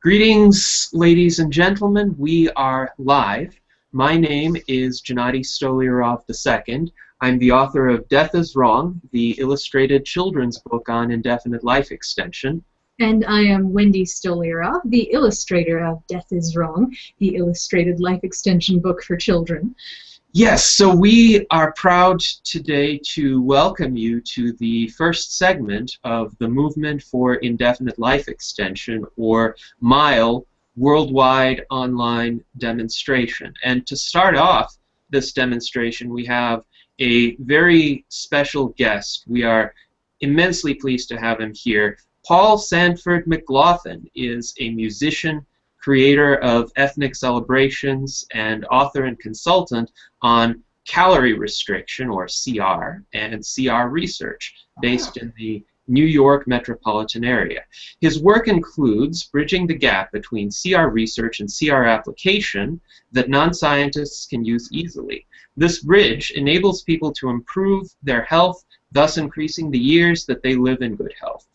Greetings, ladies and gentlemen. We are live. My name is Gennady Stolyarov II. I'm the author of Death is Wrong, the illustrated children's book on indefinite life extension. And I am Wendy Stolyarov, the illustrator of Death is Wrong, the illustrated life extension book for children. Yes, so we are proud today to welcome you to the first segment of the Movement for Indefinite Life Extension, or MILE, Worldwide Online Demonstration. And to start off this demonstration, we have a very special guest. We are immensely pleased to have him here. Paul Sanford McLaughlin is a musician, creator of ethnic celebrations, and author and consultant on calorie restriction, or CR, and CR research, based in the New York metropolitan area. His work includes bridging the gap between CR research and CR application that non-scientists can use easily. This bridge enables people to improve their health, thus increasing the years that they live in good health.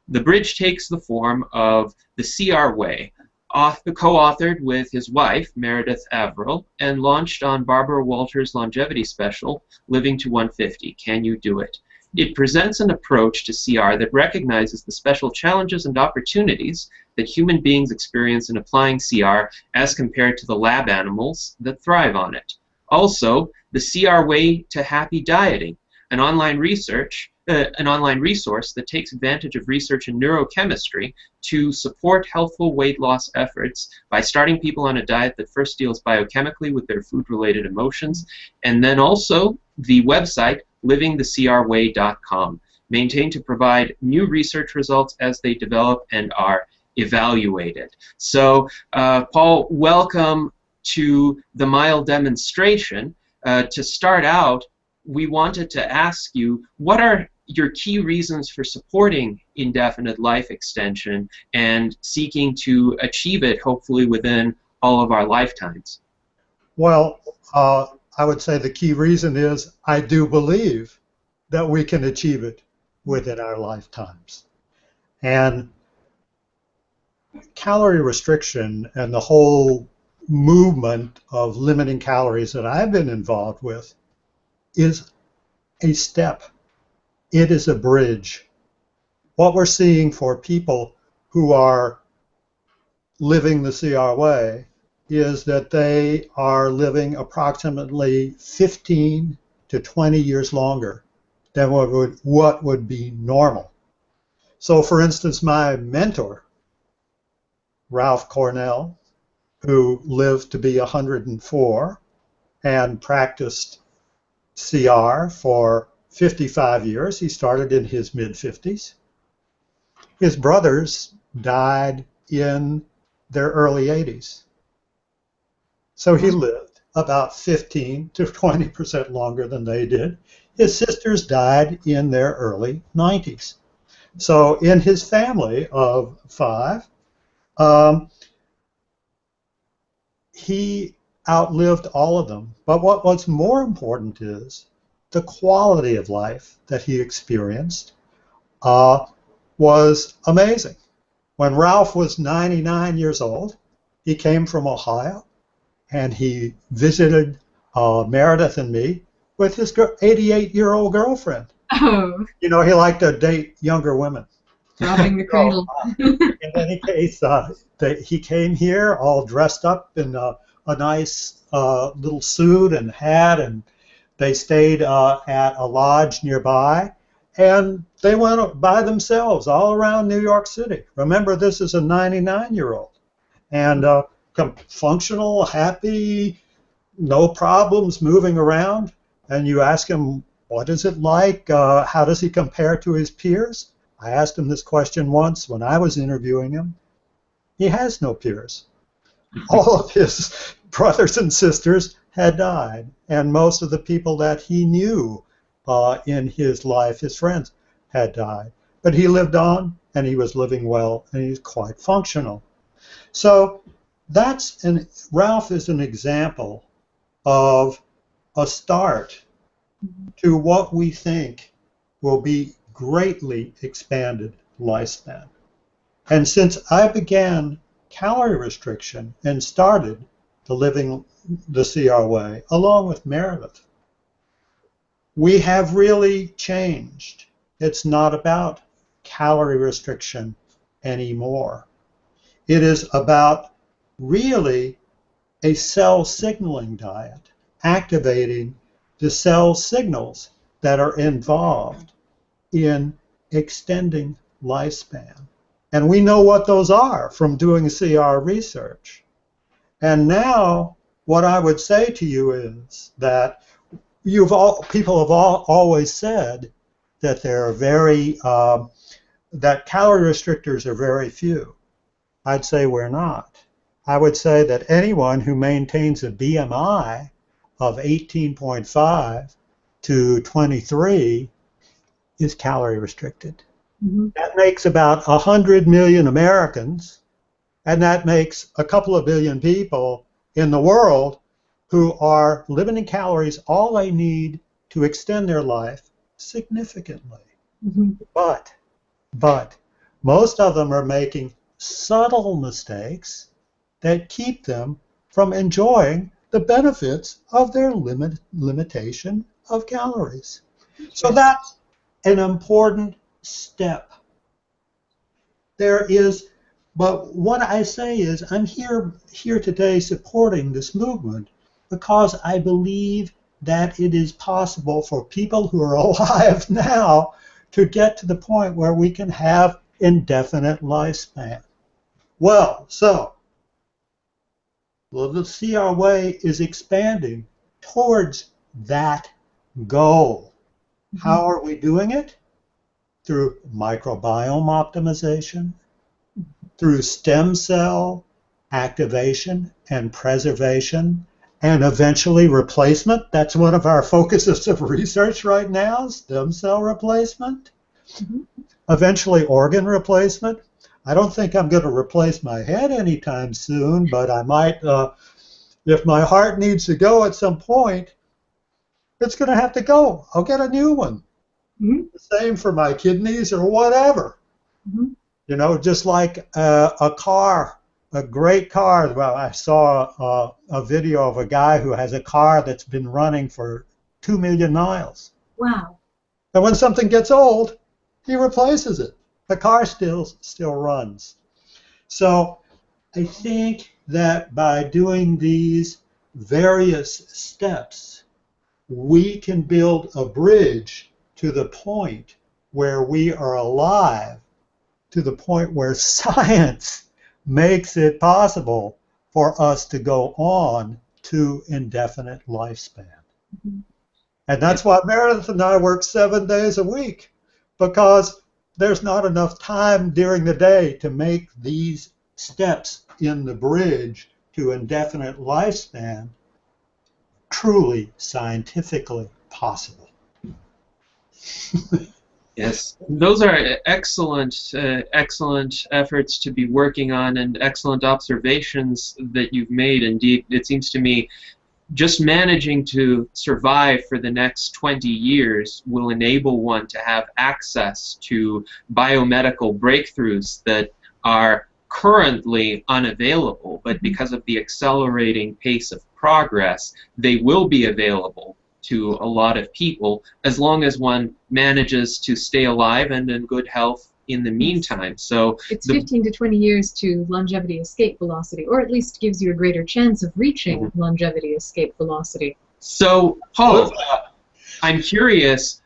The bridge takes the form of the CR Way, co-authored with his wife, Meredith Averill, and launched on Barbara Walters' longevity special, Living to 150, Can You Do It? It presents an approach to CR that recognizes the special challenges and opportunities that human beings experience in applying CR as compared to the lab animals that thrive on it. Also, the CR Way to Happy Dieting, an online resource that takes advantage of research in neurochemistry to support healthful weight loss efforts by starting people on a diet that first deals biochemically with their food-related emotions, and then also the website livingthecrway.com, maintained to provide new research results as they develop and are evaluated. So, Paul, welcome to the MILE demonstration. To start out, we wanted to ask you, what are your key reasons for supporting indefinite life extension and seeking to achieve it, hopefully, within all of our lifetimes? Well, I would say the key reason is I do believe that we can achieve it within our lifetimes. And calorie restriction and the whole movement of limiting calories that I've been involved with is a step. It is a bridge. What we're seeing for people who are living the CR way is that they are living approximately 15 to 20 years longer than what would be normal. So, for instance, my mentor, Ralph Cornell, who lived to be 104 and practiced CR for 55 years. He started in his mid-50s. His brothers died in their early 80s. So he lived about 15 to 20% longer than they did. His sisters died in their early 90s. So in his family of 5, he outlived all of them. But what's more important is the quality of life that he experienced was amazing. When Ralph was 99 years old, he came from Ohio, and he visited Meredith and me with his 88-year-old girlfriend. Oh. You know, he liked to date younger women. Robbing the cradle. In any case, he came here all dressed up in a nice little suit and hat, and they stayed at a lodge nearby, and they went by themselves all around New York City. Remember, this is a 99-year-old, and functional, happy, no problems, moving around. And you ask him, what is it like? How does he compare to his peers? I asked him this question once when I was interviewing him. He has no peers. All of his brothers and sisters had died, and most of the people that he knew in his life, his friends, had died. But he lived on, and he was living well, and he's quite functional. So Ralph is an example of a start to what we think will be greatly expanded lifespan. And since I began calorie restriction and started the Living the CR Way, along with Meredith, we have really changed. It's not about calorie restriction anymore. It is about really a cell signaling diet, activating the cell signals that are involved in extending lifespan. And we know what those are from doing CR research. And now what I would say to you is that people have always said that that calorie restrictors are very few. I'd say we're not. I would say that anyone who maintains a BMI of 18.5 to 23 is calorie restricted. Mm-hmm. That makes about 100 million Americans, and that makes a couple of billion people in the world who are limiting calories all they need to extend their life significantly. Mm-hmm. But most of them are making subtle mistakes that keep them from enjoying the benefits of their limitation of calories. So that's an important step. But what I say is I'm here today supporting this movement because I believe that it is possible for people who are alive now to get to the point where we can have indefinite lifespan. Well, so the CR Way is expanding towards that goal. Mm-hmm. How are we doing it? Through microbiome optimization, through stem cell activation and preservation, and eventually replacement. That's one of our focuses of research right now, stem cell replacement. Mm-hmm. Eventually organ replacement. I don't think I'm going to replace my head anytime soon, but I might, if my heart needs to go at some point, it's going to have to go. I'll get a new one. Mm-hmm. The same for my kidneys or whatever. Mm-hmm. You know, just like a car, a great car. Well, I saw a video of a guy who has a car that's been running for 2 million miles. Wow. And when something gets old, he replaces it. The car still runs. So I think that by doing these various steps, we can build a bridge to the point where we are alive, to the point where science makes it possible for us to go on to indefinite lifespan. Mm-hmm. And that's why Meredith and I work 7 days a week, because there's not enough time during the day to make these steps in the bridge to indefinite lifespan truly scientifically possible. Yes, those are excellent, excellent efforts to be working on, and excellent observations that you've made. Indeed, it seems to me just managing to survive for the next 20 years will enable one to have access to biomedical breakthroughs that are currently unavailable, but because of the accelerating pace of progress, they will be available to a lot of people as long as one manages to stay alive and in good health in the meantime. So it's 15 to 20 years to longevity escape velocity, or at least gives you a greater chance of reaching longevity escape velocity. So, Paul, I'm curious,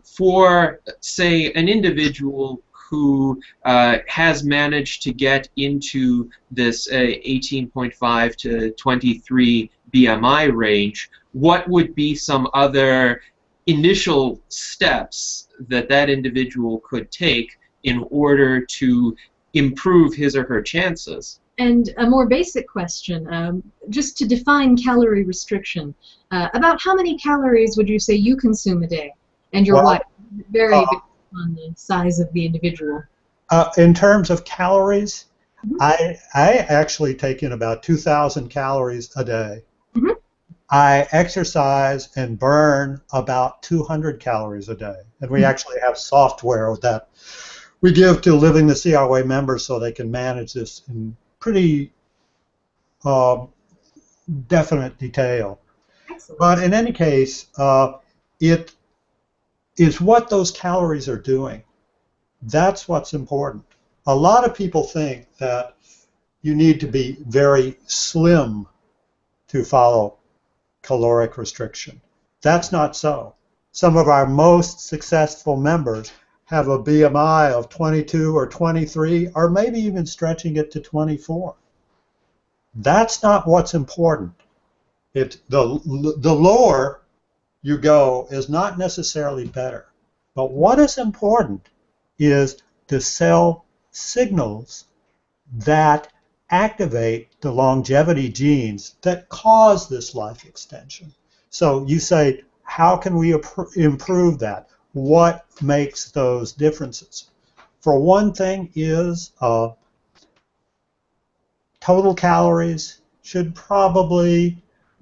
for, say, an individual who has managed to get into this 18.5 to 23 BMI range, what would be some other initial steps that that individual could take in order to improve his or her chances? And a more basic question, just to define calorie restriction, about how many calories would you say you consume a day? And your wife? Very on the size of the individual. In terms of calories, I actually take in about 2,000 calories a day. Mm-hmm. I exercise and burn about 200 calories a day. And we actually have software that we give to Living the CR Way members so they can manage this in pretty definite detail. Excellent. But in any case, it is what those calories are doing. That's what's important. A lot of people think that you need to be very slim to follow caloric restriction. That's not so. Some of our most successful members have a BMI of 22 or 23, or maybe even stretching it to 24. That's not what's important. The lower you go is not necessarily better. But what is important is the cell signals that activate the longevity genes that cause this life extension. So you say, how can we improve that? What makes those differences? For one thing is total calories should probably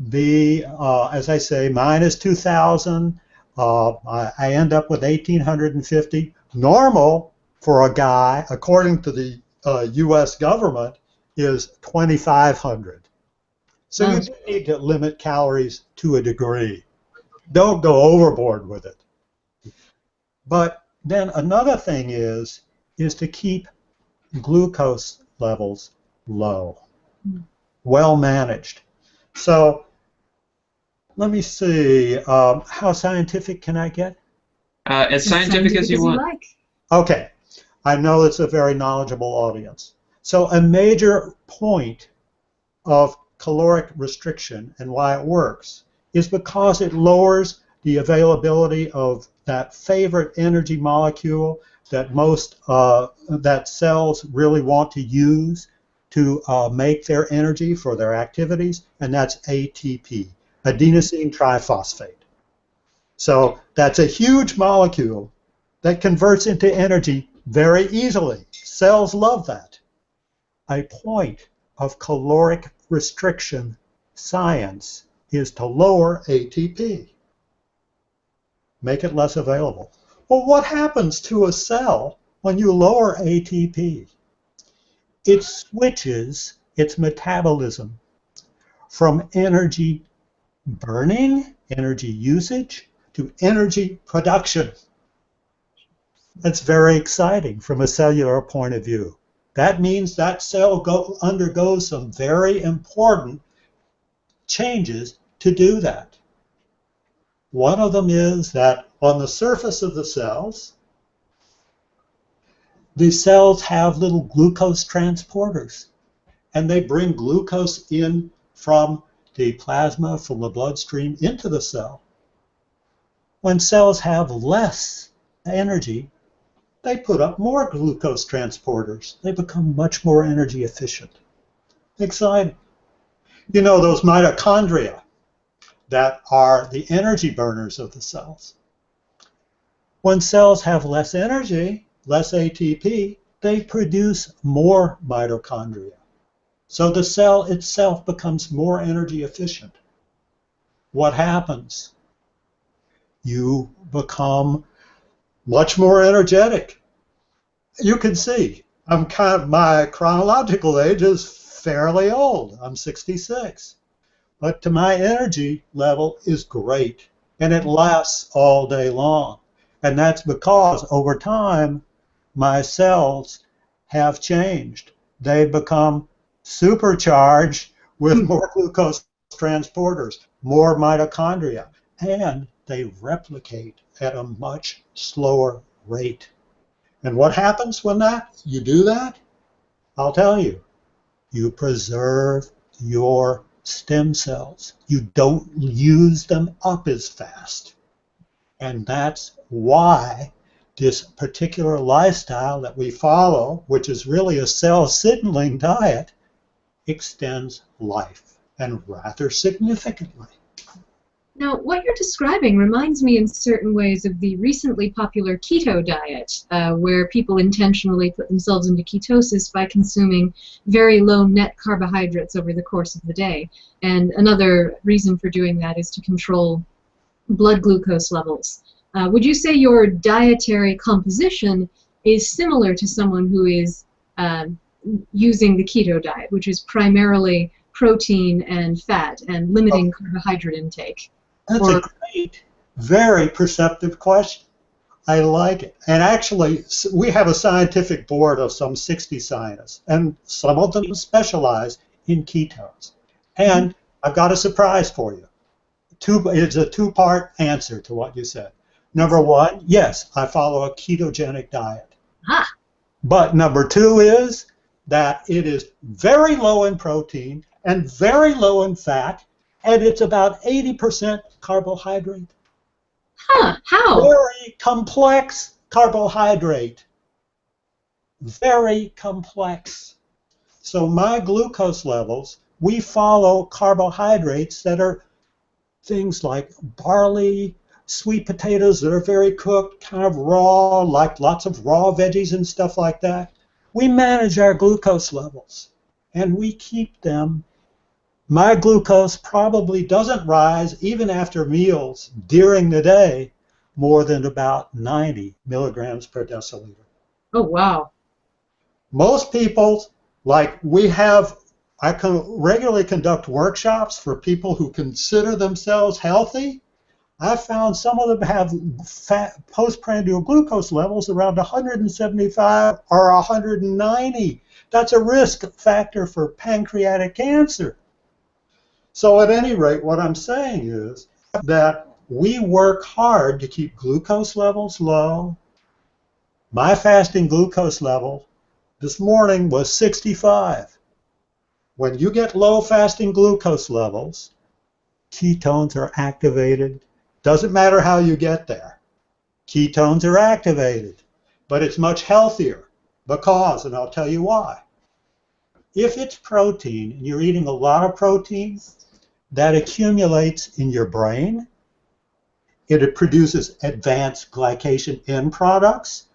be, as I say, minus 2,000. I end up with 1,850. Normal for a guy, according to the U.S. government, is 2,500. So you do need to limit calories to a degree. Don't go overboard with it. But then another thing is to keep glucose levels low, well managed. So let me see, how scientific can I get? As scientific as you want. Like. Okay, I know it's a very knowledgeable audience. So a major point of caloric restriction and why it works is because it lowers the availability of that favorite energy molecule that that cells really want to use to make their energy for their activities, and that's ATP, adenosine triphosphate. So that's a huge molecule that converts into energy very easily. Cells love that. A point of caloric restriction science is to lower ATP, make it less available. Well, what happens to a cell when you lower ATP? It switches its metabolism from energy burning, energy usage, to energy production. That's very exciting from a cellular point of view. That means that cell undergoes some very important changes to do that. One of them is that on the surface of the cells have little glucose transporters, and they bring glucose in from the plasma, from the bloodstream, into the cell. When cells have less energy, they put up more glucose transporters. They become much more energy efficient. Exciting. You know, those mitochondria that are the energy burners of the cells. When cells have less energy, less ATP, they produce more mitochondria. So the cell itself becomes more energy efficient. What happens? You become much more energetic. You can see, my chronological age is fairly old. I'm 66. But my energy level is great, and it lasts all day long. And that's because over time, my cells have changed. They become supercharged with more glucose transporters, more mitochondria, and they replicate at a much slower rate. And what happens when you do that? I'll tell you. You preserve your stem cells. You don't use them up as fast. And that's why this particular lifestyle that we follow, which is really a cell signaling diet, extends life, and rather significantly. Now, what you're describing reminds me in certain ways of the recently popular keto diet, where people intentionally put themselves into ketosis by consuming very low net carbohydrates over the course of the day. And another reason for doing that is to control blood glucose levels. Would you say your dietary composition is similar to someone who is using the keto diet, which is primarily protein and fat and limiting carbohydrate intake? That's a great, very perceptive question. I like it. And actually, we have a scientific board of some 60 scientists, and some of them specialize in ketones. And I've got a surprise for you. It's a two-part answer to what you said. Number one, yes, I follow a ketogenic diet. Ah. But number two is that it is very low in protein and very low in fat, and it's about 80% carbohydrate. Huh, how? Very complex carbohydrate. Very complex. So my glucose levels, we follow carbohydrates that are things like barley, sweet potatoes that are very cooked, kind of raw, like lots of raw veggies and stuff like that. We manage our glucose levels, and we keep them. My glucose probably doesn't rise even after meals during the day more than about 90 milligrams per deciliter. Oh, wow. Most people, like I can regularly conduct workshops for people who consider themselves healthy. I found some of them have postprandial glucose levels around 175 or 190. That's a risk factor for pancreatic cancer. So at any rate, what I'm saying is that we work hard to keep glucose levels low. My fasting glucose level this morning was 65. When you get low fasting glucose levels, ketones are activated. Doesn't matter how you get there. Ketones are activated, but it's much healthier because, and I'll tell you why. If it's protein and you're eating a lot of protein, that accumulates in your brain. It produces advanced glycation end products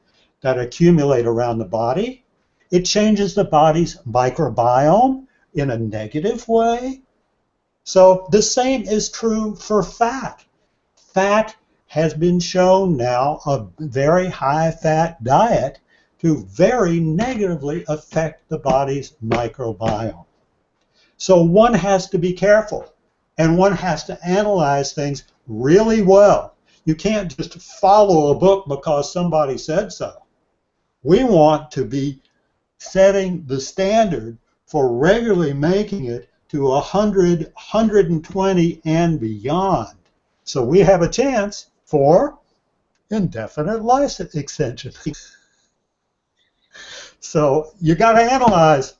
that accumulate around the body. It changes the body's microbiome in a negative way. So the same is true for fat. Fat has been shown now, a very high fat diet, to very negatively affect the body's microbiome. So one has to be careful, and one has to analyze things really well. You can't just follow a book because somebody said so. We want to be setting the standard for regularly making it to 100, 120, and beyond. So we have a chance for indefinite life extension. So you got to analyze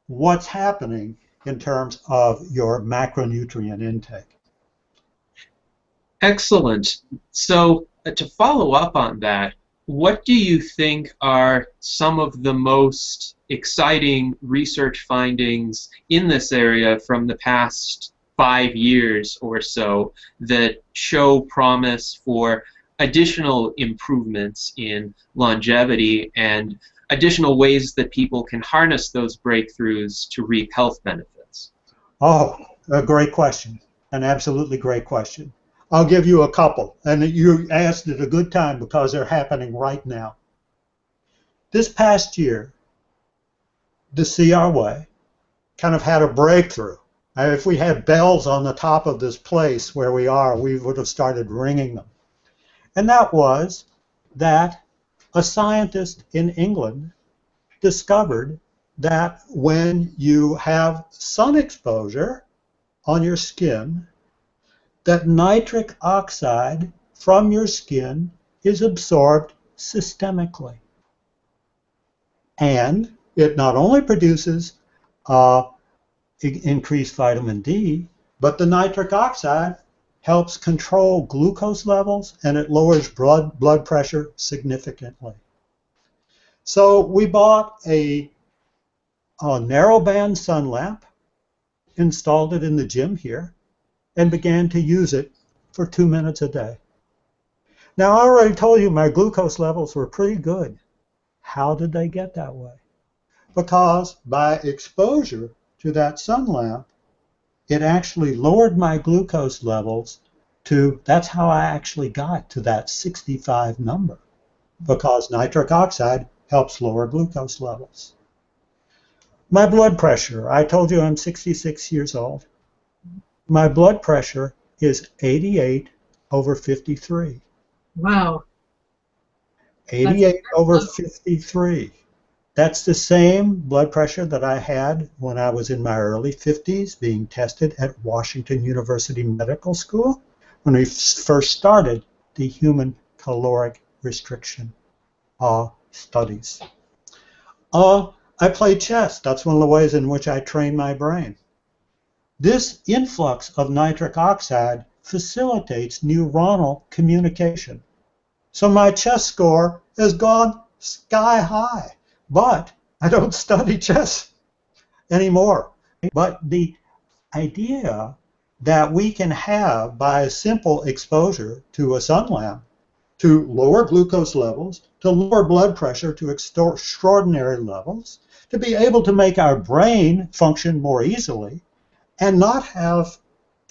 what's happening in terms of your macronutrient intake. Excellent. So to follow up on that, what do you think are some of the most exciting research findings in this area from the past 5 years or so that show promise for additional improvements in longevity and additional ways that people can harness those breakthroughs to reap health benefits? Oh, a great question. An absolutely great question. I'll give you a couple, and you asked at a good time because they're happening right now. This past year, the CRY kind of had a breakthrough. If we had bells on the top of this place where we are, we would have started ringing them. And that was that a scientist in England discovered that when you have sun exposure on your skin, that nitric oxide from your skin is absorbed systemically. And it not only produces increased vitamin D, but the nitric oxide helps control glucose levels and it lowers blood pressure significantly. So we bought a narrowband sun lamp, installed it in the gym here, and began to use it for 2 minutes a day. Now, I already told you my glucose levels were pretty good. How did they get that way? Because by exposure to that sun lamp, it actually lowered my glucose levels to, that's how I actually got to that 65 number, because nitric oxide helps lower glucose levels. My blood pressure, I told you I'm 66 years old. My blood pressure is 88 over 53. Wow. That's 88 over low. 53. That's the same blood pressure that I had when I was in my early 50s being tested at Washington University Medical School when we first started the human caloric restriction studies. I play chess. That's one of the ways in which I train my brain. This influx of nitric oxide facilitates neuronal communication. So my chess score has gone sky high, but I don't study chess anymore. But the idea that we can have, by a simple exposure to a sun lamp, to lower glucose levels, to lower blood pressure to extraordinary levels, to be able to make our brain function more easily and not have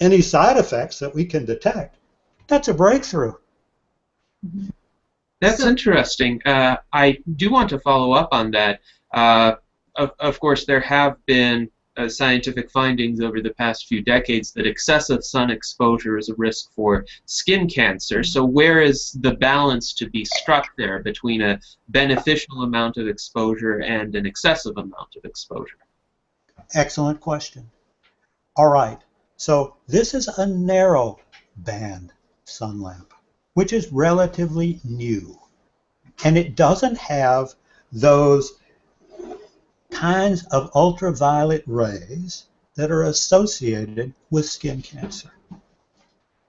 any side effects that we can detect, that's a breakthrough. That's So, interesting. I do want to follow up on that. Of course, there have been scientific findings over the past few decades that excessive sun exposure is a risk for skin cancer. So where is the balance to be struck there between a beneficial amount of exposure and an excessive amount of exposure? Excellent question. All right, so this is a narrow band sun lamp, which is relatively new. And it doesn't have those kinds of ultraviolet rays that are associated with skin cancer.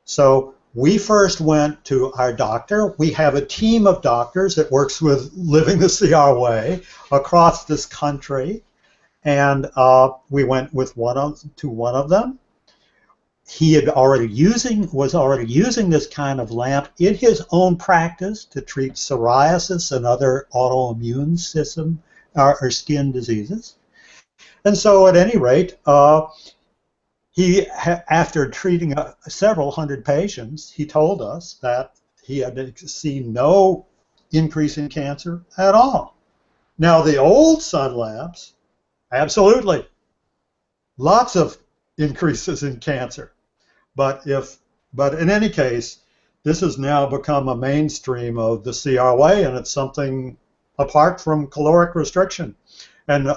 So we first went to our doctor. We have a team of doctors that works with Living the CR Way across this country. And we went with one of them. He was already using this kind of lamp in his own practice to treat psoriasis and other autoimmune system or skin diseases. And so at any rate, after treating several hundred patients, he told us that he had seen no increase in cancer at all. Now the old sun lamps, absolutely, lots of increases in cancer. But in any case, this has now become a mainstream of the CR way, and it's something apart from caloric restriction. And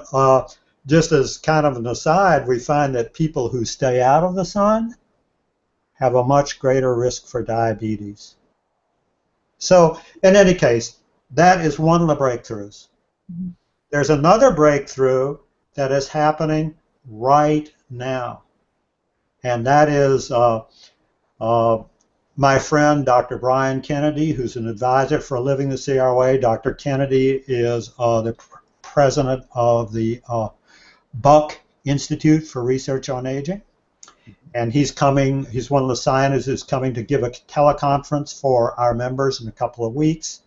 just as kind of an aside, we find that people who stay out of the sun have a much greater risk for diabetes. So in any case, that is one of the breakthroughs. Mm-hmm. There's another breakthrough that is happening right now. And that is my friend, Dr. Brian Gennady, who's an advisor for Living the CR Way. Dr. Gennady is the president of the Buck Institute for Research on Aging. And he's one of the scientists who's coming to give a teleconference for our members in a couple of weeks.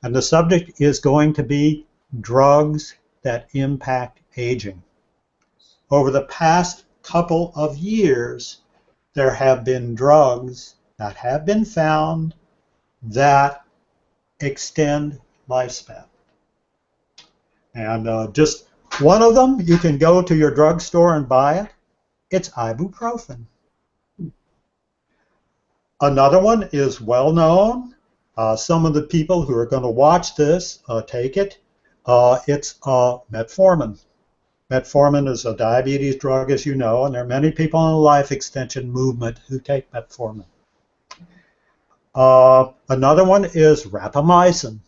And the subject is going to be drugs that impact aging. Over the past couple of years, there have been drugs that have been found that extend lifespan. And just one of them, you can go to your drugstore and buy it. It's ibuprofen. Another one is well known. Some of the people who are going to watch this take it. It's metformin. Metformin is a diabetes drug, as you know, and there are many people in the life extension movement who take metformin. Another one is rapamycin.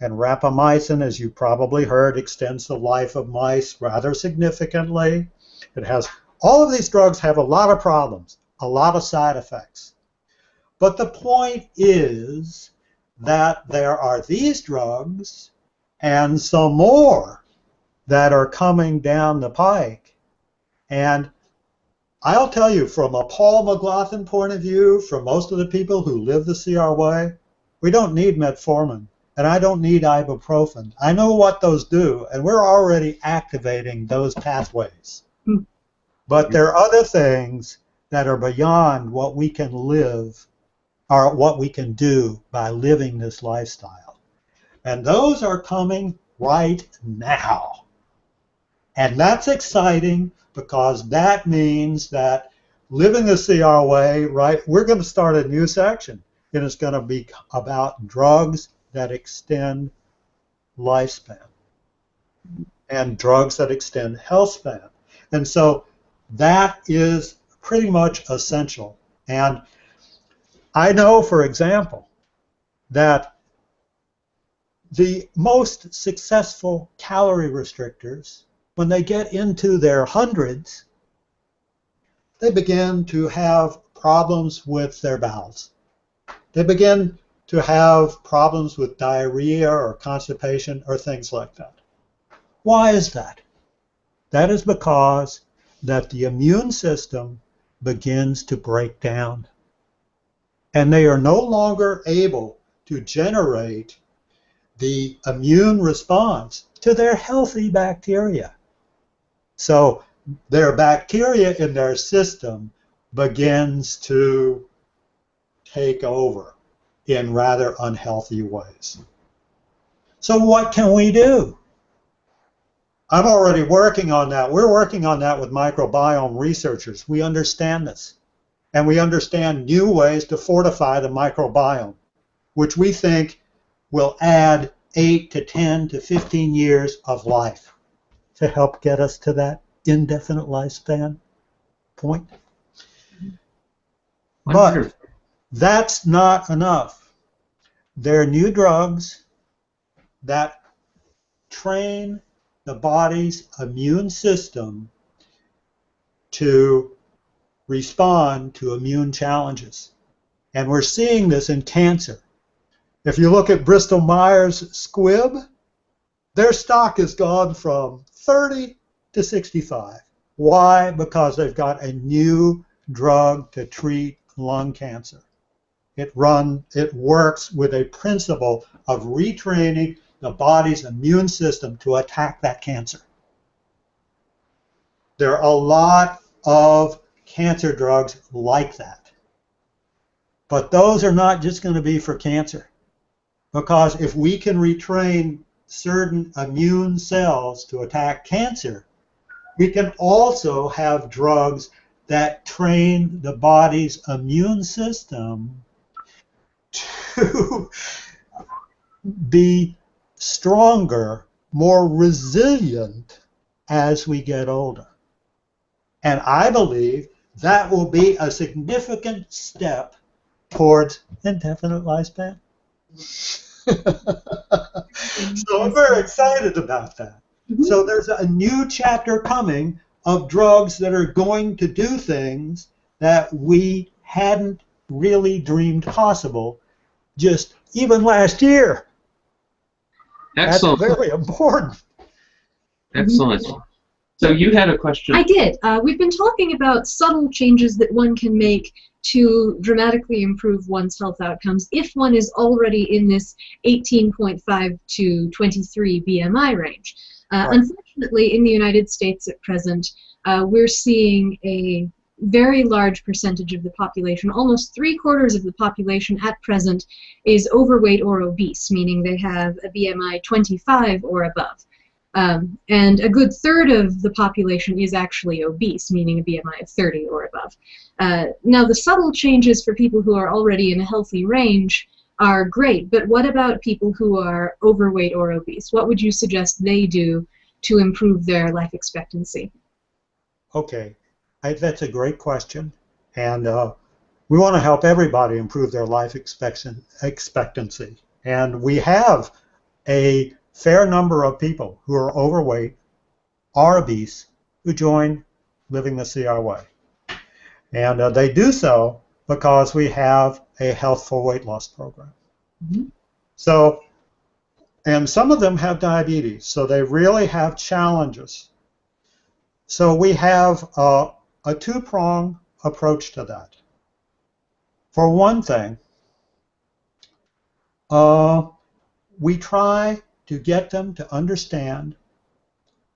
And rapamycin, as you probably heard, extends the life of mice rather significantly. All of these drugs have a lot of problems, a lot of side effects. But the point is that there are these drugs and some more that are coming down the pike. And I'll tell you, from a Paul McLaughlin point of view, from most of the people who live the CR way, we don't need metformin, and I don't need ibuprofen. I know what those do, and we're already activating those pathways. But there are other things that are beyond what we can live, or what we can do by living this lifestyle. And those are coming right now. And that's exciting because that means that living the CR way, right, we're going to start a new section. And it's going to be about drugs that extend lifespan and drugs that extend health span. And so that is pretty much essential. And I know, for example, that the most successful calorie restrictors, when they get into their hundreds, they begin to have problems with their bowels. They begin to have problems with diarrhea or constipation or things like that. Why is that? That is because that the immune system begins to break down, and they are no longer able to generate the immune response to their healthy bacteria. So their bacteria in their system begins to take over in rather unhealthy ways. So what can we do? I'm already working on that. We're working on that with microbiome researchers. We understand this. And we understand new ways to fortify the microbiome, which we think will add 8 to 10 to 15 years of life to help get us to that indefinite lifespan point. But that's not enough. There are new drugs that train the body's immune system to respond to immune challenges. And we're seeing this in cancer. If you look at Bristol Myers Squibb, their stock has gone from 30 to 65. Why? Because they've got a new drug to treat lung cancer. It works with a principle of retraining the body's immune system to attack that cancer. There are a lot of cancer drugs like that. But those are not just going to be for cancer. Because if we can retrain certain immune cells to attack cancer, we can also have drugs that train the body's immune system to be stronger, more resilient as we get older. And I believe that will be a significant step towards indefinite lifespan. So I'm very excited about that. So there's a new chapter coming of drugs that are going to do things that we hadn't really dreamed possible just even last year. Excellent. That's very important. Excellent. So you had a question. I did. We've been talking about subtle changes that one can make to dramatically improve one's health outcomes if one is already in this 18.5 to 23 BMI range. Right. Unfortunately, in the United States at present, we're seeing a very large percentage of the population, almost 3/4 of the population at present, is overweight or obese, meaning they have a BMI 25 or above. And a good third of the population is actually obese, meaning a BMI of 30 or above. Now, the subtle changes for people who are already in a healthy range are great, but what about people who are overweight or obese? What would you suggest they do to improve their life expectancy? Okay, that's a great question. And we want to help everybody improve their life expectancy. And we have a fair number of people who are overweight or obese who join Living the CR Way. And they do so because we have a healthful weight loss program. So, and some of them have diabetes, so they really have challenges. So we have a two-pronged approach to that. For one thing, we try to get them to understand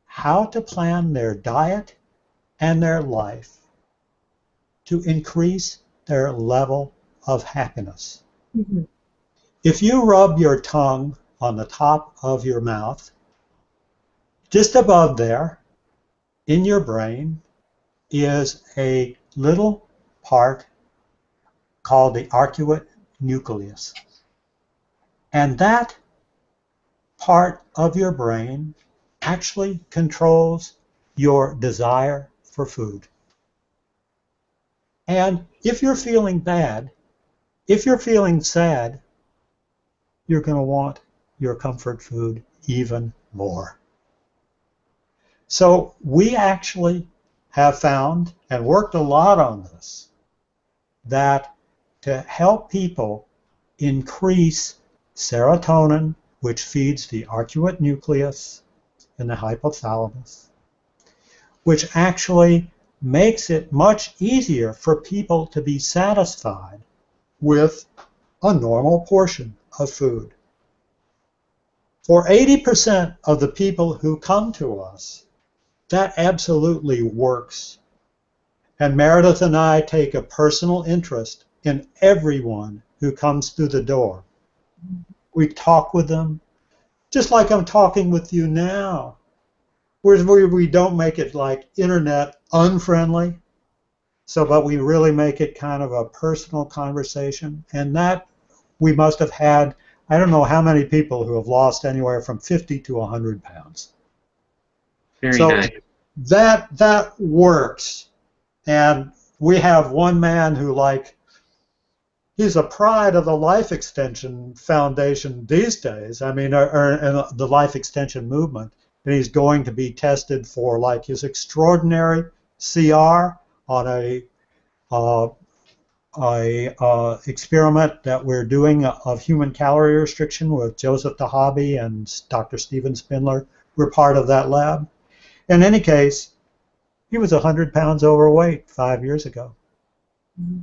how to plan their diet and their life to increase their level of happiness. If you rub your tongue on the top of your mouth, just above there, in your brain is a little part called the arcuate nucleus. And that part of your brain actually controls your desire for food. And if you're feeling bad, if you're feeling sad, you're going to want your comfort food even more. So we actually have found, and worked a lot on this, that to help people increase serotonin, which feeds the arcuate nucleus in the hypothalamus, which actually makes it much easier for people to be satisfied with a normal portion of food. For 80% of the people who come to us, that absolutely works. And Meredith and I take a personal interest in everyone who comes through the door. We talk with them, just like I'm talking with you now. Whereas we don't make it like internet unfriendly, but we really make it kind of a personal conversation. And that we must have had, I don't know how many people who have lost anywhere from 50 to 100 pounds. Very nice. That works. And we have one man who, like, he's a pride of the Life Extension Foundation these days. I mean, or the Life Extension movement. And he's going to be tested for, like, his extraordinary CR on a experiment that we're doing of human calorie restriction with Joseph DeHobby and Dr. Steven Spindler. We're part of that lab. In any case, he was 100 pounds overweight 5 years ago.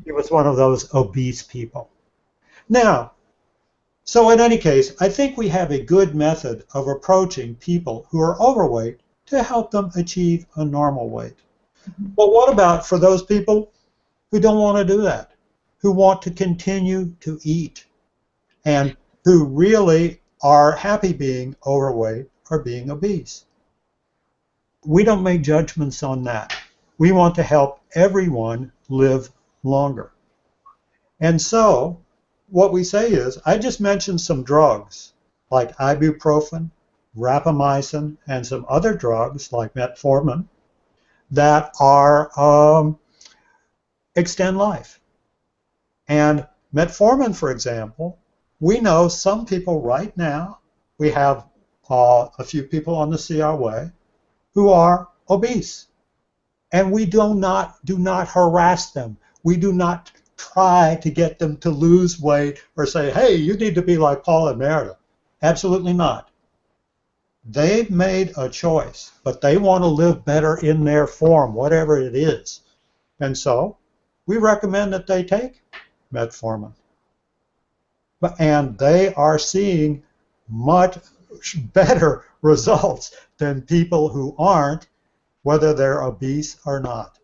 He was one of those obese people. Now, so in any case, I think we have a good method of approaching people who are overweight to help them achieve a normal weight. But what about for those people who don't want to do that, who want to continue to eat, and who really are happy being overweight or being obese? We don't make judgments on that. We want to help everyone live longer. And so what we say is, I just mentioned some drugs like ibuprofen, rapamycin, and some other drugs like metformin that are extend life. And metformin, for example, we know some people right now, we have a few people on the CR way who are obese. And we do not harass them. We do not try to get them to lose weight or say, hey, you need to be like Paul and Meredith. Absolutely not. They've made a choice, but they want to live better in their form, whatever it is. And so we recommend that they take metformin. And they are seeing much better results than people who aren't, whether they're obese or not.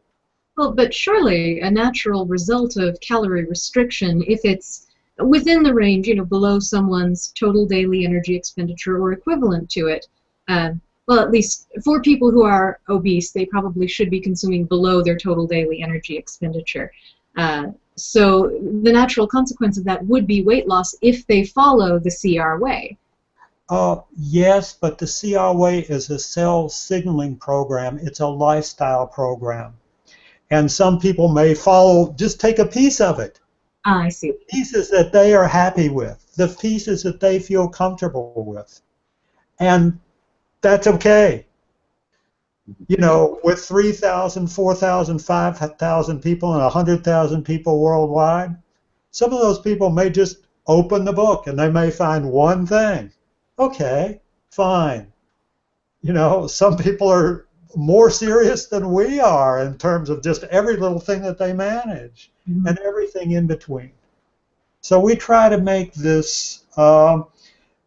Well, but surely a natural result of calorie restriction, if it's within the range, below someone's total daily energy expenditure or equivalent to it, well, at least for people who are obese, they probably should be consuming below their total daily energy expenditure. So the natural consequence of that would be weight loss if they follow the CR way. Yes, but the CR way is a cell signaling program. It's a lifestyle program. And some people may follow, just take a piece of it. I see. Pieces that they are happy with, the pieces that they feel comfortable with. And that's okay. With 3,000, 4,000, 5,000 people and 100,000 people worldwide, some of those people may just open the book and they may find one thing. Okay, fine. Some people are more serious than we are in terms of just every little thing that they manage and everything in between. So we try to make this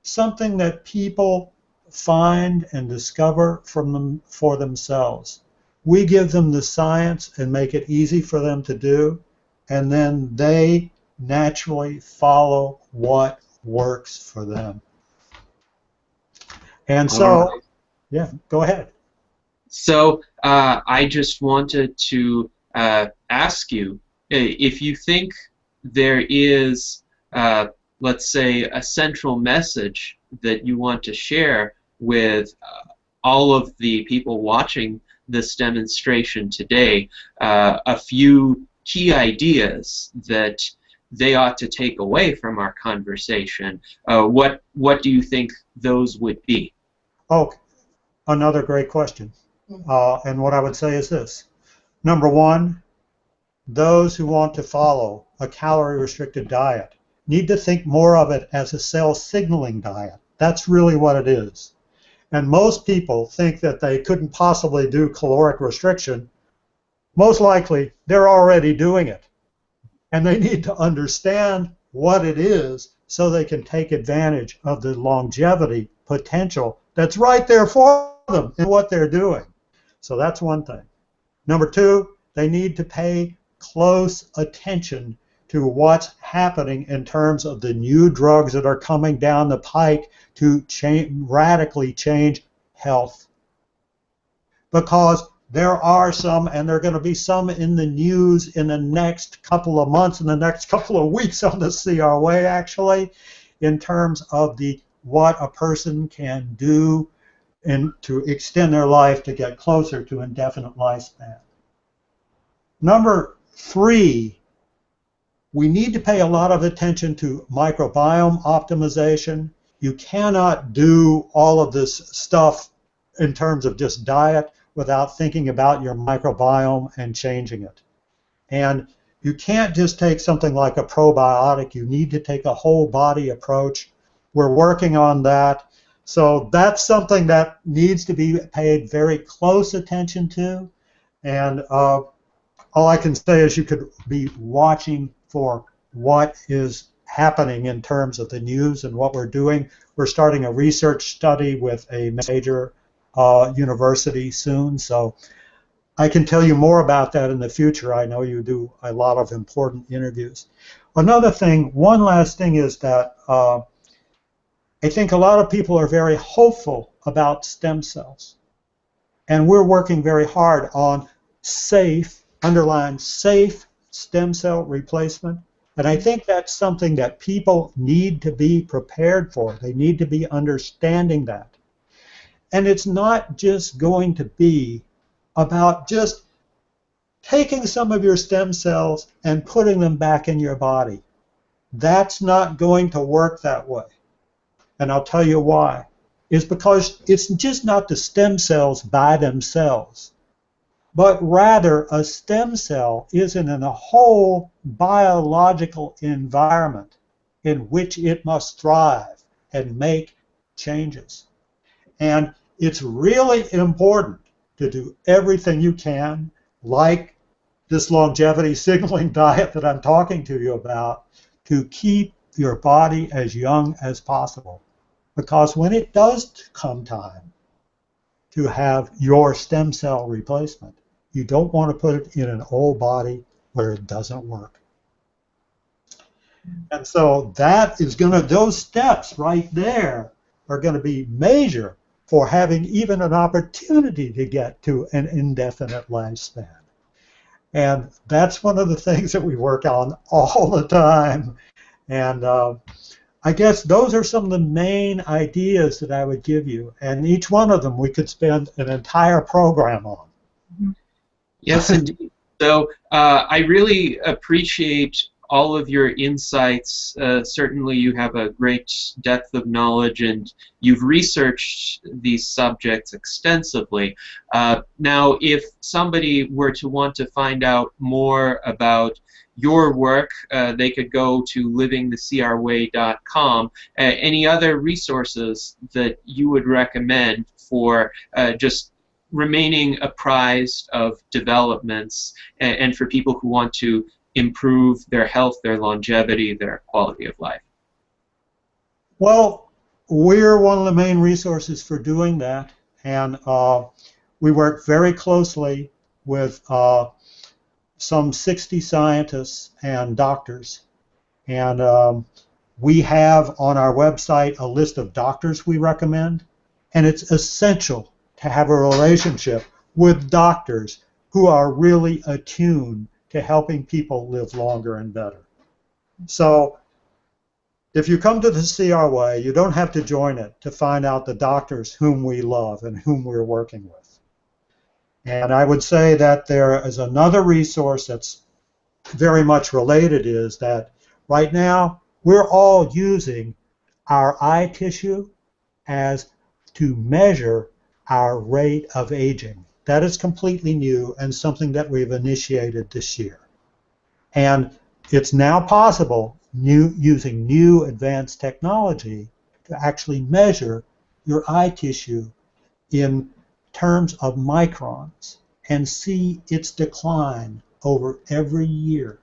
something that people find and discover for themselves. We give them the science and make it easy for them to do, and then they naturally follow what works for them. And so, yeah, go ahead. So I just wanted to ask you if you think there is, let's say, a central message that you want to share with all of the people watching this demonstration today, a few key ideas that they ought to take away from our conversation. What do you think those would be? Oh, another great question. And what I would say is this. Number one, those who want to follow a calorie-restricted diet need to think more of it as a cell signaling diet. That's really what it is. And most people think that they couldn't possibly do caloric restriction. Most likely, they're already doing it. And they need to understand what it is so they can take advantage of the longevity potential that's right there for them in what they're doing. So that's one thing. Number two, they need to pay close attention to what's happening in terms of the new drugs that are coming down the pike to radically change health. Because there are some, and there are going to be some in the news in the next couple of months, in the next couple of weeks on the CRWay, actually, in terms of what a person can do to extend their life to get closer to indefinite lifespan. Number three, we need to pay a lot of attention to microbiome optimization. You cannot do all of this stuff in terms of just diet without thinking about your microbiome and changing it. And you can't just take something like a probiotic. You need to take a whole body approach. We're working on that. So that's something that needs to be paid very close attention to. And all I can say is you could be watching for what is happening in terms of the news and what we're doing. We're starting a research study with a major university soon, so I can tell you more about that in the future. I know you do a lot of important interviews. Another thing, one last thing is that I think a lot of people are very hopeful about stem cells, and we're working very hard on safe, underline safe, stem cell replacement. And I think that's something that people need to be prepared for. They need to be understanding that. And it's not just going to be about just taking some of your stem cells and putting them back in your body. That's not going to work that way. And I'll tell you why. It's because it's just not the stem cells by themselves, but rather a stem cell is in a whole biological environment in which it must thrive and make changes. And it's really important to do everything you can, like this longevity signaling diet that I'm talking to you about, to keep your body as young as possible. Because when it does come time to have your stem cell replacement, you don't want to put it in an old body where it doesn't work. And so that is going to, those steps right there are going to be major for having even an opportunity to get to an indefinite lifespan. And that's one of the things that we work on all the time. And I guess those are some of the main ideas that I would give you. And each one of them we could spend an entire program on. Yes, indeed. So I really appreciate all of your insights. Certainly you have a great depth of knowledge and you've researched these subjects extensively. Now, if somebody were to want to find out more about your work, they could go to livingthecrway.com. Any other resources that you would recommend for just remaining apprised of developments and for people who want to improve their health, their longevity, their quality of life? Well, we're one of the main resources for doing that, and we work very closely with some 60 scientists and doctors, and we have on our website a list of doctors we recommend, and it's essential to have a relationship with doctors who are really attuned to helping people live longer and better. So if you come to the CRY, you don't have to join it to find out the doctors whom we love and whom we're working with. And I would say that there is another resource that's very much related, is that right now we're all using our eye tissue as to measure our rate of aging. That is completely new and something that we've initiated this year. And it's now possible, using new advanced technology, to actually measure your eye tissue in terms of microns and see its decline over every year.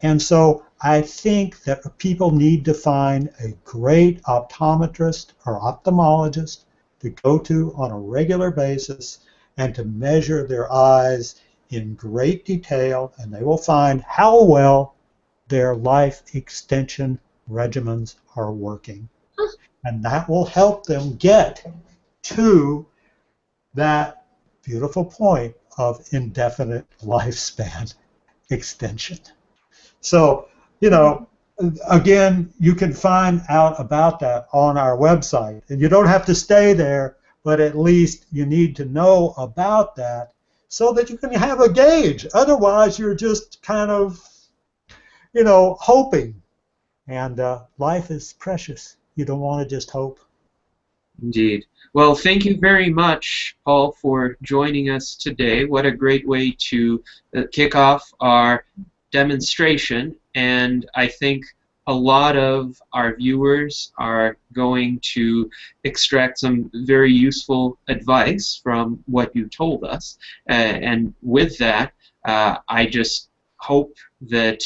And so I think that people need to find a great optometrist or ophthalmologist to go to on a regular basis and to measure their eyes in great detail, and they will find how well their life extension regimens are working. And that will help them get to that beautiful point of indefinite lifespan extension. So, you know, again, you can find out about that on our website. And you don't have to stay there, but at least you need to know about that so that you can have a gauge. Otherwise, you're just kind of, you know, hoping. And life is precious. You don't want to just hope. Indeed. Well, thank you very much, Paul, for joining us today. What a great way to kick off our demonstration, and I think a lot of our viewers are going to extract some very useful advice from what you told us. And with that, I just hope that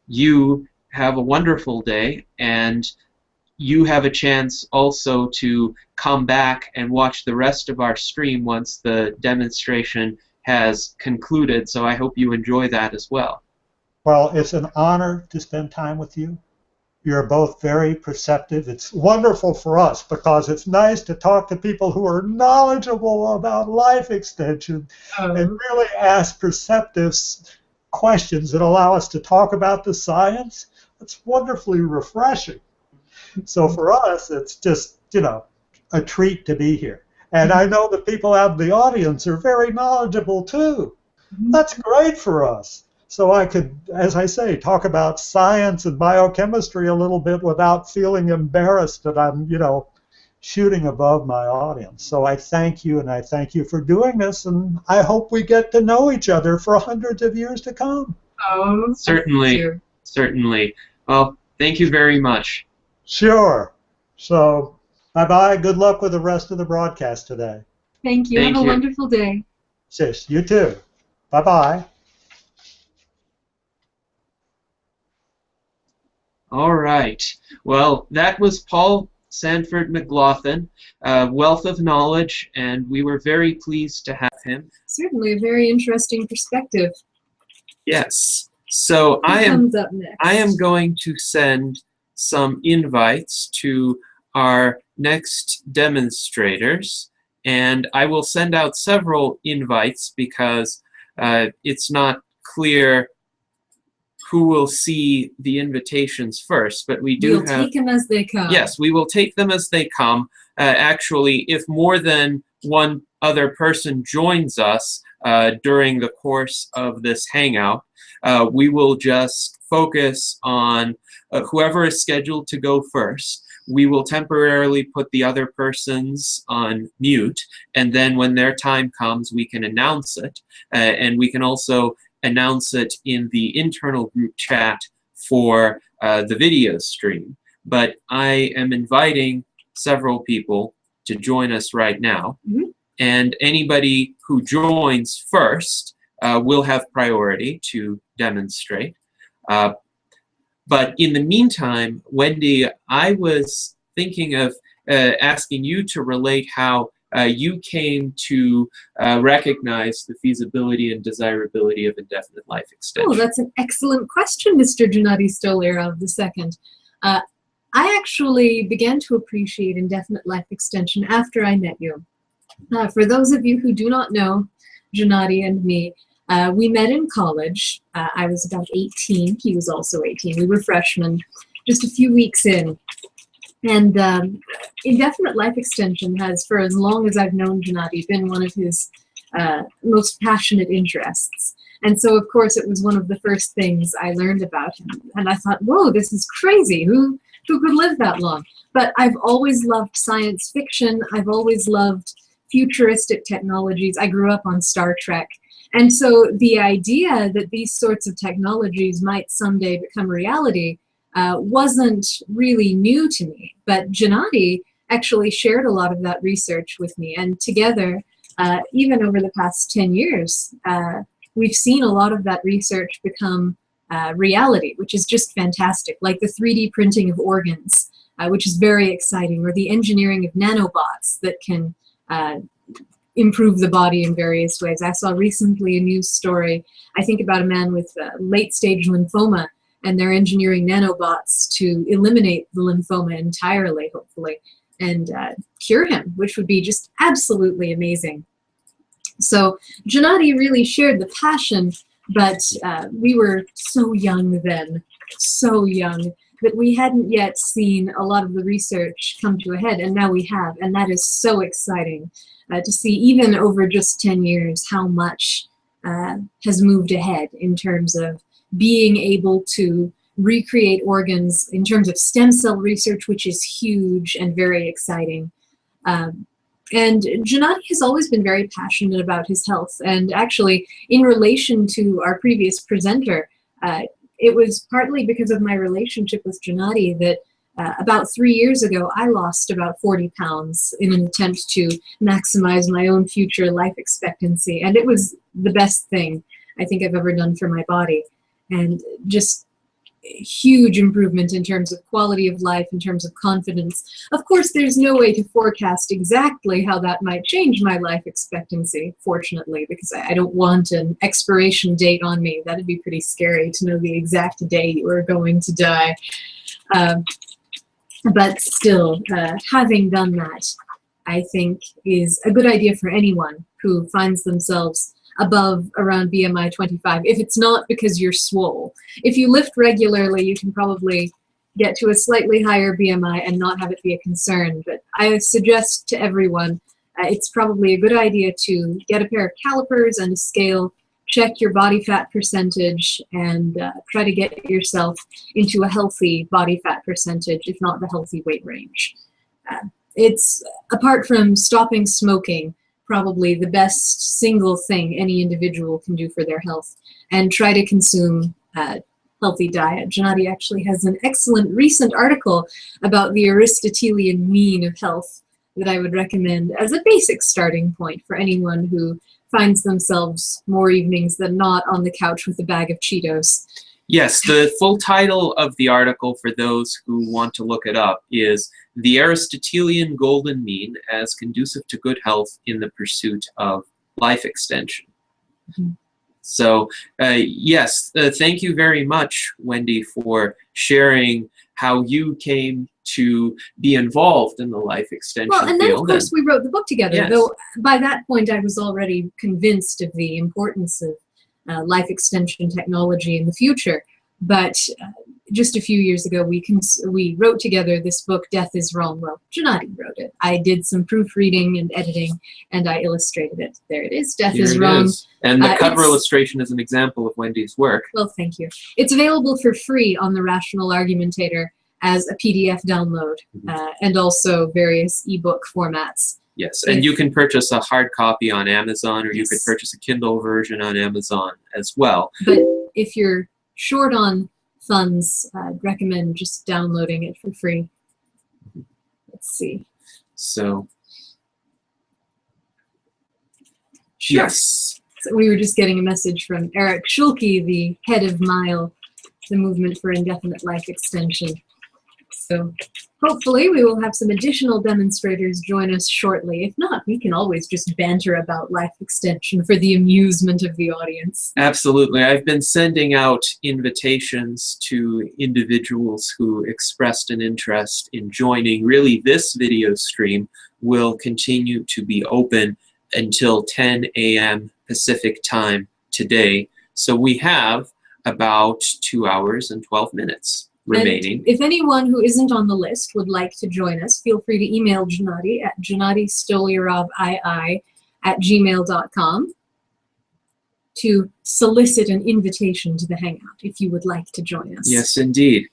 you have a wonderful day, and you have a chance also to come back and watch the rest of our stream once the demonstration has concluded. So I hope you enjoy that as well. Well, it's an honor to spend time with you. You're both very perceptive. It's wonderful for us because it's nice to talk to people who are knowledgeable about life extension and really ask perceptive questions that allow us to talk about the science. It's wonderfully refreshing. So for us, it's just, you know, a treat to be here. And I know the people out in the audience are very knowledgeable too. That's great for us. So I could, as I say, talk about science and biochemistry a little bit without feeling embarrassed that I'm, you know, shooting above my audience. So I thank you, and I thank you for doing this, and I hope we get to know each other for hundreds of years to come. Oh, certainly, sure. Certainly. Well, thank you very much. Sure. So bye-bye. Good luck with the rest of the broadcast today. Thank you. Thank Have a you. wonderful day. Sis, you too. Bye-bye. All right. Well, that was Paul Sanford McLaughlin, a wealth of knowledge, and we were very pleased to have him. Certainly a very interesting perspective. Yes. So Who I comes up next? am going to send some invites to our next demonstrators, and I will send out several invites because it's not clear who will see the invitations first, but we do We'll take them as they come. Yes, we will take them as they come. Actually, if more than one other person joins us during the course of this hangout, we will just focus on whoever is scheduled to go first. We will temporarily put the other persons on mute, and then when their time comes, we can announce it. And we can also announce it in the internal group chat for the video stream. But I am inviting several people to join us right now. Mm-hmm. And anybody who joins first will have priority to demonstrate. But in the meantime, Wendy, I was thinking of asking you to relate how you came to recognize the feasibility and desirability of indefinite life extension. Oh, that's an excellent question, Mr. Gennady Stolyarov II. I actually began to appreciate indefinite life extension after I met you. For those of you who do not know Gennady and me, we met in college. I was about 18. He was also 18. We were freshmen, just a few weeks in. And Indefinite Life Extension has, for as long as I've known Gennady, been one of his most passionate interests. And so, of course, it was one of the first things I learned about him. And I thought, whoa, this is crazy. Who could live that long? But I've always loved science fiction. I've always loved futuristic technologies. I grew up on Star Trek. And so the idea that these sorts of technologies might someday become reality wasn't really new to me. But Gennady actually shared a lot of that research with me. And together, even over the past 10 years, we've seen a lot of that research become reality, which is just fantastic, like the 3D printing of organs, which is very exciting, or the engineering of nanobots that can improve the body in various ways. I saw recently a news story, I think, about a man with late-stage lymphoma, and they're engineering nanobots to eliminate the lymphoma entirely, hopefully, and cure him, which would be just absolutely amazing. So Gennady really shared the passion, but we were so young then, so young, that we hadn't yet seen a lot of the research come to a head, and now we have, and that is so exciting to see, even over just 10 years, how much has moved ahead in terms of being able to recreate organs, in terms of stem cell research, which is huge and very exciting. And Gennady has always been very passionate about his health, and actually, in relation to our previous presenter, it was partly because of my relationship with Gennady that about 3 years ago, I lost about 40 pounds in an attempt to maximize my own future life expectancy. And it was the best thing I think I've ever done for my body. And just huge improvement in terms of quality of life, in terms of confidence. Of course, there's no way to forecast exactly how that might change my life expectancy, fortunately, because I don't want an expiration date on me. That'd be pretty scary to know the exact day you are going to die. But still, having done that, I think, is a good idea for anyone who finds themselves above around BMI 25, if it's not because you're swole. If you lift regularly, you can probably get to a slightly higher BMI and not have it be a concern. But I suggest to everyone, it's probably a good idea to get a pair of calipers and a scale, check your body fat percentage, and try to get yourself into a healthy body fat percentage, if not the healthy weight range. It's, apart from stopping smoking, probably the best single thing any individual can do for their health, and try to consume a healthy diet. Gennady actually has an excellent recent article about the Aristotelian mean of health that I would recommend as a basic starting point for anyone who finds themselves more evenings than not on the couch with a bag of Cheetos. Yes, the full title of the article, for those who want to look it up, is The Aristotelian Golden Mean as Conducive to Good Health in the Pursuit of Life Extension. Mm-hmm. So, yes, thank you very much, Wendy, for sharing how you came to be involved in the life extension field. Well, and then, of course, we wrote the book together, yes. Though by that point I was already convinced of the importance of life extension technology in the future. But just a few years ago, we wrote together this book, Death is Wrong. Well, Gennady wrote it. I did some proofreading and editing, and I illustrated it. There it is, Death is Wrong. And the cover illustration is an example of Wendy's work. Well, thank you. It's available for free on the Rational Argumentator as a PDF download, and also various ebook formats. Yes, and you can purchase a hard copy on Amazon, or you could purchase a Kindle version on Amazon as well. But if you're short on funds, I'd recommend just downloading it for free. Let's see. So, sure. Yes. So we were just getting a message from Eric Schulke, the head of MILE, the Movement for Indefinite Life Extension. So Hopefully we will have some additional demonstrators join us shortly. If not, we can always just banter about life extension for the amusement of the audience. Absolutely. I've been sending out invitations to individuals who expressed an interest in joining. Really, this video stream will continue to be open until 10 a.m. Pacific time today. So we have about 2 hours and 12 minutes remaining. And if anyone who isn't on the list would like to join us, feel free to email Gennady at gennadystolyarov@gmail.com to solicit an invitation to the Hangout if you would like to join us. Yes, indeed.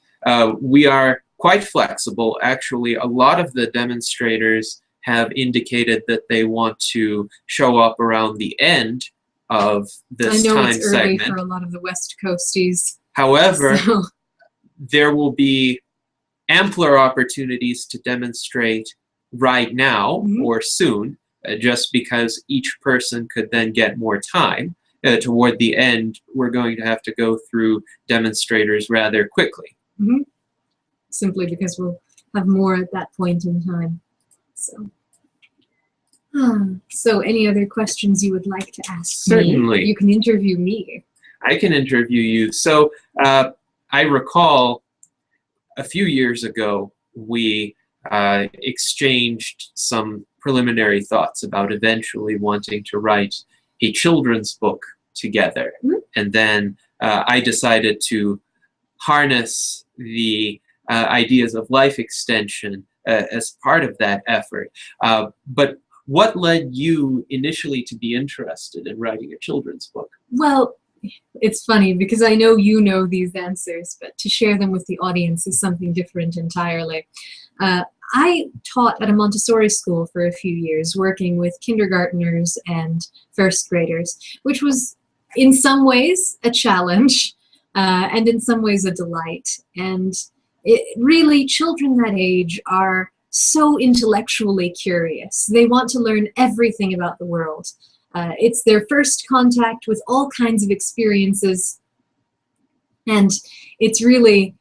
We are quite flexible. Actually, a lot of the demonstrators have indicated that they want to show up around the end of this time segment. I know it's early for a lot of the West Coasties. However, there will be ampler opportunities to demonstrate right now or soon, just because each person could then get more time. Toward the end, we're going to have to go through demonstrators rather quickly. Simply because we'll have more at that point in time. So any other questions you would like to ask Certainly. me? You can interview me. I can interview you. So I recall a few years ago we exchanged some preliminary thoughts about eventually wanting to write a children's book together. And then I decided to harness the ideas of life extension as part of that effort. But what led you initially to be interested in writing a children's book? Well, it's funny because I know you know these answers, but to share them with the audience is something different entirely. I taught at a Montessori school for a few years, working with kindergartners and first graders, which was in some ways a challenge and in some ways a delight. And really, children that age are so intellectually curious. They want to learn everything about the world. It's their first contact with all kinds of experiences, and it's really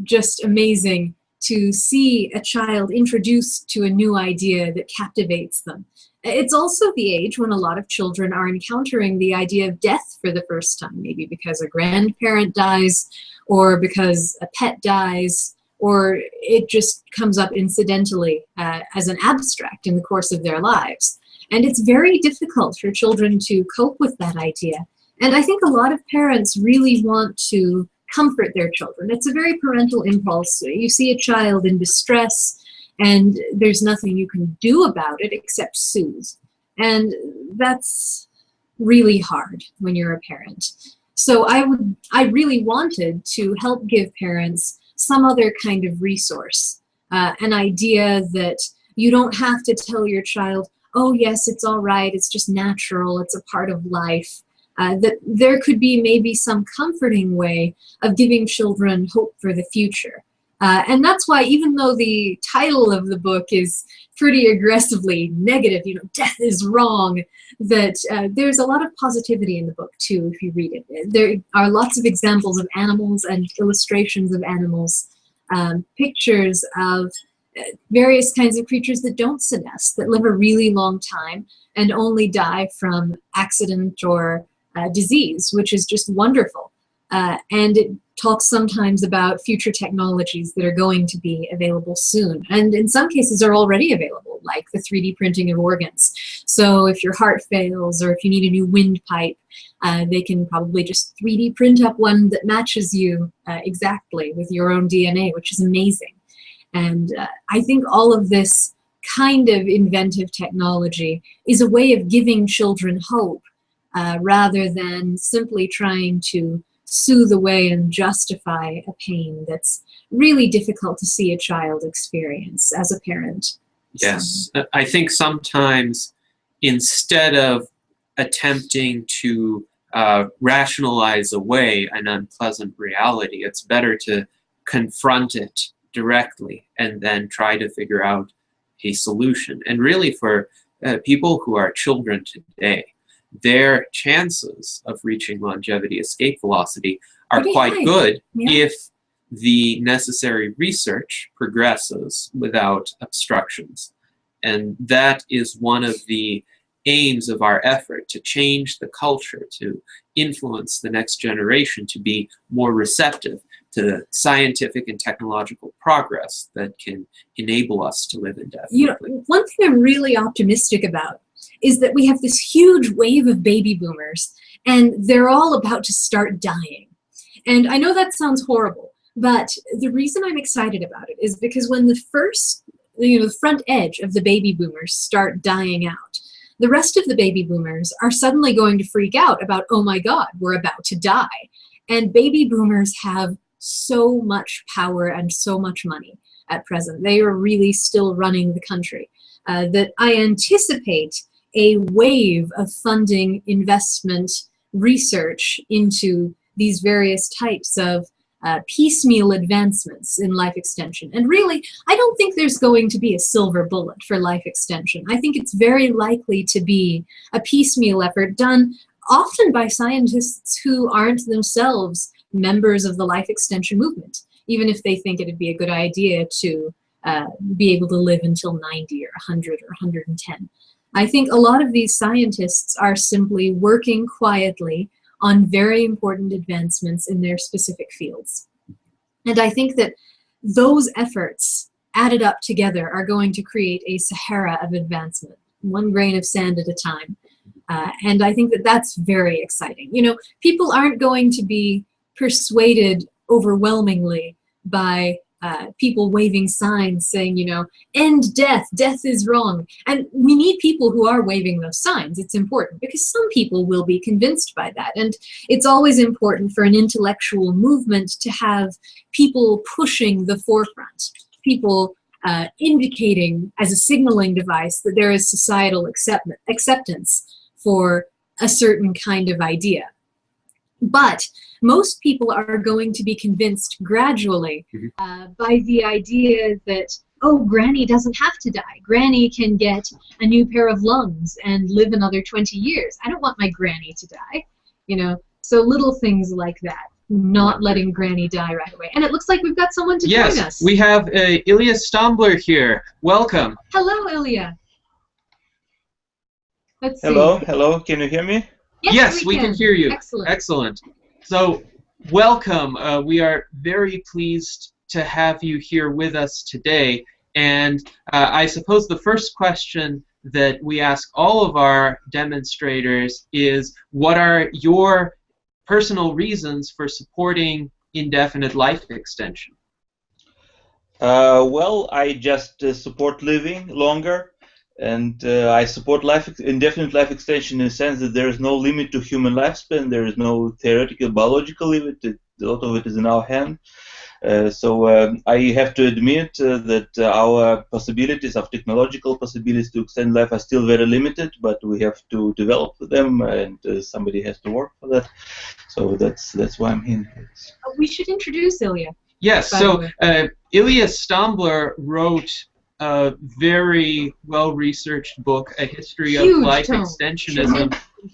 just amazing to see a child introduced to a new idea that captivates them. It's also the age when a lot of children are encountering the idea of death for the first time, maybe because a grandparent dies, or because a pet dies, or it just comes up incidentally as an abstract in the course of their lives. And it's very difficult for children to cope with that idea. And I think a lot of parents really want to comfort their children. It's a very parental impulse. You see a child in distress, and there's nothing you can do about it except soothe. And that's really hard when you're a parent. So I really wanted to help give parents some other kind of resource, an idea that you don't have to tell your child, oh yes, it's all right, it's just natural, it's a part of life. That there could be maybe some comforting way of giving children hope for the future. And that's why, even though the title of the book is pretty aggressively negative, you know, death is wrong, that there's a lot of positivity in the book too if you read it. There are lots of examples of animals and illustrations of animals, pictures of various kinds of creatures that don't senesce, that live a really long time and only die from accident or disease, which is just wonderful. And it talks sometimes about future technologies that are going to be available soon, and in some cases are already available, like the 3D printing of organs. So if your heart fails, or if you need a new windpipe, they can probably just 3D print up one that matches you exactly with your own DNA, which is amazing. And I think all of this kind of inventive technology is a way of giving children hope, rather than simply trying to soothe away and justify a pain that's really difficult to see a child experience as a parent. Yes, I think sometimes instead of attempting to rationalize away an unpleasant reality, it's better to confront it directly and then try to figure out a solution. And really, for people who are children today, their chances of reaching longevity escape velocity are quite good if the necessary research progresses without obstructions. And that is one of the aims of our effort, to change the culture, to influence the next generation to be more receptive to scientific and technological progress that can enable us to live indefinitely. You know, one thing I'm really optimistic about is that we have this huge wave of baby boomers, and they're all about to start dying. And I know that sounds horrible, but the reason I'm excited about it is because when the first, the front edge of the baby boomers start dying out, the rest of the baby boomers are suddenly going to freak out about, oh my God, we're about to die. And baby boomers have so much power and so much money at present. They are really still running the country. That I anticipate a wave of funding, investment, research into these various types of piecemeal advancements in life extension. And really, I don't think there's going to be a silver bullet for life extension. I think it's very likely to be a piecemeal effort done often by scientists who aren't themselves members of the life extension movement, even if they think it'd be a good idea to be able to live until 90 or 100 or 110. I think a lot of these scientists are simply working quietly on very important advancements in their specific fields. And I think that those efforts added up together are going to create a Sahara of advancement, one grain of sand at a time. And I think that that's very exciting. You know, people aren't going to be persuaded overwhelmingly by people waving signs saying, you know, end death, death is wrong. And we need people who are waving those signs. It's important because some people will be convinced by that. And it's always important for an intellectual movement to have people pushing the forefront, people indicating as a signaling device that there is societal acceptance for a certain kind of idea. But most people are going to be convinced gradually by the idea that, oh, Granny doesn't have to die. Granny can get a new pair of lungs and live another 20 years. I don't want my Granny to die, you know. So little things like that, not letting Granny die right away. And it looks like we've got someone to join us. Yes, we have Ilya Stombler here. Welcome. Hello, Ilya. Let's see. Hello, can you hear me? Yes, we can hear you. Excellent. Excellent. So, welcome. We are very pleased to have you here with us today. And I suppose the first question that we ask all of our demonstrators is, what are your personal reasons for supporting indefinite life extension? Well, I just support living longer. And I support indefinite life extension in the sense that there is no limit to human lifespan. There is no theoretical, biological limit. A lot of it is in our hand. So I have to admit that our possibilities, our technological possibilities to extend life are still very limited, but we have to develop them, and somebody has to work for that. So that's why I'm here. We should introduce Ilya. Yes, so Ilya Stombler wrote a very well-researched book, A History of Life Extensionism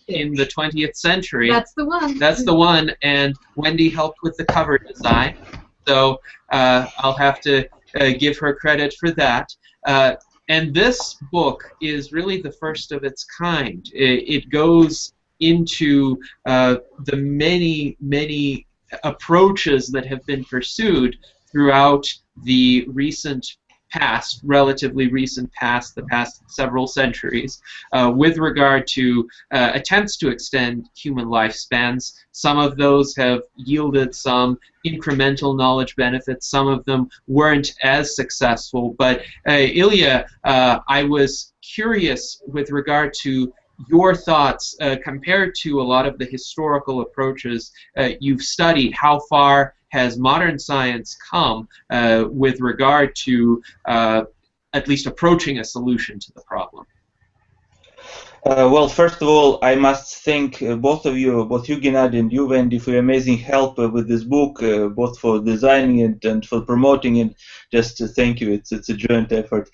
in the 20th Century. That's the one. That's the one, and Wendy helped with the cover design, so I'll have to give her credit for that. And this book is really the first of its kind. It goes into the many, many approaches that have been pursued throughout the recent past, relatively recent past, the past several centuries, with regard to attempts to extend human lifespans. Some of those have yielded some incremental knowledge benefits. Some of them weren't as successful. But Ilya, I was curious with regard to your thoughts compared to a lot of the historical approaches you've studied. How far has modern science come with regard to at least approaching a solution to the problem? Well, first of all, I must thank both of you, both you, Gennady, and you, Wendy, for your amazing help with this book, both for designing it and for promoting it. Just to thank you. It's a joint effort.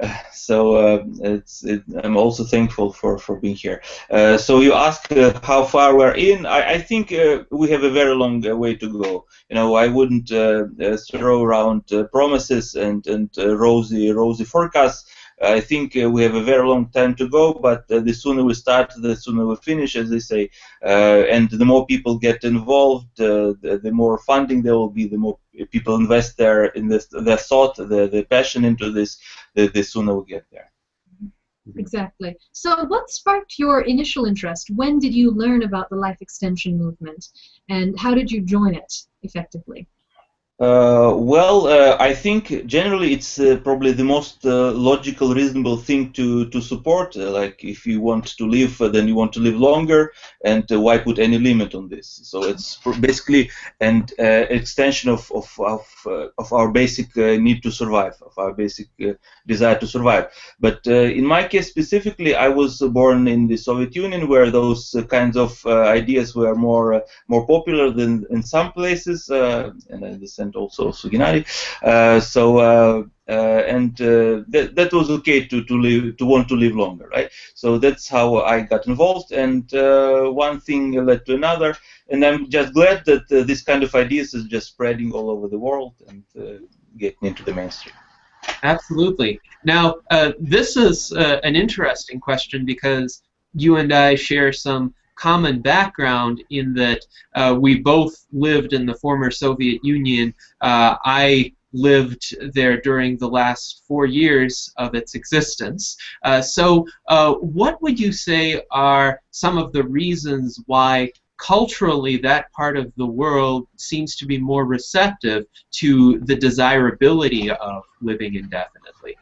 I'm also thankful for being here. So you ask how far we're in. I think we have a very long way to go. You know, I wouldn't throw around promises and rosy forecasts. I think we have a very long time to go, but the sooner we start, the sooner we finish, as they say. And the more people get involved, the more funding there will be, the more people invest their thought, their passion into this, the sooner we get there. Exactly. So what sparked your initial interest? When did you learn about the life extension movement, and how did you join it effectively? I think generally it's probably the most logical, reasonable thing to support. Like if you want to live, then you want to live longer, and why put any limit on this? So it's basically an extension of our basic need to survive, of our basic desire to survive. But in my case specifically, I was born in the Soviet Union, where those kinds of ideas were more popular than in some places, and I descend also Gennady. That was okay to want to live longer, right? So that's how I got involved, and one thing led to another, and I'm just glad that this kind of ideas is just spreading all over the world and getting into the mainstream. Absolutely. Now, this is an interesting question because you and I share some common background in that we both lived in the former Soviet Union. I lived there during the last 4 years of its existence. So what would you say are some of the reasons why culturally that part of the world seems to be more receptive to the desirability of living indefinitely?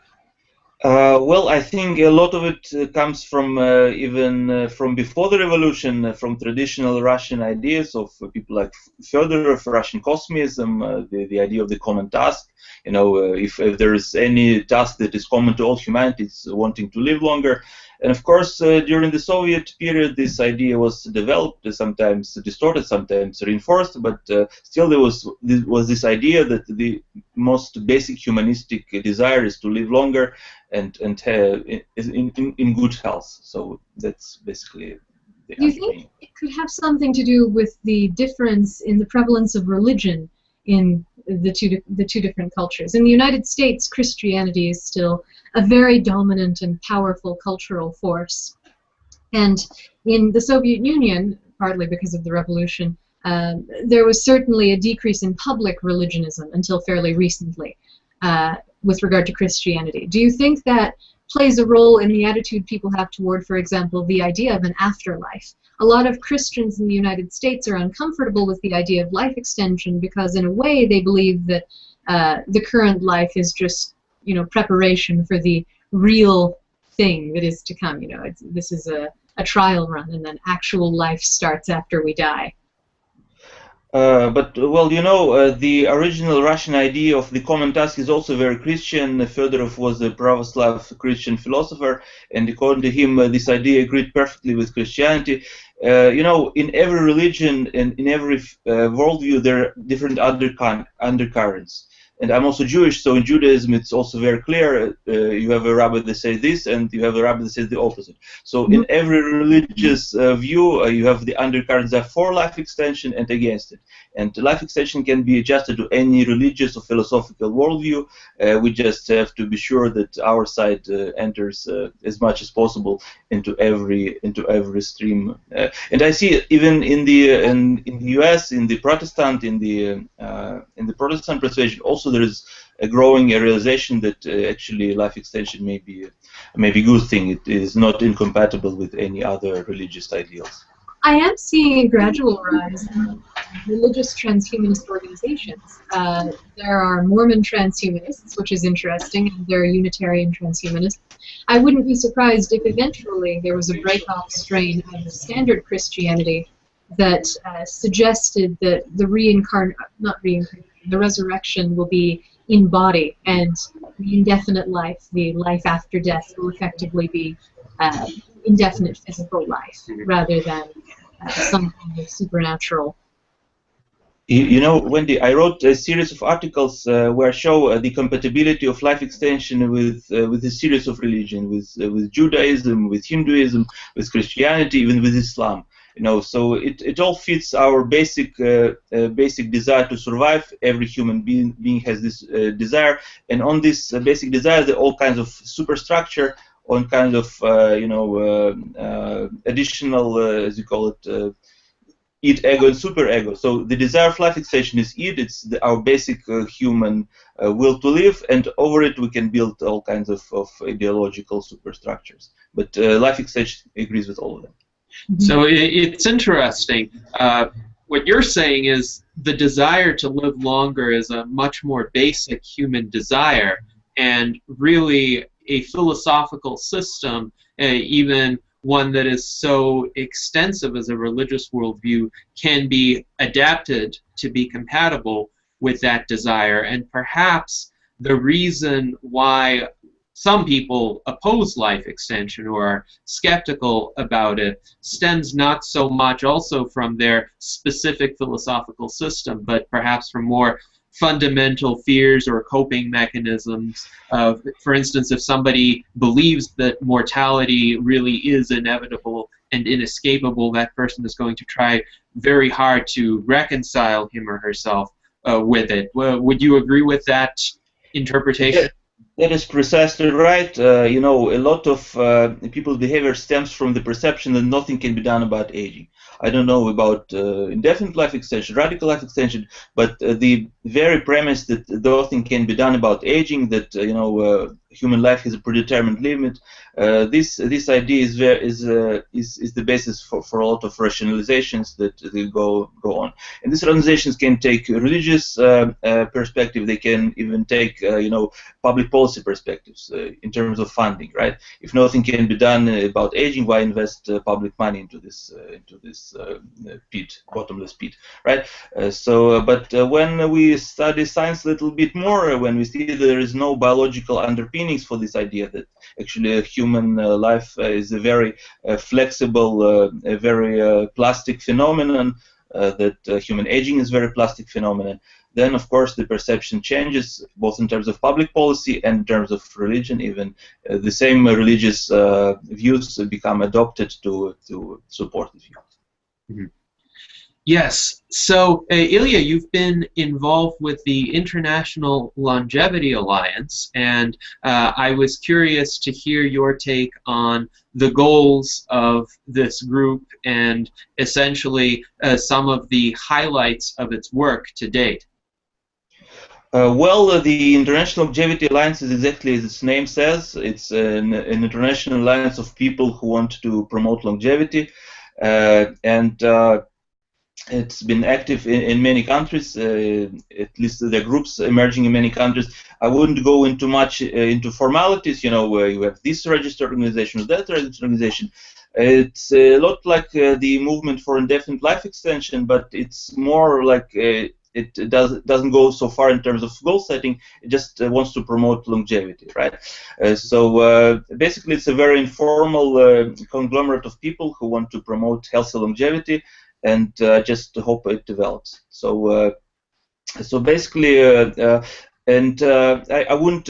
Well, I think a lot of it comes from even from before the revolution, from traditional Russian ideas of people like Fyodorov, Russian Cosmism, the idea of the common task. You know, if there is any task that is common to all humanity, it's wanting to live longer. And of course, during the Soviet period, this idea was developed, sometimes distorted, sometimes reinforced, but still there was this idea that the most basic humanistic desire is to live longer and in good health. So that's basically the Do you think it could have something to do with the difference in the prevalence of religion in the two different cultures? In the United States, Christianity is still a very dominant and powerful cultural force. And in the Soviet Union, partly because of the revolution, there was certainly a decrease in public religionism until fairly recently with regard to Christianity. Do you think that plays a role in the attitude people have toward, for example, the idea of an afterlife? A lot of Christians in the United States are uncomfortable with the idea of life extension because in a way they believe that the current life is just, you know, preparation for the real thing that is to come. You know, this is a trial run, and then actual life starts after we die. But, well, you know, the original Russian idea of the common task is also very Christian. Fyodorov was a Pravoslav Christian philosopher, and according to him, this idea agreed perfectly with Christianity. You know, in every religion and in every worldview, there are different undercurrents. And I'm also Jewish, so in Judaism it's also very clear. You have a rabbi that says this, and you have a rabbi that says the opposite. So in every religious view, you have the undercurrents that are for life extension and against it. And life extension can be adjusted to any religious or philosophical worldview. We just have to be sure that our side enters as much as possible into every stream. And I see even in the U.S., in the Protestant, in the Protestant persuasion, also there is a growing realization that actually life extension may be a good thing. It is not incompatible with any other religious ideals. I am seeing a gradual rise in religious transhumanist organizations. There are Mormon transhumanists, which is interesting, and there are Unitarian transhumanists. I wouldn't be surprised if eventually there was a break-off strain of the standard Christianity that suggested that the resurrection will be in body, and the indefinite life, the life after death, will effectively be indefinite physical life rather than some kind of supernatural. You know, Wendy, I wrote a series of articles where I show the compatibility of life extension with a series of religions, with Judaism, with Hinduism, with Christianity, even with Islam. You know, so it all fits our basic desire to survive. Every human being has this desire, and on this basic desire, there are all kinds of superstructure, on kind of additional, as you call it. Id, ego, and superego. So the desire of life extension is id. It's our basic human will to live, and over it we can build all kinds of ideological superstructures. But life extension agrees with all of them. So it's interesting. What you're saying is the desire to live longer is a much more basic human desire, and really a philosophical system, even one that is so extensive as a religious worldview, can be adapted to be compatible with that desire. And perhaps the reason why some people oppose life extension or are skeptical about it stems not so much also from their specific philosophical system, but perhaps from more fundamental fears or coping mechanisms. For instance, if somebody believes that mortality really is inevitable and inescapable, that person is going to try very hard to reconcile him or herself with it. Would you agree with that interpretation? Yeah. That is precisely right. You know, a lot of people's behavior stems from the perception that nothing can be done about aging. I don't know about indefinite life extension, radical life extension, but the very premise that nothing can be done about aging, that human life has a predetermined limit, this idea is the basis for a lot of rationalizations that they go on. And these rationalizations can take religious perspective. They can even take public policy perspectives in terms of funding. Right? If nothing can be done about aging, why invest public money into this pit, bottomless pit? Right? But when we study science a little bit more, when we see there is no biological underpinnings for this idea that actually a human life is a very flexible, a very plastic phenomenon, that human aging is a very plastic phenomenon, then of course the perception changes, both in terms of public policy and in terms of religion. Even the same religious views become adopted to support the view. Mm-hmm. Yes. So, Ilya, you've been involved with the International Longevity Alliance, and I was curious to hear your take on the goals of this group and essentially some of the highlights of its work to date. Well, the International Longevity Alliance is exactly as its name says. It's an international alliance of people who want to promote longevity, and it's been active in many countries. At least there are groups emerging in many countries. I wouldn't go into much into formalities. You know, you have this registered organization or that registered organization. It's a lot like the movement for indefinite life extension, but it's more like it doesn't go so far in terms of goal setting. It just wants to promote longevity, right? So basically, it's a very informal conglomerate of people who want to promote healthy longevity, and just hope it develops. So basically, I wouldn't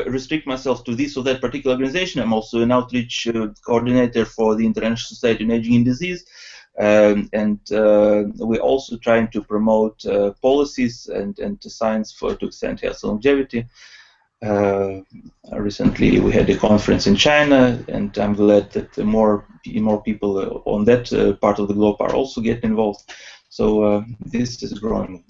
restrict myself to this or that particular organization. I'm also an outreach coordinator for the International Society on Aging and Disease. And we're also trying to promote policies and science to extend health and longevity. Recently, we had a conference in China, and I'm glad that more people on that part of the globe are also getting involved. So this is growing.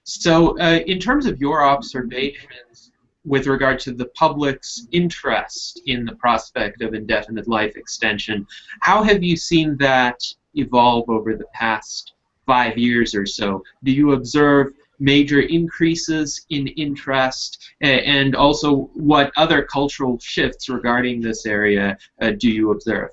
So, in terms of your observations with regard to the public's interest in the prospect of indefinite life extension, how have you seen that evolve over the past 5 years or so? Do you observe major increases in interest, and also what other cultural shifts regarding this area do you observe?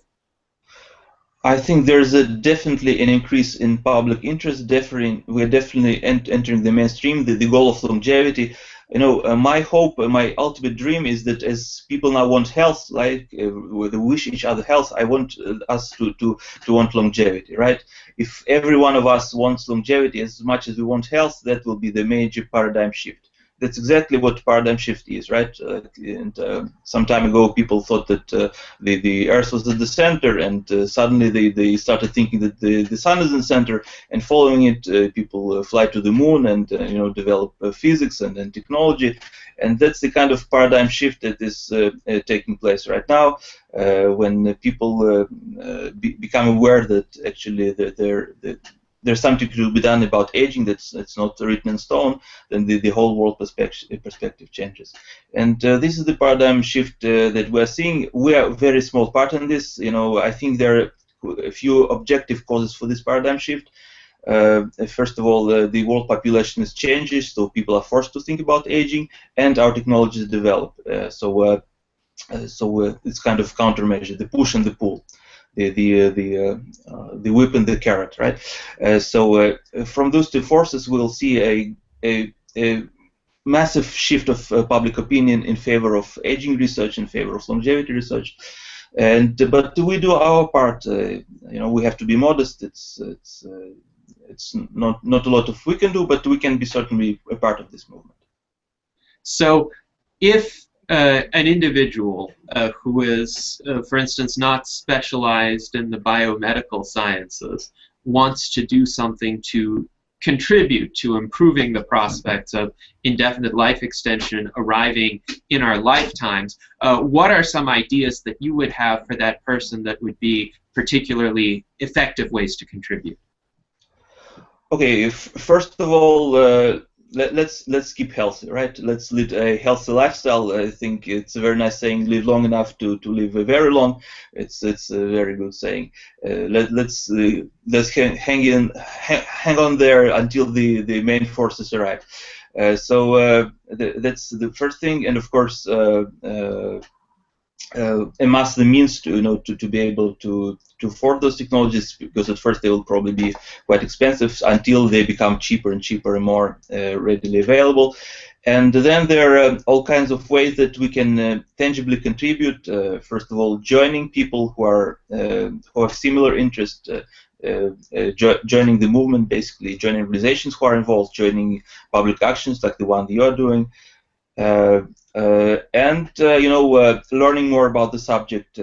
I think there's definitely an increase in public interest. We're definitely entering the mainstream. The goal of longevity My hope, my ultimate dream is that as people now want health, like they wish each other health, I want us to want longevity, right? If every one of us wants longevity as much as we want health, that will be the major paradigm shift. That's exactly what paradigm shift is, right? Some time ago, people thought that the Earth was at the center, and suddenly they started thinking that the Sun is in the center, and following it, people fly to the moon and develop physics and technology, and that's the kind of paradigm shift that is taking place right now, when people become aware that actually there's something to be done about aging that's not written in stone, then the whole world perspective changes. And this is the paradigm shift that we're seeing. We are a very small part in this. I think there are a few objective causes for this paradigm shift. First of all, the world population is changing, so people are forced to think about aging, and our technologies develop. So it's kind of countermeasure, the push and the pull. The whip and the carrot, right? So from those two forces, we'll see a massive shift of public opinion in favor of aging research, in favor of longevity research, but we do our part. We have to be modest. It's not a lot of we can do, but we can be certainly a part of this movement. So, if an individual who is, for instance, not specialized in the biomedical sciences wants to do something to contribute to improving the prospects of indefinite life extension arriving in our lifetimes, what are some ideas that you would have for that person that would be particularly effective ways to contribute? Okay, first of all, let's keep healthy, right? Let's lead a healthy lifestyle. I think it's a very nice saying, live long enough to live very long. It's a very good saying. Let's hang on there until the main forces arrive. So that's the first thing, and of course amass the means to be able to afford those technologies, because at first they will probably be quite expensive until they become cheaper and cheaper and more readily available. And then there are all kinds of ways that we can tangibly contribute. First of all, joining people who have similar interest, joining the movement, basically joining organizations who are involved, joining public actions like the one that you are doing. And learning more about the subject,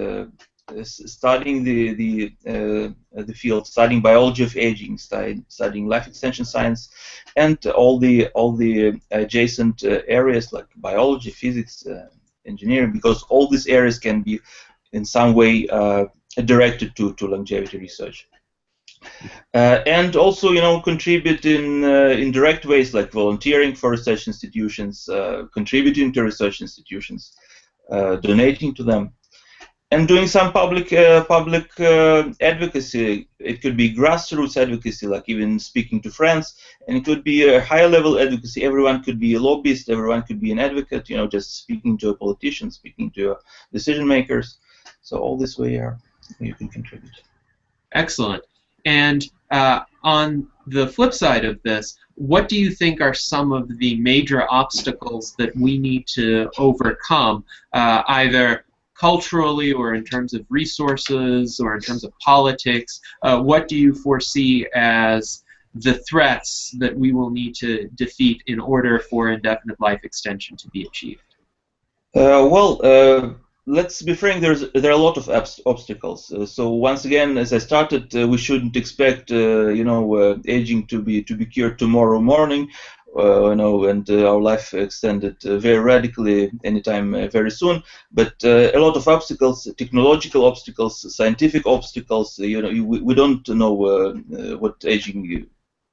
studying the field, studying biology of aging, studying life extension science, and all the adjacent areas like biology, physics, engineering, because all these areas can be in some way directed to longevity research. And also, contribute in direct ways like volunteering for research institutions, contributing to research institutions, donating to them, and doing some public advocacy. It could be grassroots advocacy, like even speaking to friends, and it could be a higher level advocacy. Everyone could be a lobbyist, everyone could be an advocate, just speaking to a politician, speaking to decision makers. So all this way you can contribute. Excellent. And on the flip side of this, what do you think are some of the major obstacles that we need to overcome, either culturally or in terms of resources or in terms of politics? What do you foresee as the threats that we will need to defeat in order for indefinite life extension to be achieved? Let's be frank, there are a lot of obstacles. So once again, as I started, we shouldn't expect aging to be cured tomorrow morning, and our life extended very radically anytime very soon. But a lot of obstacles, technological obstacles, scientific obstacles. We don't know what aging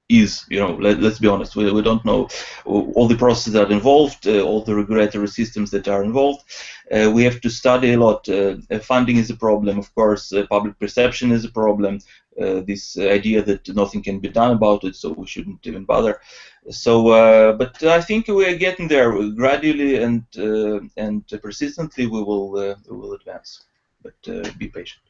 is. Let's be honest, we don't know all the processes that are involved, all the regulatory systems that are involved. We have to study a lot. Funding is a problem, of course. Public perception is a problem. This idea that nothing can be done about it, so we shouldn't even bother. So, but I think we are getting there gradually and persistently. We will advance, but be patient.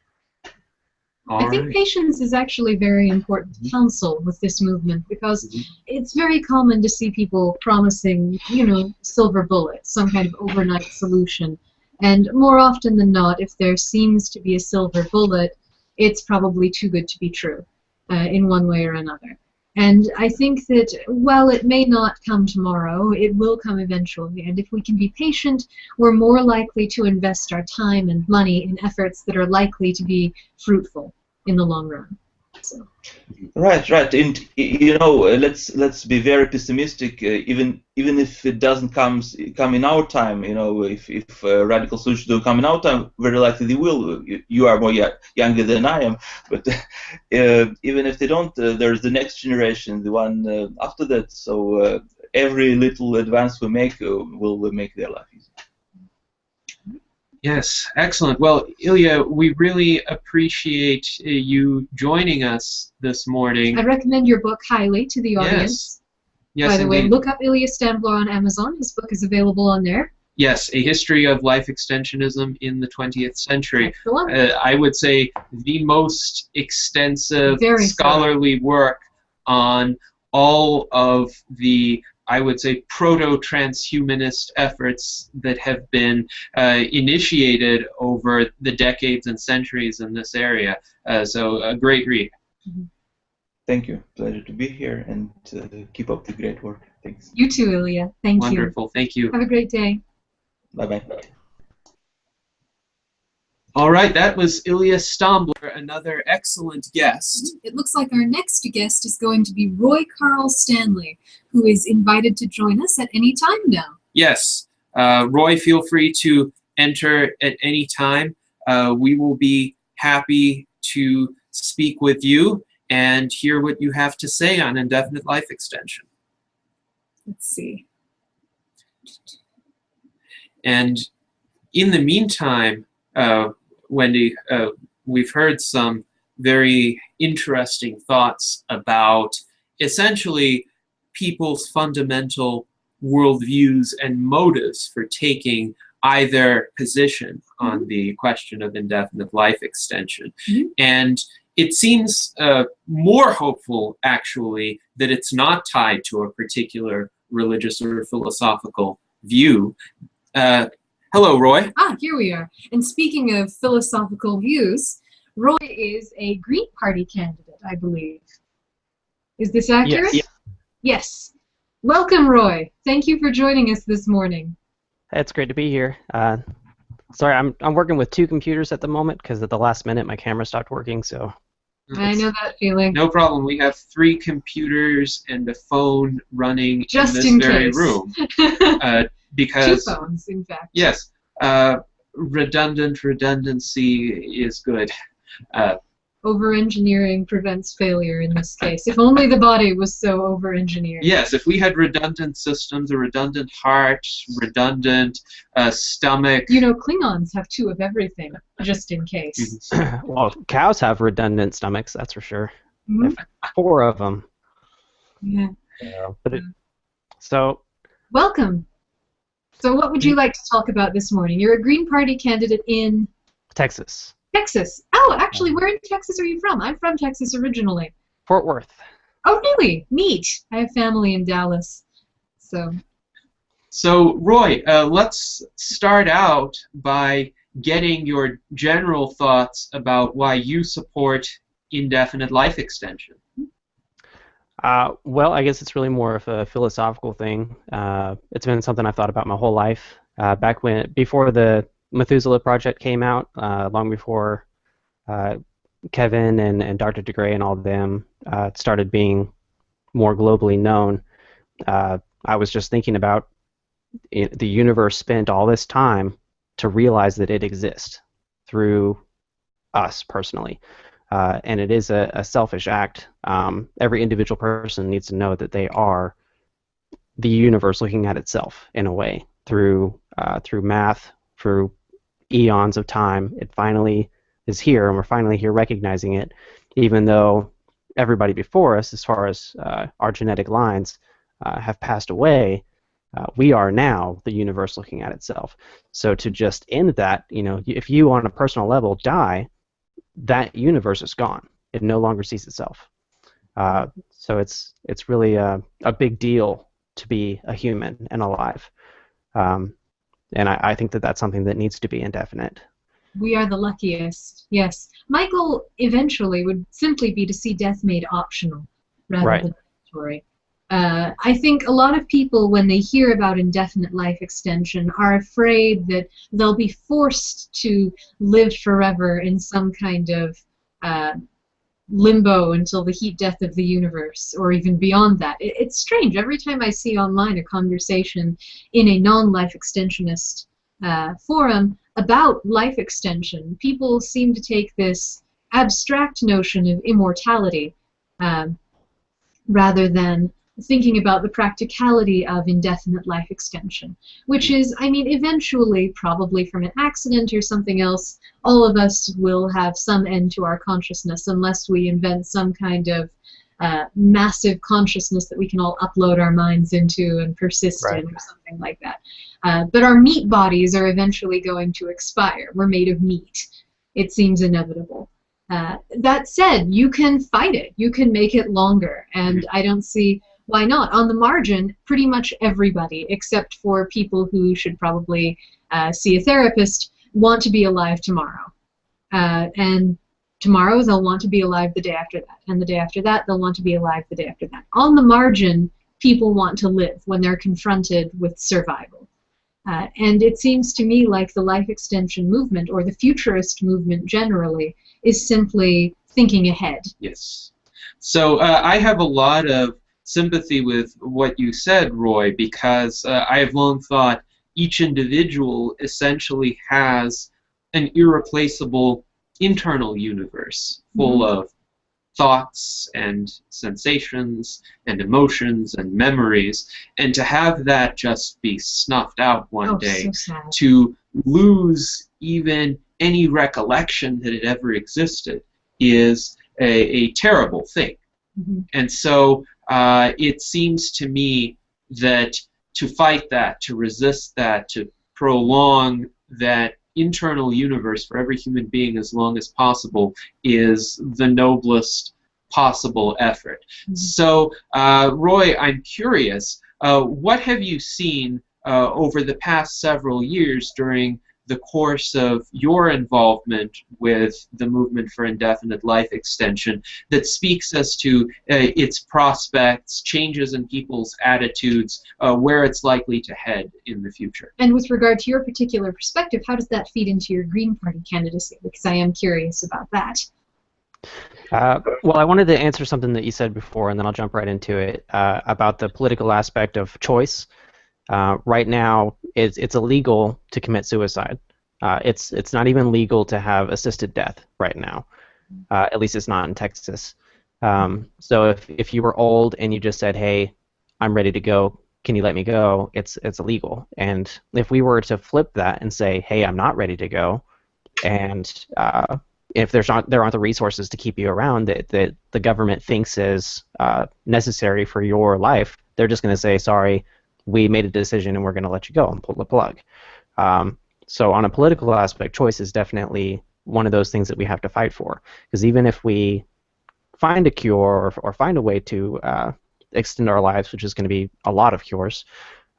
I think patience is actually very important to counsel with this movement, because it's very common to see people promising, you know, silver bullets, some kind of overnight solution. And more often than not, if there seems to be a silver bullet, it's probably too good to be true in one way or another. And I think that while it may not come tomorrow, it will come eventually. And if we can be patient, we're more likely to invest our time and money in efforts that are likely to be fruitful in the long run. So. Right, right, and you know, let's be very pessimistic. Even if it doesn't come in our time, you know, if radical solutions don't come in our time, very likely they will. You are more younger than I am, but even if they don't, there's the next generation, the one after that. So every little advance we make will make their life easier. Yes, excellent. Well, Ilya, we really appreciate you joining us this morning. I recommend your book highly to the audience. Yes, by the indeed. way, look up Ilya Stambler on Amazon. His book is available on there. Yes, A History of Life Extensionism in the 20th Century. That's the one. I would say the most extensive Very scholarly work on all of the, I would say, proto-transhumanist efforts that have been initiated over the decades and centuries in this area. So a great read. Thank you. Pleasure to be here, and keep up the great work. Thanks. You too, Ilya. Thank you. Wonderful. Thank you. Have a great day. Bye-bye. All right, that was Ilya Stambler, another excellent guest. It looks like our next guest is going to be Roy Carl Stanley, who is invited to join us at any time now. Yes, Roy, feel free to enter at any time. We will be happy to speak with you and hear what you have to say on indefinite life extension. Let's see. And in the meantime, Wendy, we've heard some very interesting thoughts about essentially people's fundamental worldviews and motives for taking either position on the question of indefinite life extension. And it seems more hopeful, actually, that it's not tied to a particular religious or philosophical view. Hello, Roy. Ah, here we are. And speaking of philosophical views, Roy is a Green Party candidate, I believe. Is this accurate? Yes. Yes. Welcome, Roy. Thank you for joining us this morning. It's great to be here. Sorry, I'm working with two computers at the moment because at the last minute my camera stopped working. So. I know that feeling. No problem. We have 3 computers and a phone running Just in this in very case. room. Because 2 phones, in fact. yes, redundancy is good. Over-engineering prevents failure in this case. If only the body was so over-engineered. Yes, if we had redundant systems, a redundant heart, redundant stomach. You know, Klingons have 2 of everything, just in case. Well, cows have redundant stomachs, that's for sure. Mhm. 4 of them. Yeah. So. Welcome. So what would you like to talk about this morning? You're a Green Party candidate in Texas. Texas. Oh, actually, where in Texas are you from? I'm from Texas originally. Fort Worth. Oh, really? Neat. I have family in Dallas. So, Roy, let's start out by getting your general thoughts about why you support indefinite life extension. Well, I guess it's really more of a philosophical thing. It's been something I've thought about my whole life. Before the Methuselah project came out, long before Kevin and Dr. DeGray and all of them started being more globally known, I was just thinking about the universe spent all this time to realize that it exists through us personally. And it is a selfish act. Every individual person needs to know that they are the universe looking at itself in a way through math, through eons of time. It finally is here, and we're finally here recognizing it, even though everybody before us, as far as our genetic lines, have passed away. We are now the universe looking at itself. So to just end that, you know, if you on a personal level die, that universe is gone. It no longer sees itself. So it's really a big deal to be a human and alive. And I think that that's something that needs to be indefinite. We are the luckiest, yes. My goal eventually would simply be to see death made optional rather than mandatory. I think a lot of people, when they hear about indefinite life extension, are afraid that they'll be forced to live forever in some kind of limbo until the heat death of the universe, or even beyond that. It's strange. Every time I see online a conversation in a non-life extensionist forum about life extension, people seem to take this abstract notion of immortality rather than thinking about the practicality of indefinite life extension, which is, I mean, eventually, probably from an accident or something else, all of us will have some end to our consciousness unless we invent some kind of massive consciousness that we can all upload our minds into and persist in, or something like that. But our meat bodies are eventually going to expire. We're made of meat. It seems inevitable. That said, you can fight it. You can make it longer, and I don't see why not. On the margin, pretty much everybody, except for people who should probably see a therapist, want to be alive tomorrow. And tomorrow they'll want to be alive the day after that, and the day after that they'll want to be alive the day after that. On the margin, people want to live when they're confronted with survival. And it seems to me like the life extension movement, or the futurist movement generally, is simply thinking ahead. Yes. So I have a lot of sympathy with what you said, Roy, because I have long thought each individual essentially has an irreplaceable internal universe full of thoughts and sensations and emotions and memories, and to have that just be snuffed out one day, so sad. to lose even any recollection that it ever existed, is a terrible thing. And so it seems to me that to fight that, to resist that, to prolong that internal universe for every human being as long as possible is the noblest possible effort. So, Roy, I'm curious, what have you seen over the past several years during the course of your involvement with the movement for indefinite life extension that speaks as to its prospects, changes in people's attitudes, where it's likely to head in the future? And with regard to your particular perspective, how does that feed into your Green Party candidacy? Because I am curious about that. Well, I wanted to answer something that you said before, and then I'll jump right into it, about the political aspect of choice. Right now, it's illegal to commit suicide. It's not even legal to have assisted death right now. At least it's not in Texas. So if you were old and you just said, "Hey, I'm ready to go. Can you let me go?" It's illegal. And if we were to flip that and say, "Hey, I'm not ready to go," and if there aren't the resources to keep you around that the government thinks is necessary for your life, they're just going to say, "Sorry, we made a decision and we're going to let you go," and pull the plug. So on a political aspect, choice is definitely one of those things that we have to fight for. Because even if we find a cure or find a way to extend our lives, which is going to be a lot of cures,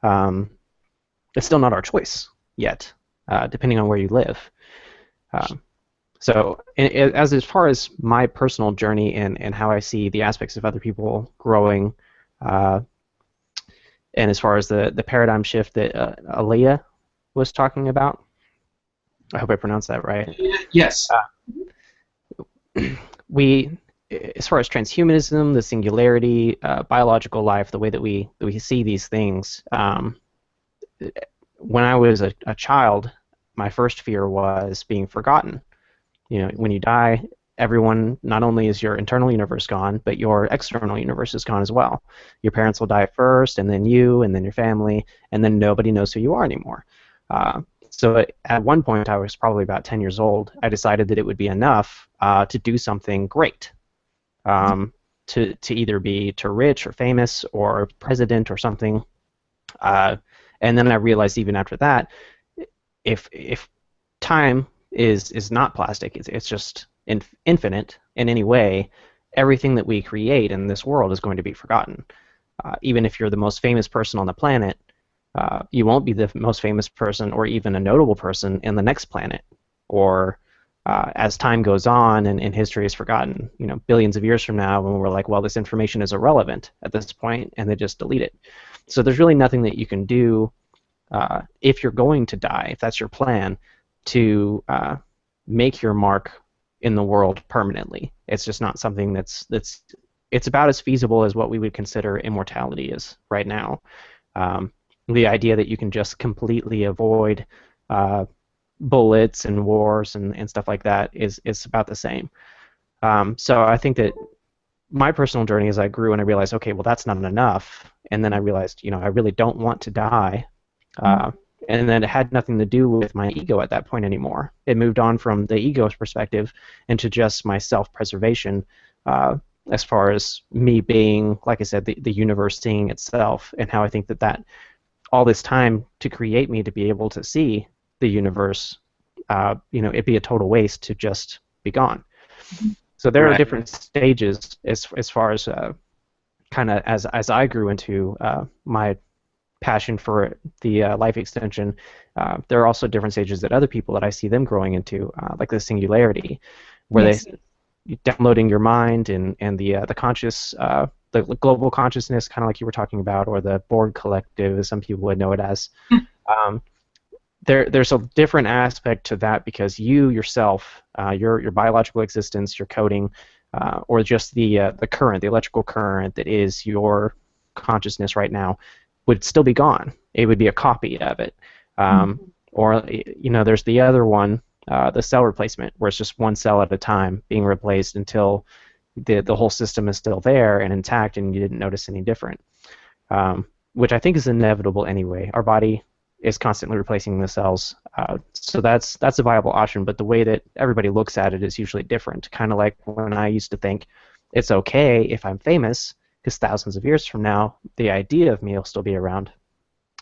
it's still not our choice yet, depending on where you live. So as far as my personal journey and how I see the aspects of other people growing, and as far as the paradigm shift that Aaliyah was talking about, I hope I pronounced that right. Yes. As far as transhumanism, the singularity, biological life, the way that we see these things, when I was a child, my first fear was being forgotten. You know, when you die, everyone, not only is your internal universe gone, but your external universe is gone as well. Your parents will die first, and then you, and then your family, and then nobody knows who you are anymore. So at one point, I was probably about 10 years old, I decided that it would be enough to do something great, to either be too rich or famous or president or something. And then I realized even after that, if time is not plastic, it's just infinite in any way, everything that we create in this world is going to be forgotten. Even if you're the most famous person on the planet, you won't be the most famous person or even a notable person in the next planet. Or as time goes on and history is forgotten, billions of years from now, when we're like, well, this information is irrelevant at this point, and they just delete it. So there's really nothing that you can do if you're going to die, if that's your plan, to make your mark in the world permanently. It's just not something it's about as feasible as what we would consider immortality is right now. The idea that you can just completely avoid bullets and wars and stuff like that is about the same. So I think that my personal journey, as I grew and I realized, okay, well, that's not enough, and then I realized, I really don't want to die. And then it had nothing to do with my ego at that point anymore. It moved on from the ego's perspective into just my self-preservation, as far as me being, like I said, the universe seeing itself, and how I think that all this time to create me to be able to see the universe, it'd be a total waste to just be gone. So there are different stages as far as kind of as I grew into my passion for the life extension. There are also different stages that other people that I see them growing into, like the singularity, where they downloading your mind and the conscious, the global consciousness, kind of like you were talking about, or the Borg collective, as some people would know it as. There's a different aspect to that because you yourself, your biological existence, your coding, or just the current, the electrical current that is your consciousness right now, would still be gone. It would be a copy of it. Or there's the other one, the cell replacement, where it's just one cell at a time being replaced until the whole system is still there and intact and you didn't notice any different, which I think is inevitable anyway. Our body is constantly replacing the cells, so that's a viable option, but the way that everybody looks at it is usually different. Kind of like when I used to think it's okay if I'm famous, because thousands of years from now, the idea of me will still be around.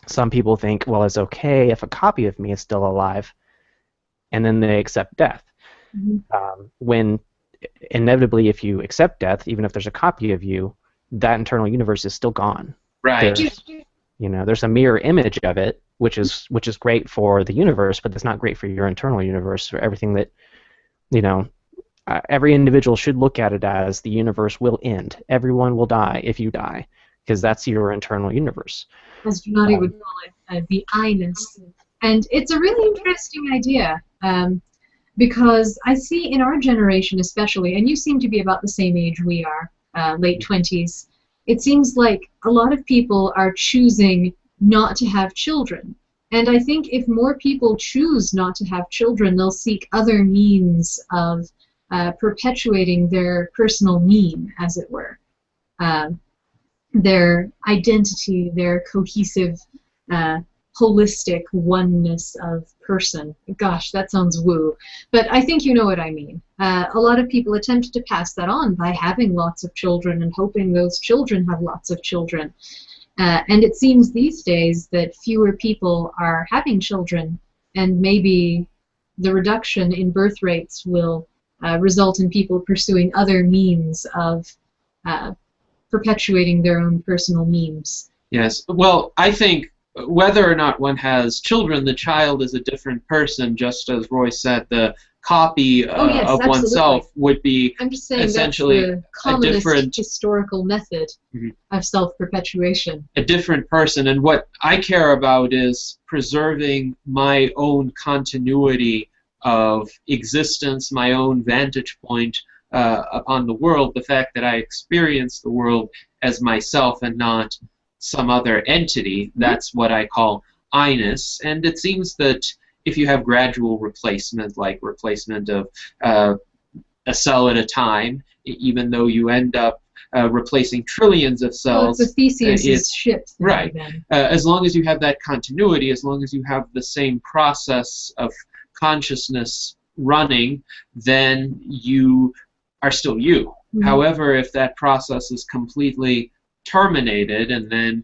Some people think, well, it's okay if a copy of me is still alive, and then they accept death. When inevitably, if you accept death, even if there's a copy of you, that internal universe is still gone. Right. There's a mirror image of it, which is great for the universe, but it's not great for your internal universe, for everything that, every individual should look at it as the universe will end. Everyone will die if you die, because that's your internal universe. As Gennady would call it, the I-ness. And it's a really interesting idea, because I see in our generation especially, and you seem to be about the same age we are, late 20s, it seems like a lot of people are choosing not to have children. And I think if more people choose not to have children, they'll seek other means of perpetuating their personal meme, as it were. Their identity, their cohesive, holistic oneness of person. Gosh, that sounds woo. But I think you know what I mean. A lot of people attempt to pass that on by having lots of children and hoping those children have lots of children. And it seems these days that fewer people are having children, and maybe the reduction in birth rates will result in people pursuing other means of perpetuating their own personal memes. Yes. Well, I think whether or not one has children, the child is a different person, just as Roy said. The copy of oneself would be I'm just saying essentially that's the commonest a different historical method of self-perpetuation. A different person. And what I care about is preserving my own continuity of existence, my own vantage point upon the world, the fact that I experience the world as myself and not some other entity. That's what I call I-ness. And it seems that if you have gradual replacement, like replacement of a cell at a time, even though you end up replacing trillions of cells. Well, it's the Theseus' ship. Right. As long as you have that continuity, as long as you have the same process of consciousness running, then you are still you. However, if that process is completely terminated and then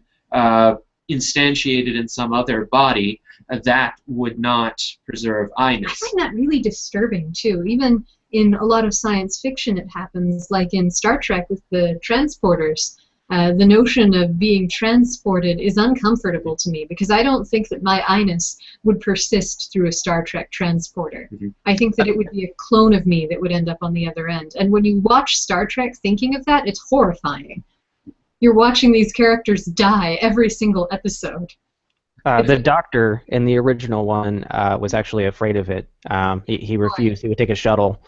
instantiated in some other body, that would not preserve I-ness. I find that really disturbing too. Even in a lot of science fiction it happens, like in Star Trek with the transporters. The notion of being transported is uncomfortable to me because I don't think that my I-ness would persist through a Star Trek transporter. I think that it would be a clone of me that would end up on the other end. And when you watch Star Trek thinking of that, it's horrifying. You're watching these characters die every single episode. The doctor in the original one was actually afraid of it. He refused. He would take a shuttle.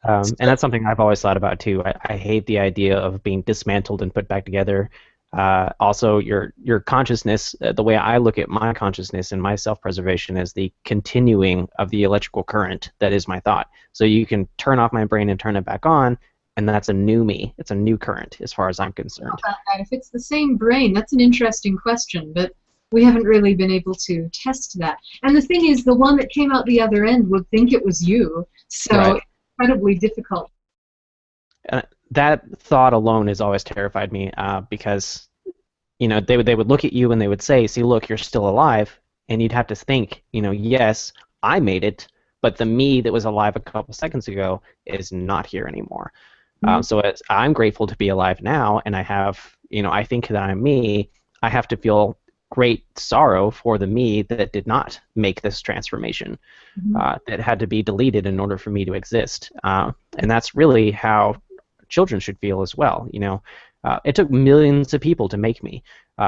And that's something I've always thought about too. I hate the idea of being dismantled and put back together. Also, your consciousness, the way I look at my consciousness and my self-preservation is the continuing of the electrical current that is my thought. So you can turn off my brain and turn it back on, and that's a new me. It's a new current as far as I'm concerned. If it's the same brain, that's an interesting question, but we haven't really been able to test that. And the thing is, the one that came out the other end would think it was you, so right. It's incredibly difficult. That thought alone has always terrified me because, you know, they would look at you and they would say, see, look, you're still alive, and you'd have to think, you know, yes, I made it, but the me that was alive a couple seconds ago is not here anymore. So I'm grateful to be alive now, and I have, you know, I think that I'm me. I have to feel great sorrow for the me that did not make this transformation, that had to be deleted in order for me to exist. And that's really how children should feel as well. You know, it took millions of people to make me,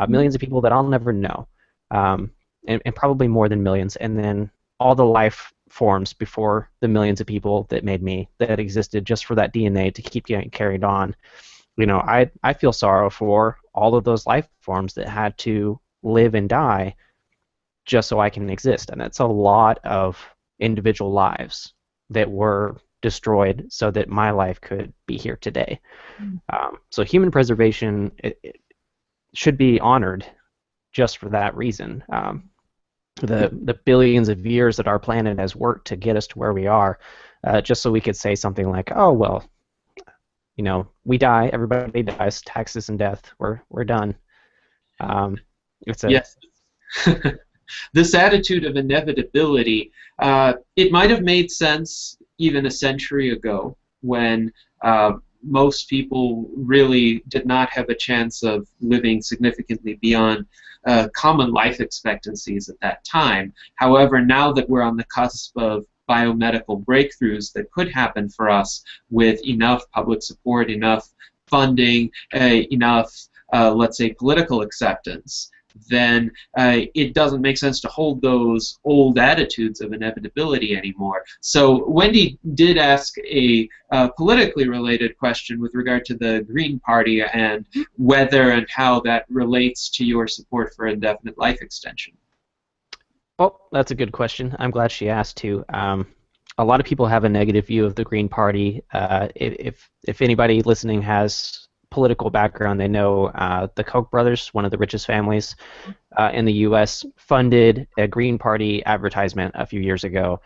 millions of people that I'll never know, and probably more than millions, and then all the life forms before the millions of people that made me, that existed just for that DNA to keep getting carried on. You know, I feel sorrow for all of those life forms that had to live and die just so I can exist, and that's a lot of individual lives that were destroyed so that my life could be here today. So human preservation it should be honored just for that reason. The billions of years that our planet has worked to get us to where we are, just so we could say something like, oh, well, you know, we die, everybody dies, taxes and death, we're done. Yes. This attitude of inevitability, it might have made sense even a century ago when most people really did not have a chance of living significantly beyond common life expectancies at that time. However, now that we're on the cusp of biomedical breakthroughs that could happen for us with enough public support, enough funding, enough, let's say, political acceptance, then it doesn't make sense to hold those old attitudes of inevitability anymore. So Wendy did ask a politically related question with regard to the Green Party and whether and how that relates to your support for indefinite life extension. Well, that's a good question. I'm glad she asked too. A lot of people have a negative view of the Green Party. If anybody listening has political background, they know the Koch brothers, one of the richest families in the U.S., funded a Green Party advertisement a few years ago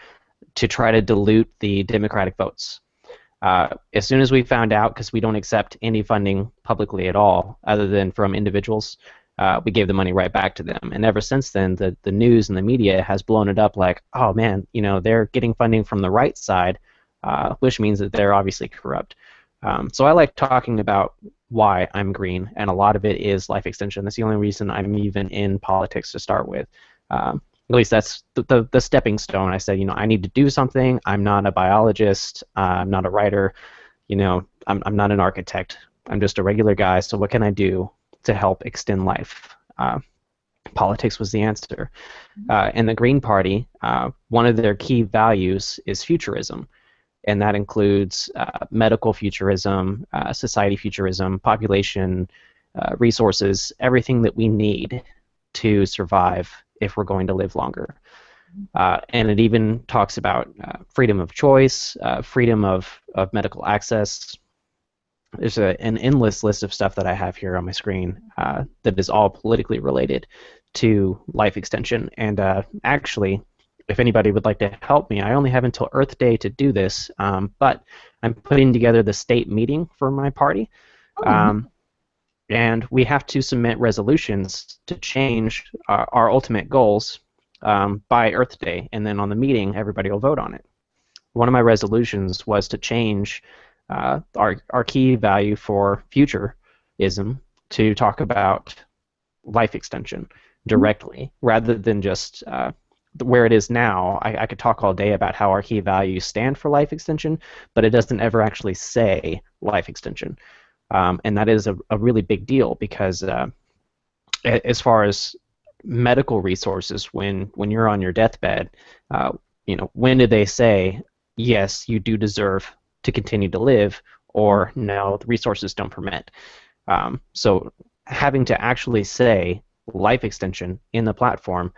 to try to dilute the Democratic votes. As soon as we found out, because we don't accept any funding publicly at all, other than from individuals, we gave the money right back to them. And ever since then, the news and the media has blown it up like, oh man, you know, they're getting funding from the right side, which means that they're obviously corrupt. So I like talking about why I'm green, and a lot of it is life extension. That's the only reason I'm even in politics to start with. At least that's the stepping stone. I said, you know, I need to do something. I'm not a biologist. I'm not a writer. You know, I'm not an architect. I'm just a regular guy. So what can I do to help extend life? Politics was the answer. And the Green Party, one of their key values is futurism. And that includes medical futurism, society futurism, population, resources, everything that we need to survive if we're going to live longer. And it even talks about freedom of choice, freedom of medical access. There's an endless list of stuff that I have here on my screen that is all politically related to life extension. And actually, if anybody would like to help me, I only have until Earth Day to do this, but I'm putting together the state meeting for my party, and we have to submit resolutions to change our ultimate goals by Earth Day, and then on the meeting, everybody will vote on it. one of my resolutions was to change our key value for futurism to talk about life extension directly, rather than just where it is now. I could talk all day about how our key values stand for life extension, but it doesn't ever actually say life extension. And that is a really big deal, because as far as medical resources, when you're on your deathbed, when do they say, yes, you do deserve to continue to live, or no, the resources don't permit? So having to actually say life extension in the platform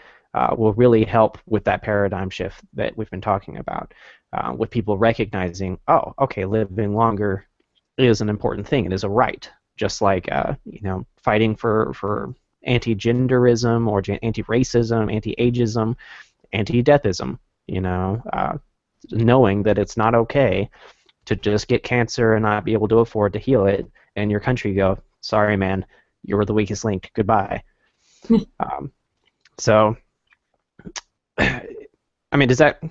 will really help with that paradigm shift that we've been talking about, with people recognizing, oh, okay, living longer is an important thing. It is a right, just like fighting for anti-genderism or anti-racism, anti-ageism, anti-deathism. Knowing that it's not okay to just get cancer and not be able to afford to heal it, and your country go, sorry, man, you were the weakest link. Goodbye. So, I mean, does that?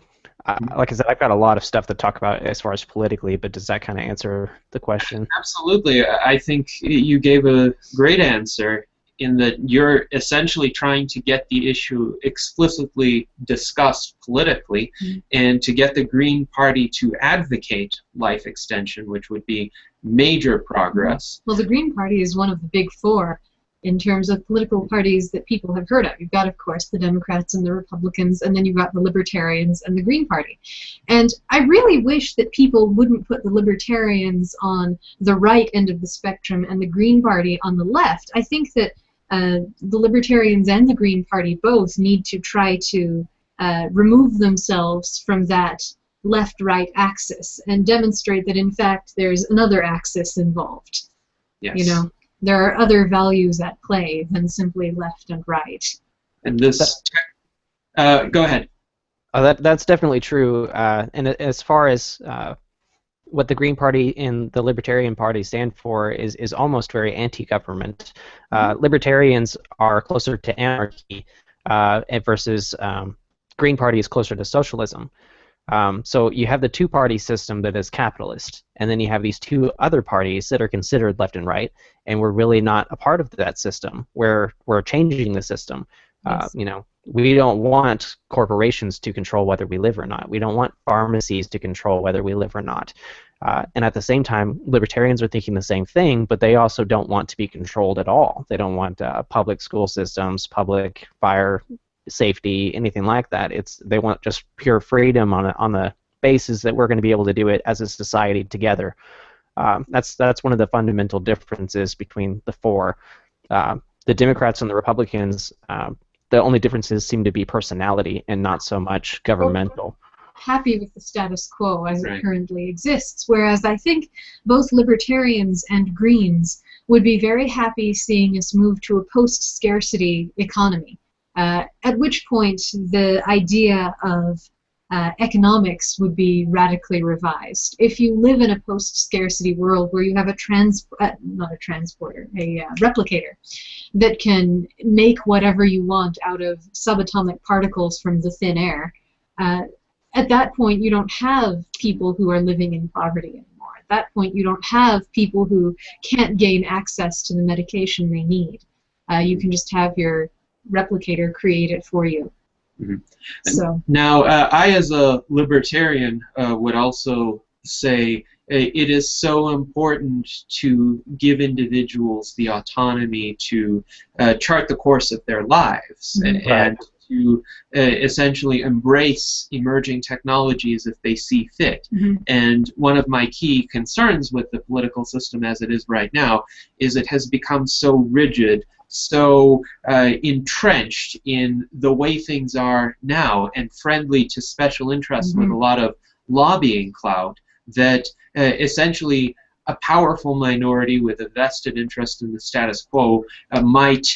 Like I said, I've got a lot of stuff to talk about as far as politically, but does that kind of answer the question? Absolutely. I think you gave a great answer, in that you're essentially trying to get the issue explicitly discussed politically, and to get the Green Party to advocate life extension, which would be major progress. Well, the Green Party is one of the big four in terms of political parties that people have heard of. You've got, of course, the Democrats and the Republicans, and then you've got the Libertarians and the Green Party. And I really wish that people wouldn't put the Libertarians on the right end of the spectrum and the Green Party on the left. I think that the Libertarians and the Green Party both need to try to remove themselves from that left-right axis and demonstrate that, in fact, there's another axis involved. Yes. There are other values at play than simply left and right. And this... go ahead. That's definitely true. And as far as what the Green Party and the Libertarian Party stand for is almost very anti-government. Libertarians are closer to anarchy, versus Green Party is closer to socialism. So you have the two-party system that is capitalist, and then you have these two other parties that are considered left and right, and we're really not a part of that system. We're changing the system. Yes. We don't want corporations to control whether we live or not. We don't want pharmacies to control whether we live or not. And at the same time, libertarians are thinking the same thing, but they also don't want to be controlled at all. They don't want public school systems, public fire safety, anything like that. They want just pure freedom on the basis that we're going to be able to do it as a society together. That's one of the fundamental differences between the four. The Democrats and the Republicans, the only differences seem to be personality and not so much governmental. Happy with the status quo as it currently exists, whereas I think both Libertarians and Greens would be very happy seeing us move to a post-scarcity economy, at which point the idea of economics would be radically revised. If you live in a post-scarcity world where you have a replicator that can make whatever you want out of subatomic particles from the thin air, at that point you don't have people who are living in poverty anymore. At that point you don't have people who can't gain access to the medication they need. You can just have your replicator create it for you. So now, I as a libertarian would also say it is so important to give individuals the autonomy to chart the course of their lives, and to essentially embrace emerging technologies if they see fit. And one of my key concerns with the political system as it is right now is it has become so rigid, so entrenched in the way things are now, and friendly to special interests with a lot of lobbying clout, that essentially a powerful minority with a vested interest in the status quo might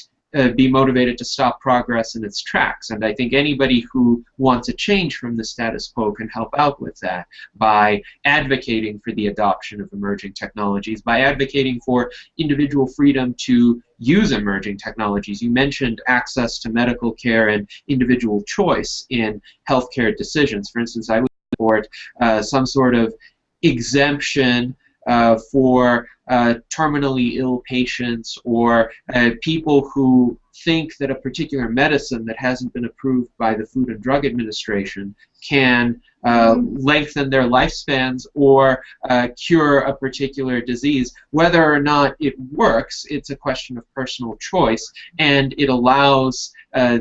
be motivated to stop progress in its tracks. And I think anybody who wants a change from the status quo can help out with that by advocating for the adoption of emerging technologies, by advocating for individual freedom to use emerging technologies. You mentioned access to medical care and individual choice in healthcare decisions. For instance, I was support some sort of exemption for terminally ill patients or people who think that a particular medicine that hasn't been approved by the Food and Drug Administration can lengthen their lifespans or cure a particular disease. Whether or not it works, it's a question of personal choice, and it allows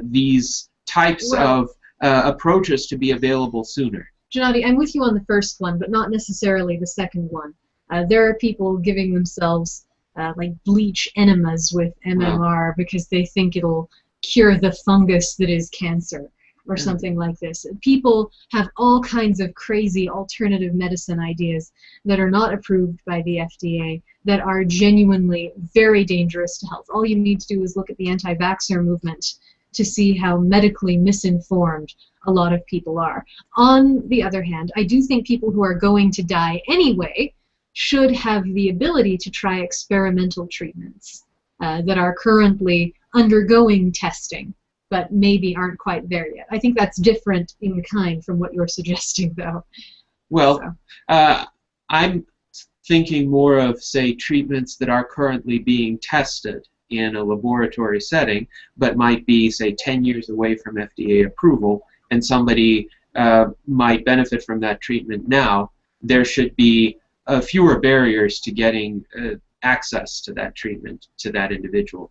these types of approaches to be available sooner. Gennady, I'm with you on the first one, but not necessarily the second one. There are people giving themselves like bleach enemas with MMR because they think it'll cure the fungus that is cancer or something like this. People have all kinds of crazy alternative medicine ideas that are not approved by the FDA that are genuinely very dangerous to health. All you need to do is look at the anti-vaxxer movement to see how medically misinformed a lot of people are. On the other hand, I do think people who are going to die anyway should have the ability to try experimental treatments that are currently undergoing testing, but maybe aren't quite there yet. I think that's different in kind from what you're suggesting, though. Well, I'm thinking more of, say, treatments that are currently being tested in a laboratory setting, but might be, say, 10 years away from FDA approval, and somebody might benefit from that treatment now. There should be fewer barriers to getting access to that treatment to that individual.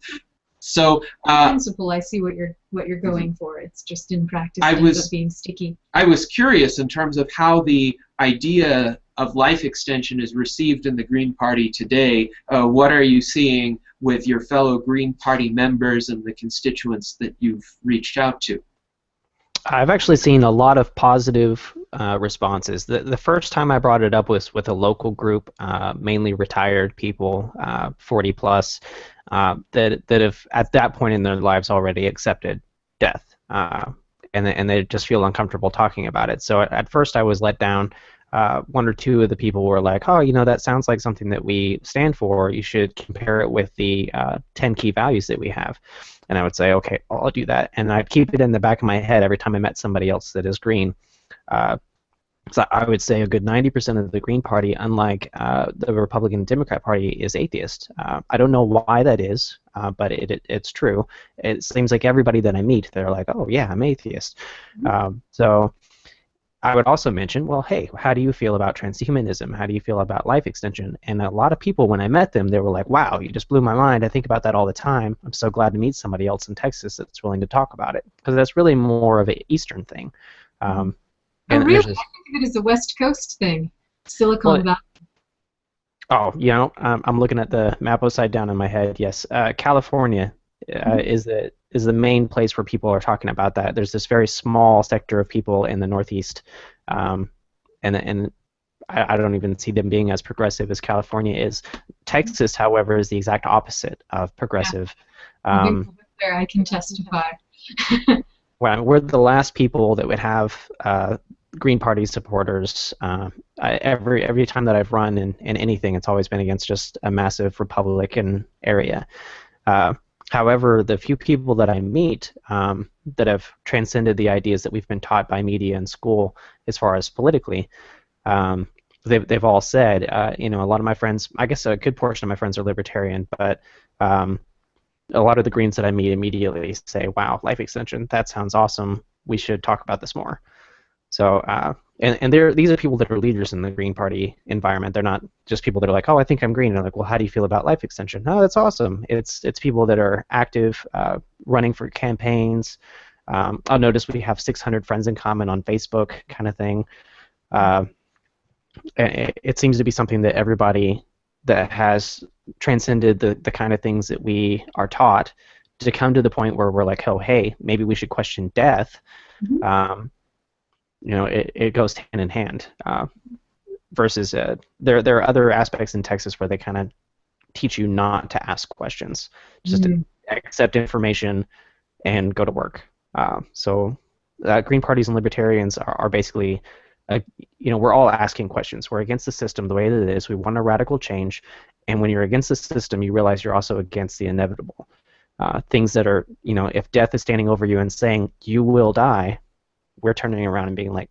So, in principle, I see what you're going for. It's just in practice it ends up being sticky. I was curious in terms of how the idea of life extension is received in the Green Party today. What are you seeing with your fellow Green Party members and the constituents that you've reached out to? I've actually seen a lot of positive responses. The first time I brought it up was with a local group, mainly retired people, 40 plus, that have at that point in their lives already accepted death, and they just feel uncomfortable talking about it. So at first I was let down. One or two of the people were like, oh, you know, that sounds like something that we stand for. You should compare it with the 10 key values that we have. And I would say, okay, I'll do that. And I'd keep it in the back of my head every time I met somebody else that is green. So I would say a good 90% of the Green Party, unlike the Republican and Democrat Party, is atheist. I don't know why that is, but it's true. It seems like everybody that I meet, they're like, oh, yeah, I'm atheist. So I would also mention, well, hey, how do you feel about transhumanism? How do you feel about life extension? And a lot of people, when I met them, they were like, wow, you just blew my mind. I think about that all the time. I'm so glad to meet somebody else in Texas that's willing to talk about it. Because that's really more of an Eastern thing. And really, I think of it as a West Coast thing. Silicon Valley. Oh, you know, I'm looking at the map upside down in my head. Yes, California is the main place where people are talking about that. There's this very small sector of people in the Northeast, and I don't even see them being as progressive as California is. Texas, however, is the exact opposite of progressive. There, I can testify. Well, we're the last people that would have Green Party supporters. Every time that I've run in anything, it's always been against just a massive Republican area. However, the few people that I meet that have transcended the ideas that we've been taught by media and school as far as politically, they've all said, you know, a lot of my friends, I guess a good portion of my friends are libertarian, but a lot of the Greens that I meet immediately say, wow, life extension, that sounds awesome. We should talk about this more. So, and these are people that are leaders in the Green Party environment. They're not just people that are like, oh, I think I'm green. And I'm like, well, how do you feel about life extension? Oh, that's awesome. It's people that are active, running for campaigns. I'll notice we have 600 friends in common on Facebook, kind of thing. And it seems to be something that everybody that has transcended the kind of things that we are taught to come to the point where we're like, oh, hey, maybe we should question death. You know, it goes hand in hand. Versus there are other aspects in Texas where they kind of teach you not to ask questions, just to accept information and go to work. So Green Parties and Libertarians are basically, you know, we're all asking questions. We're against the system the way that it is. We want a radical change, and when you're against the system, you realize you're also against the inevitable. Things that are, you know, if death is standing over you and saying you will die, we're turning around and being like,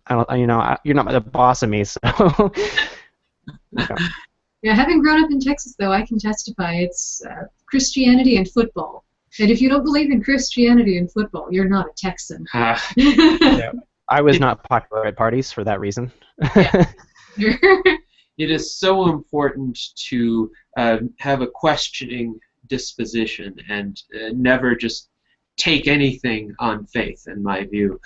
I don't, you're not the boss of me, so. Yeah. Yeah, having grown up in Texas, though, I can testify it's Christianity and football. And if you don't believe in Christianity and football, you're not a Texan. Yeah. I was not popular at parties for that reason. It is so important to have a questioning disposition and never just take anything on faith, in my view,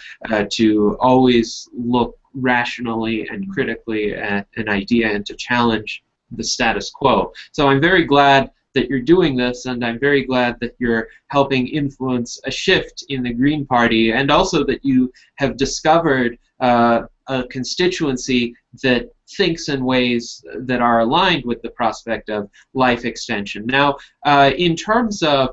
to always look rationally and critically at an idea and to challenge the status quo. So I'm very glad that you're doing this, and I'm very glad that you're helping influence a shift in the Green Party, and also that you have discovered a constituency that thinks in ways that are aligned with the prospect of life extension. Now, in terms of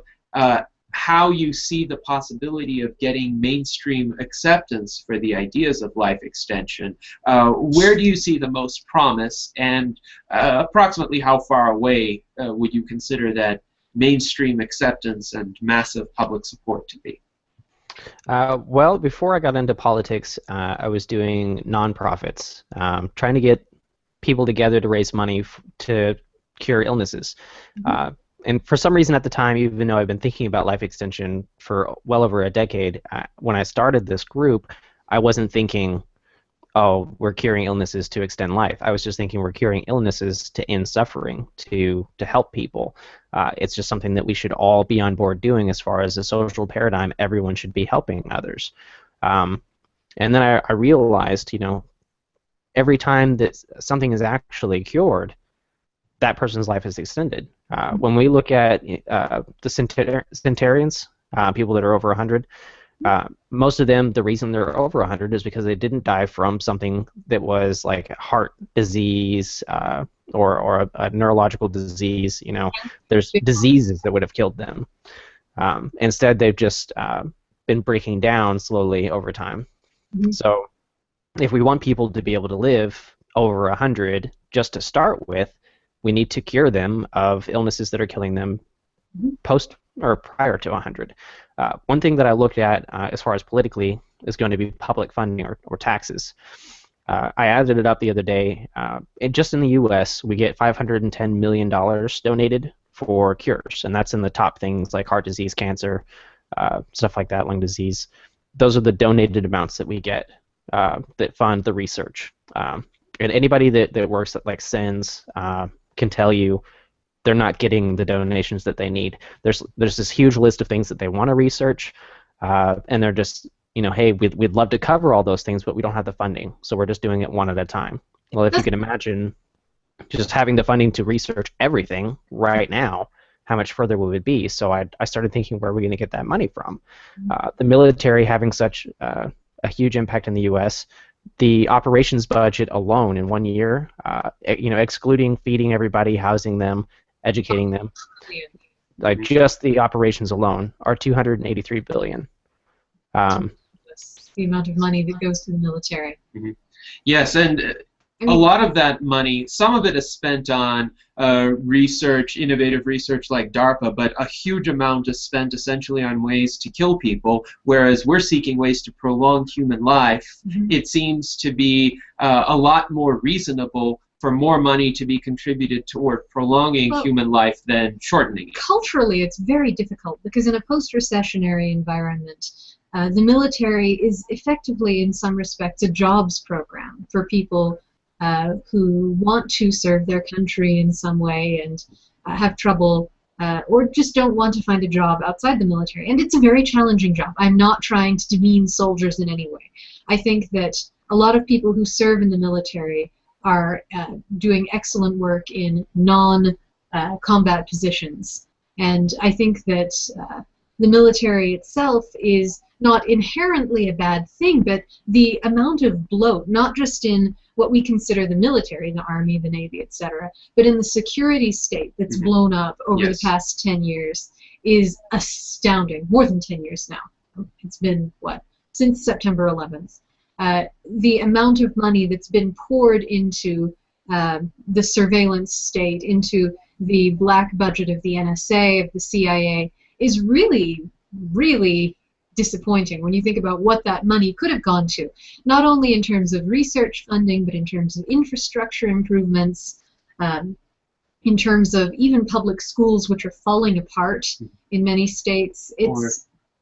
how you see the possibility of getting mainstream acceptance for the ideas of life extension, where do you see the most promise, and approximately how far away would you consider that mainstream acceptance and massive public support to be? Well, before I got into politics, I was doing nonprofits, trying to get people together to raise money to cure illnesses. And for some reason at the time, even though I've been thinking about life extension for well over a decade, when I started this group, I wasn't thinking, oh, we're curing illnesses to extend life. I was just thinking we're curing illnesses to end suffering, to help people. It's just something that we should all be on board doing as far as a social paradigm. Everyone should be helping others. And then I realized, every time that something is actually cured, that person's life is extended. When we look at the centenarians, people that are over 100, most of them, the reason they're over 100 is because they didn't die from something that was like heart disease or a neurological disease. There's diseases that would have killed them. Instead, they've just been breaking down slowly over time. So if we want people to be able to live over 100 just to start with, we need to cure them of illnesses that are killing them post or prior to 100. One thing that I looked at as far as politically is going to be public funding or taxes. I added it up the other day. Just in the U.S., we get $510 million donated for cures, and that's in the top things like heart disease, cancer, stuff like that, lung disease. Those are the donated amounts that we get that fund the research. And anybody that works at like SENS can tell you they're not getting the donations that they need. There's this huge list of things that they want to research, and they're just, hey, we'd love to cover all those things, but we don't have the funding, so we're just doing it one at a time. Well, if you can imagine just having the funding to research everything right now, how much further would it be? So I started thinking, where are we going to get that money from? The military having such a huge impact in the U.S., the operations budget alone in 1 year, excluding feeding everybody, housing them, educating them, like just the operations alone are $283 billion. That's the amount of money that goes to the military. Yes, and a lot of that money, some of it is spent on research, innovative research like DARPA, but a huge amount is spent essentially on ways to kill people, whereas we're seeking ways to prolong human life. It seems to be a lot more reasonable for more money to be contributed toward prolonging human life than shortening it. Culturally, it's very difficult because in a post-recessionary environment, the military is effectively, in some respects, a jobs program for people who want to serve their country in some way and have trouble or just don't want to find a job outside the military. And it's a very challenging job. I'm not trying to demean soldiers in any way. I think that a lot of people who serve in the military are doing excellent work in non-combat positions. And I think that the military itself is not inherently a bad thing, but the amount of bloat, not just in what we consider the military, the Army, the Navy, etc., but in the security state that's blown up over the past 10 years is astounding. More than 10 years now. It's been, what, since September 11th. The amount of money that's been poured into the surveillance state, into the black budget of the NSA, of the CIA, is really, really disappointing when you think about what that money could have gone to, not only in terms of research funding, but in terms of infrastructure improvements, in terms of even public schools, which are falling apart in many states. Or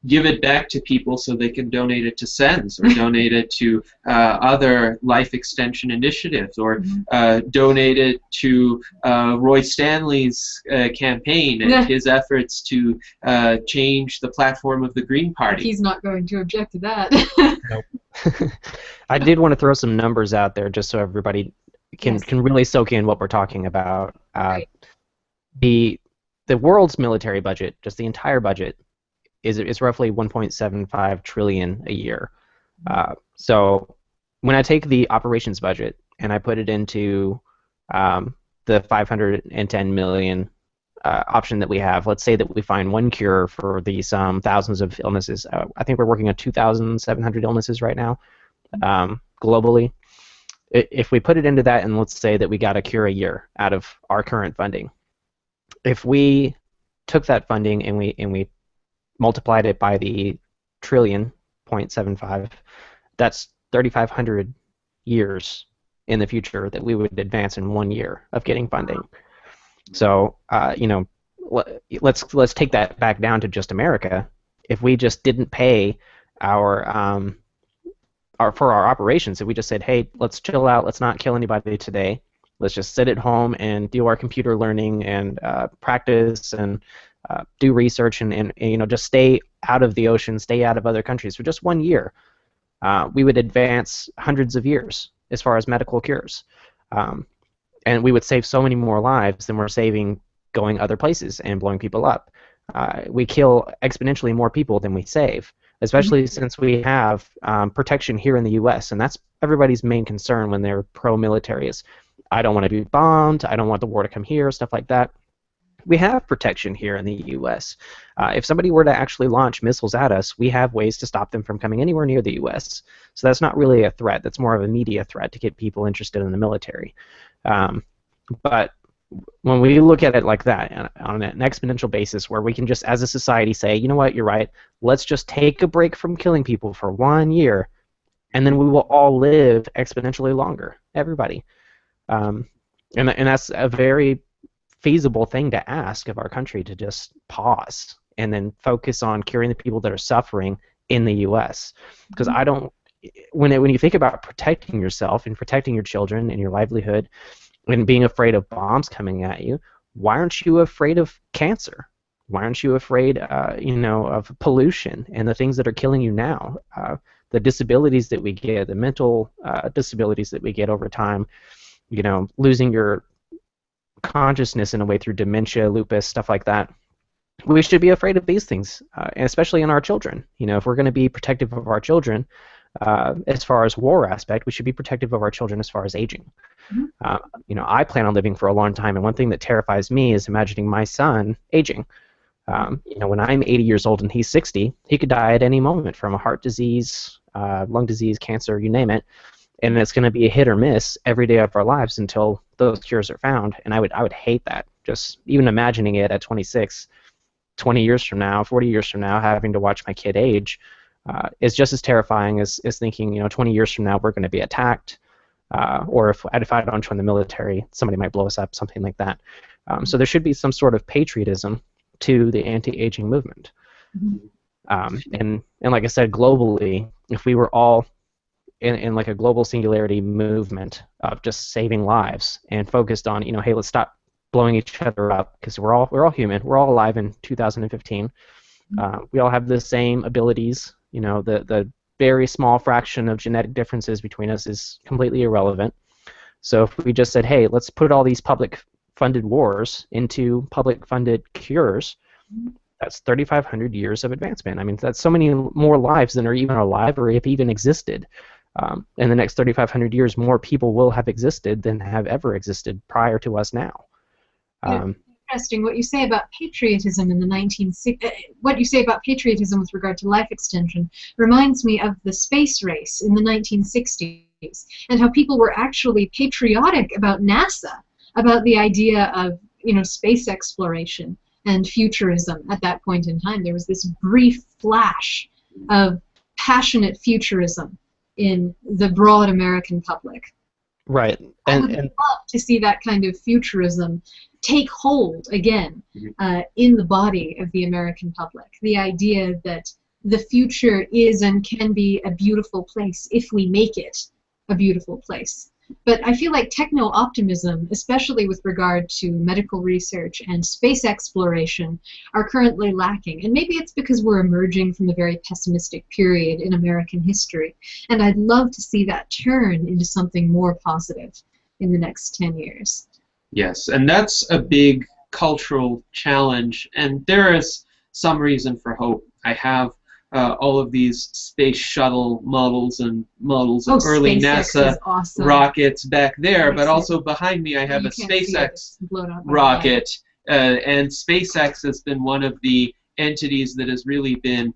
give it back to people so they can donate it to SENS, or donate it to other life extension initiatives, or donate it to Roy Stanley's campaign and his efforts to change the platform of the Green Party. He's not going to object to that. Nope. I did want to throw some numbers out there just so everybody can really soak in what we're talking about. Right. The world's military budget, just the entire budget, is roughly 1.75 trillion a year. So when I take the operations budget and I put it into the 510 million option that we have, let's say that we find one cure for these thousands of illnesses. I think we're working on 2,700 illnesses right now globally. If we put it into that, and let's say that we got a cure a year out of our current funding, if we took that funding and we multiplied it by the trillion, 0.75, that's 3,500 years in the future that we would advance in 1 year of getting funding. So, you know, let's take that back down to just America. If we just didn't pay for our operations, if we just said, hey, let's chill out, let's not kill anybody today, let's just sit at home and do our computer learning and practice and do research and you know, just stay out of the ocean, stay out of other countries for just 1 year, we would advance hundreds of years as far as medical cures. And we would save so many more lives than we're saving going other places and blowing people up. We kill exponentially more people than we save, especially since we have protection here in the U.S., and that's everybody's main concern when they're pro-military is, I don't want to be bombed, I don't want the war to come here, stuff like that. We have protection here in the U.S. If somebody were to actually launch missiles at us, we have ways to stop them from coming anywhere near the U.S. So that's not really a threat. That's more of a media threat to get people interested in the military. But when we look at it like that, on an exponential basis, where we can just, as a society, say, you know what, you're right, let's just take a break from killing people for 1 year, and then we will all live exponentially longer, everybody. And that's a very feasible thing to ask of our country, to just pause and then focus on curing the people that are suffering in the U.S. Because I don't, when you think about protecting yourself and protecting your children and your livelihood and being afraid of bombs coming at you, why aren't you afraid of cancer? Why aren't you afraid, you know, of pollution and the things that are killing you now? The disabilities that we get, the mental disabilities that we get over time, you know, losing your consciousness in a way through dementia, lupus, stuff like that. We should be afraid of these things, and especially in our children. You know, if we're going to be protective of our children, as far as war aspect, we should be protective of our children as far as aging. You know, I plan on living for a long time, and one thing that terrifies me is imagining my son aging. You know, when I'm 80 years old and he's 60, he could die at any moment from a heart disease, lung disease, cancer, you name it, and it's going to be a hit or miss every day of our lives until those cures are found. And I would hate that. Just even imagining it at 26, 20 years from now, 40 years from now, having to watch my kid age is just as terrifying as thinking, you know, 20 years from now we're going to be attacked, or if I don't join the military, somebody might blow us up, something like that. So there should be some sort of patriotism to the anti-aging movement. And like I said, globally, if we were all in like a global singularity movement of just saving lives and focused on, you know, hey, let's stop blowing each other up, because we're all human, we're all alive in 2015. We all have the same abilities. You know, the very small fraction of genetic differences between us is completely irrelevant. So if we just said, hey, let's put all these public funded wars into public funded cures, that's 3,500 years of advancement. I mean, that's so many more lives than are even alive or if even existed. In the next 3,500 years, more people will have existed than have ever existed prior to us now. Interesting what you say about patriotism in the 1960s. What you say about patriotism with regard to life extension reminds me of the space race in the 1960s and how people were actually patriotic about NASA, about the idea of, you know, space exploration and futurism at that point in time. There was this brief flash of passionate futurism in the broad American public. Right. I would love to see that kind of futurism take hold again in the body of the American public. The idea that the future is and can be a beautiful place if we make it a beautiful place. But I feel like techno-optimism, especially with regard to medical research and space exploration, are currently lacking. And maybe it's because we're emerging from a very pessimistic period in American history. And I'd love to see that turn into something more positive in the next 10 years. Yes, and that's a big cultural challenge, and there is some reason for hope. I have all of these space shuttle models and models of early NASA rockets back there, but also behind me I have a SpaceX rocket, and SpaceX has been one of the entities that has really been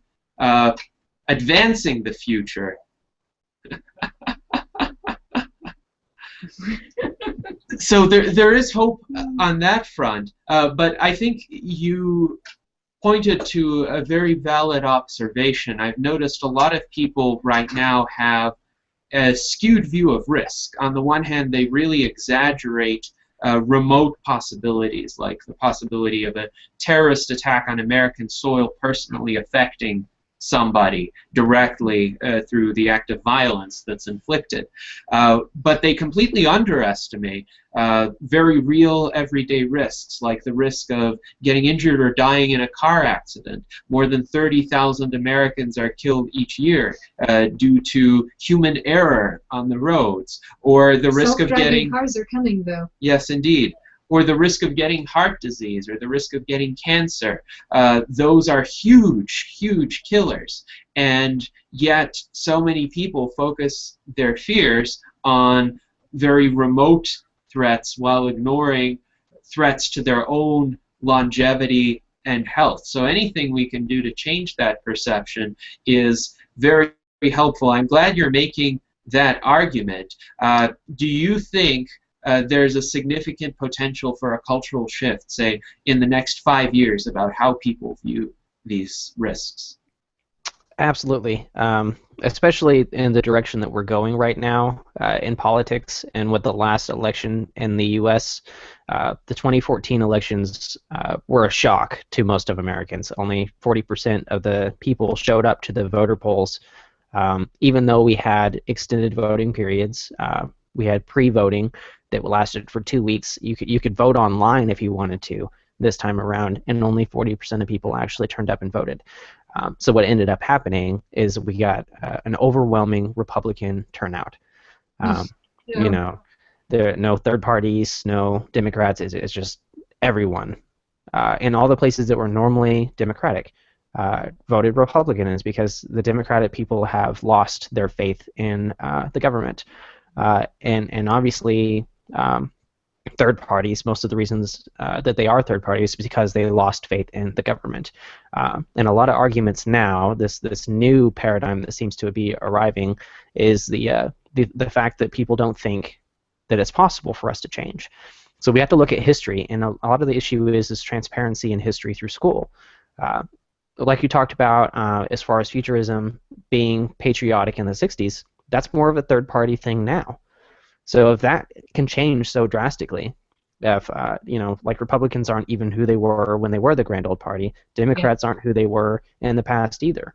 advancing the future. So there is hope on that front, but I think you pointed to a very valid observation. I've noticed a lot of people right now have a skewed view of risk. On the one hand, they really exaggerate remote possibilities, like the possibility of a terrorist attack on American soil personally affecting somebody directly through the act of violence that's inflicted. But they completely underestimate very real everyday risks, like the risk of getting injured or dying in a car accident. More than 30,000 Americans are killed each year due to human error on the roads, or the risk of getting... Self-driving cars are coming, though. Yes, indeed. Or the risk of getting heart disease, or the risk of getting cancer. Those are huge, huge killers. And yet, so many people focus their fears on very remote threats while ignoring threats to their own longevity and health. So anything we can do to change that perception is very, very helpful. I'm glad you're making that argument. Do you think there's a significant potential for a cultural shift, say, in the next 5 years about how people view these risks? Absolutely, especially in the direction that we're going right now in politics, and with the last election in the U.S. The 2014 elections were a shock to most of Americans. Only 40% of the people showed up to the voter polls, even though we had extended voting periods. We had pre-voting that lasted for 2 weeks. You could vote online if you wanted to this time around, and only 40% of people actually turned up and voted. So what ended up happening is we got an overwhelming Republican turnout. You know, there are no third parties, no Democrats. It's just everyone. In all the places that were normally Democratic voted Republican, is because the Democratic people have lost their faith in the government. And obviously, third parties, most of the reasons that they are third parties is because they lost faith in the government. And a lot of arguments now, this new paradigm that seems to be arriving, is the fact that people don't think that it's possible for us to change. So we have to look at history, and a lot of the issue is transparency in history through school. Like you talked about, as far as futurism being patriotic in the 60s, that's more of a third-party thing now. So if that can change so drastically, if you know, like Republicans aren't even who they were when they were the grand old party, Democrats aren't who they were in the past either.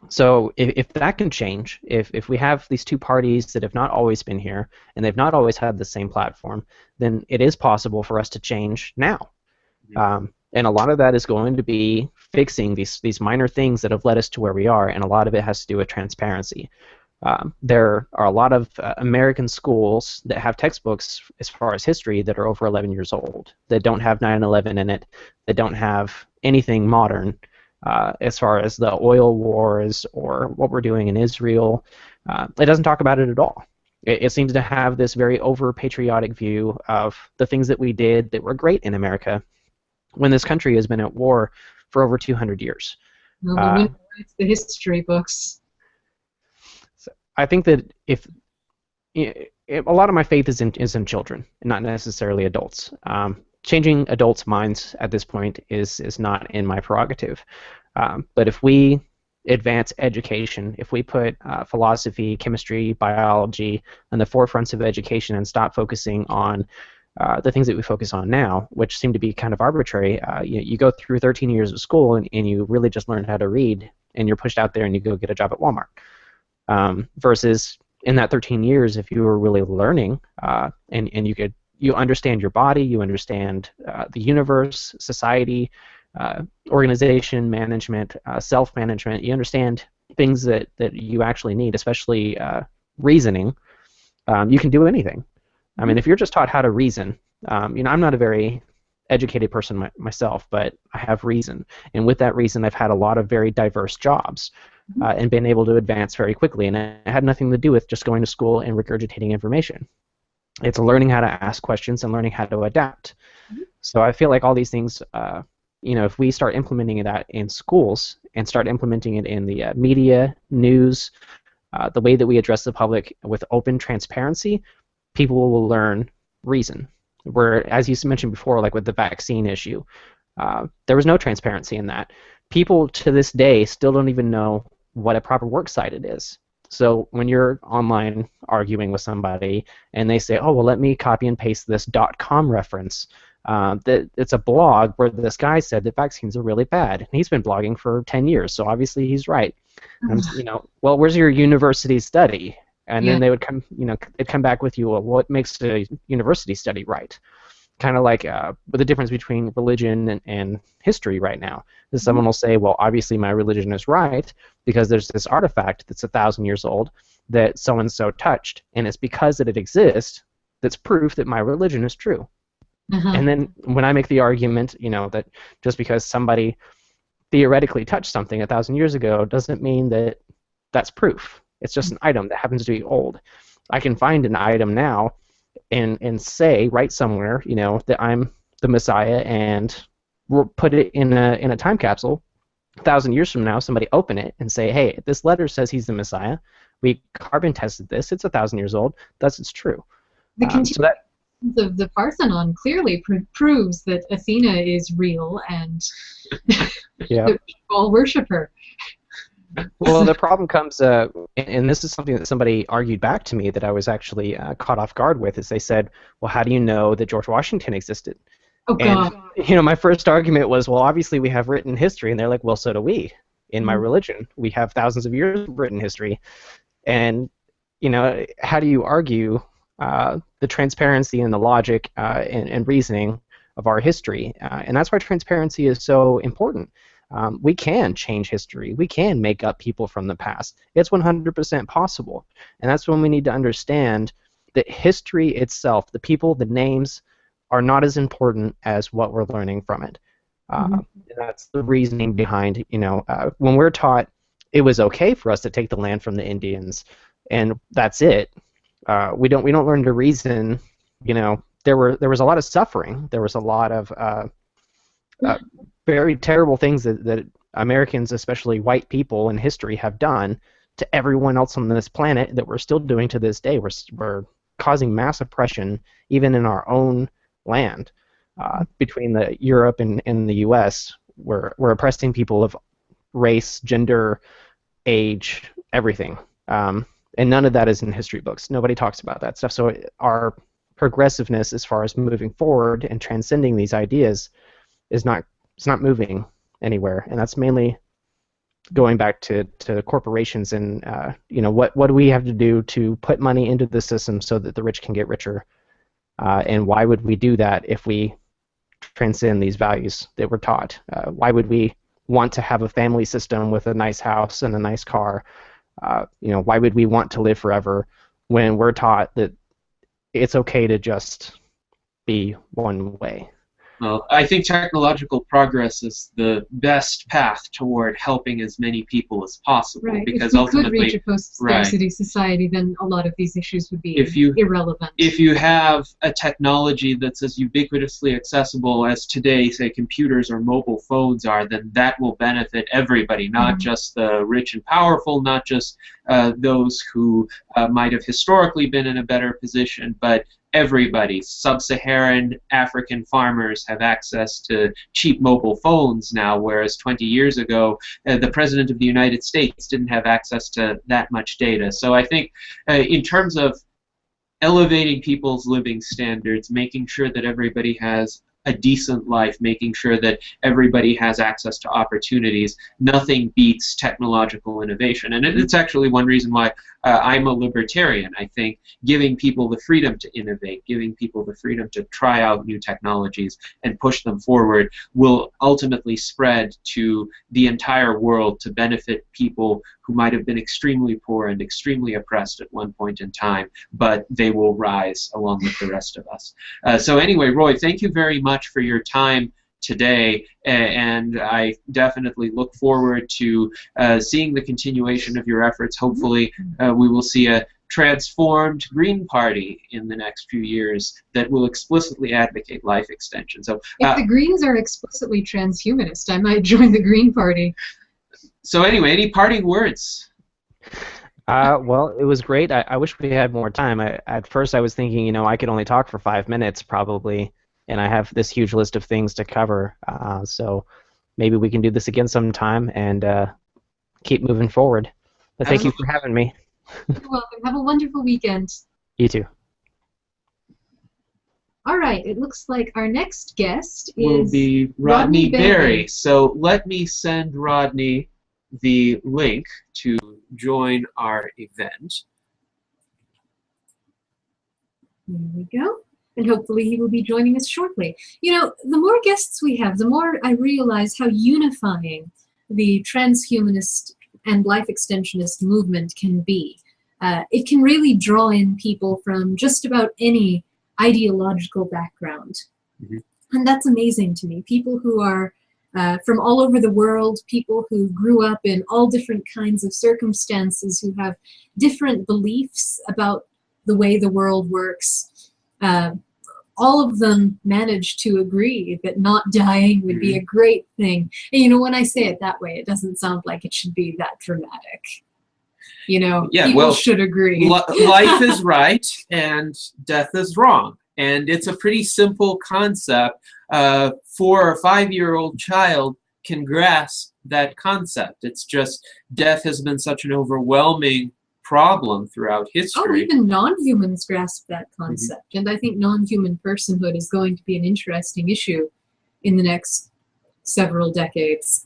So if that can change, if we have these two parties that have not always been here and they've not always had the same platform, then it is possible for us to change now. And a lot of that is going to be fixing these minor things that have led us to where we are, and a lot of it has to do with transparency. There are a lot of American schools that have textbooks as far as history that are over 11 years old, that don't have 9/11 in it, that don't have anything modern as far as the oil wars or what we're doing in Israel. It doesn't talk about it at all. It seems to have this very over-patriotic view of the things that we did that were great in America when this country has been at war for over 200 years. Well, the winner writes the history books. I think that if a lot of my faith is in children, not necessarily adults. Changing adults' minds at this point is not in my prerogative. But if we advance education, if we put philosophy, chemistry, biology on the forefronts of education and stop focusing on the things that we focus on now, which seem to be kind of arbitrary, you go through 13 years of school and you really just learn how to read, and you're pushed out there and you go get a job at Walmart. Versus in that 13 years, if you were really learning and you understand your body, you understand the universe, society, organization, management, self-management, you understand things that you actually need, especially reasoning, you can do anything. I mean, if you're just taught how to reason, I'm not a very educated person myself, but I have reason, and with that reason, I've had a lot of very diverse jobs and been able to advance very quickly, and it had nothing to do with just going to school and regurgitating information. It's learning how to ask questions and learning how to adapt. So I feel like all these things, if we start implementing that in schools and start implementing it in the media, news, the way that we address the public with open transparency, people will learn reason. Where, as you mentioned before, like with the vaccine issue, there was no transparency in that. People to this day still don't even know what a proper works cited is. So when you're online arguing with somebody and they say, oh, well, let me copy and paste this .com reference, that it's a blog where this guy said that vaccines are really bad. And he's been blogging for 10 years, so obviously he's right. And, well, where's your university study? And then they would come, they'd come back with you, well, what makes a university study right? Kind of like with the difference between religion and history right now. Is someone will say, well, obviously my religion is right because there's this artifact that's 1,000 years old that so-and-so touched, and it's because that it exists that's proof that my religion is true. And then when I make the argument, that just because somebody theoretically touched something 1,000 years ago doesn't mean that that's proof. It's just an item that happens to be old. I can find an item now and say, write somewhere, that I'm the Messiah, and we'll put it in a time capsule. 1,000 years from now, somebody open it and say, hey, this letter says he's the Messiah. We carbon tested this. It's 1,000 years old. Thus, it's true. So that the Parthenon clearly proves that Athena is real and that we all worship her. Well, the problem comes, and this is something that somebody argued back to me that I was actually caught off guard with, is they said, well, how do you know that George Washington existed? Oh, God. And, my first argument was, well, obviously we have written history, and they're like, well, so do we. In my religion, we have thousands of years of written history. And, how do you argue the transparency and the logic and reasoning of our history? And that's why transparency is so important. We can change history. We can make up people from the past. It's 100% possible. And that's when we need to understand that history itself, the people, the names, are not as important as what we're learning from it. And that's the reasoning behind, when we're taught it was okay for us to take the land from the Indians, and that's it. We don't learn to reason. There was a lot of suffering. There was a lot of very terrible things that Americans, especially white people in history, have done to everyone else on this planet that we're still doing to this day. We're causing mass oppression even in our own land. Between the Europe and the U.S., we're oppressing people of race, gender, age, everything. And none of that is in history books. Nobody talks about that stuff. So our progressiveness as far as moving forward and transcending these ideas is not moving anywhere, and that's mainly going back to corporations and what do we have to do to put money into the system so that the rich can get richer, and why would we do that if we transcend these values that we're taught? Why would we want to have a family system with a nice house and a nice car? Why would we want to live forever when we're taught that it's okay to just be one way? Well, I think technological progress is the best path toward helping as many people as possible. Right. Because if we ultimately, could reach a post-scarcity society, then a lot of these issues would be irrelevant. If you have a technology that's as ubiquitously accessible as today, say computers or mobile phones are, then that will benefit everybody, not just the rich and powerful, not just those who might have historically been in a better position, but everybody. Sub-Saharan African farmers have access to cheap mobile phones now, whereas 20 years ago, the President of the United States didn't have access to that much data. So I think in terms of elevating people's living standards, making sure that everybody has a decent life, making sure that everybody has access to opportunities, nothing beats technological innovation. And it's actually one reason why I'm a libertarian. I think giving people the freedom to innovate, giving people the freedom to try out new technologies and push them forward will ultimately spread to the entire world to benefit people who might have been extremely poor and extremely oppressed at one point in time, but they will rise along with the rest of us. So anyway, Roy, thank you very much for your time today, and I definitely look forward to seeing the continuation of your efforts. Hopefully we will see a transformed Green Party in the next few years that will explicitly advocate life extension. So if the Greens are explicitly transhumanist, I might join the Green Party. So anyway, any parting words? Well, it was great. I wish we had more time. At first I was thinking, you know, I could only talk for 5 minutes probably, and I have this huge list of things to cover. So maybe we can do this again sometime and keep moving forward. But thank you for having me. You're welcome. Have a wonderful weekend. You too. All right, it looks like our next guest will is be Rodney Berry. So let me send Rodney the link to join our event. There we go. And hopefully he will be joining us shortly. You know, the more guests we have, the more I realize how unifying the transhumanist and life extensionist movement can be. It can really draw in people from just about any ideological background. And that's amazing to me. People who are from all over the world, people who grew up in all different kinds of circumstances, who have different beliefs about the way the world works. All of them managed to agree that not dying would be a great thing. And you know, when I say it that way, it doesn't sound like it should be that dramatic. You know, yeah, people well, should agree. Life is right and death is wrong. And it's a pretty simple concept. 4 or 5-year-old child can grasp that concept. It's just death has been such an overwhelming problem throughout history. Oh, even non-humans grasp that concept. And I think non-human personhood is going to be an interesting issue in the next several decades.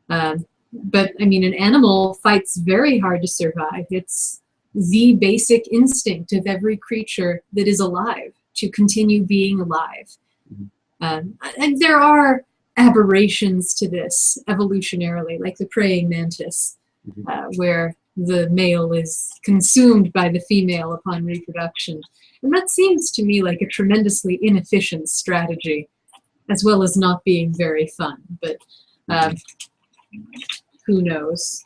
But, I mean, an animal fights very hard to survive. It's the basic instinct of every creature that is alive to continue being alive. And there are aberrations to this evolutionarily, like the praying mantis, where the male is consumed by the female upon reproduction. And that seems to me like a tremendously inefficient strategy, as well as not being very fun. But who knows?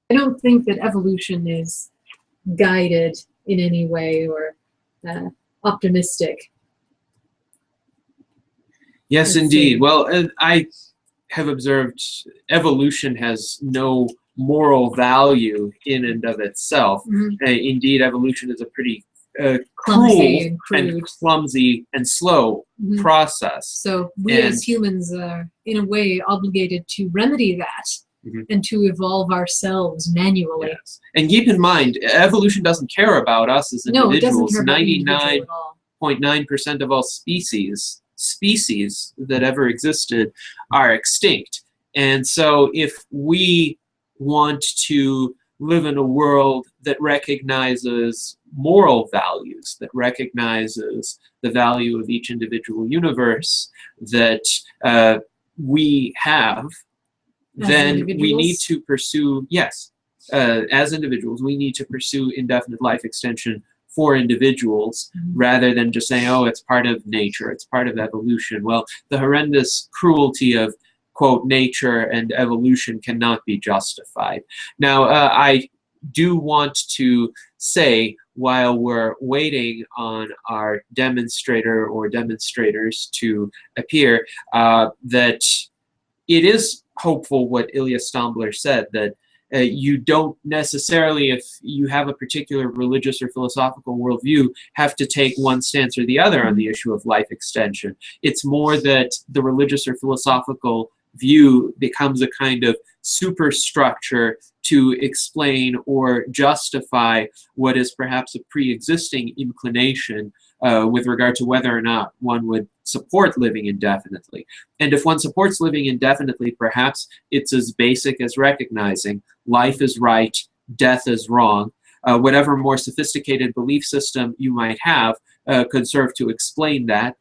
I don't think that evolution is guided in any way or optimistic. Yes, indeed. Well, I have observed evolution has no moral value in and of itself. Indeed, evolution is a pretty cruel and clumsy and slow process. So we as humans are, in a way, obligated to remedy that and to evolve ourselves manually. Yes. And keep in mind, evolution doesn't care about us as individuals. No, it doesn't care about 99.9% of all species that ever existed are extinct. And so if we want to live in a world that recognizes moral values, that recognizes the value of each individual universe that we have, then we need to pursue, as individuals, we need to pursue indefinite life extension for individuals rather than just saying, oh, it's part of nature, it's part of evolution. Well, the horrendous cruelty of, quote, nature and evolution cannot be justified. Now, I do want to say, while we're waiting on our demonstrator or demonstrators to appear, that it is hopeful what Ilya Stombler said, that You don't necessarily, if you have a particular religious or philosophical worldview, have to take one stance or the other on the issue of life extension. It's more that the religious or philosophical view becomes a kind of superstructure to explain or justify what is perhaps a pre-existing inclination with regard to whether or not one would support living indefinitely. And if one supports living indefinitely, perhaps it's as basic as recognizing life is right, death is wrong. Whatever more sophisticated belief system you might have could serve to explain that,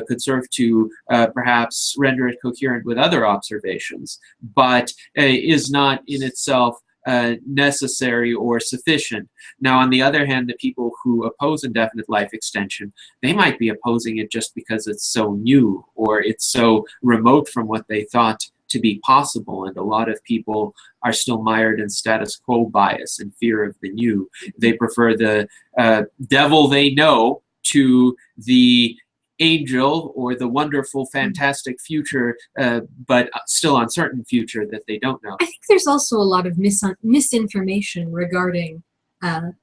could serve to perhaps render it coherent with other observations, but is not in itself necessary or sufficient. Now, on the other hand, the people who oppose indefinite life extension, they might be opposing it just because it's so new or it's so remote from what they thought to be possible, and a lot of people are still mired in status quo bias and fear of the new. They prefer the devil they know to the angel or the wonderful, fantastic future, but still uncertain future that they don't know. I think there's also a lot of misinformation regarding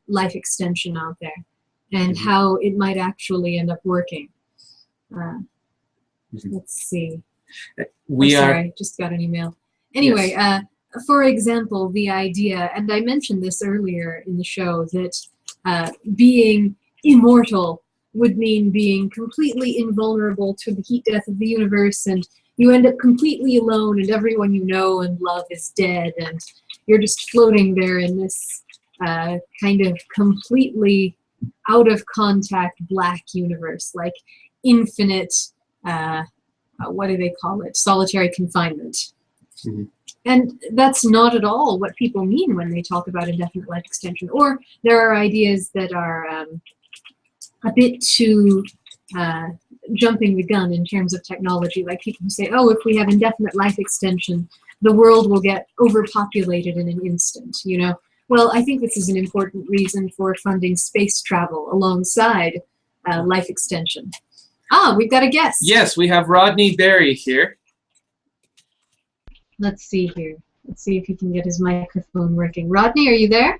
life extension out there and how it might actually end up working. Let's see. Sorry, just got an email. Anyway, yes. For example, the idea, and I mentioned this earlier in the show, that being immortal would mean being completely invulnerable to the heat death of the universe, and you end up completely alone, and everyone you know and love is dead, and you're just floating there in this kind of completely out of contact black universe, like infinite, what do they call it? Solitary confinement. Mm-hmm. And that's not at all what people mean when they talk about indefinite life extension. Or there are ideas that are a bit too jumping the gun in terms of technology, like people who say, oh, if we have indefinite life extension, the world will get overpopulated in an instant, you know? Well, I think this is an important reason for funding space travel alongside life extension. Ah, we've got a guest. Yes, we have Rodney Berry here. Let's see here. Let's see if he can get his microphone working. Rodney, are you there?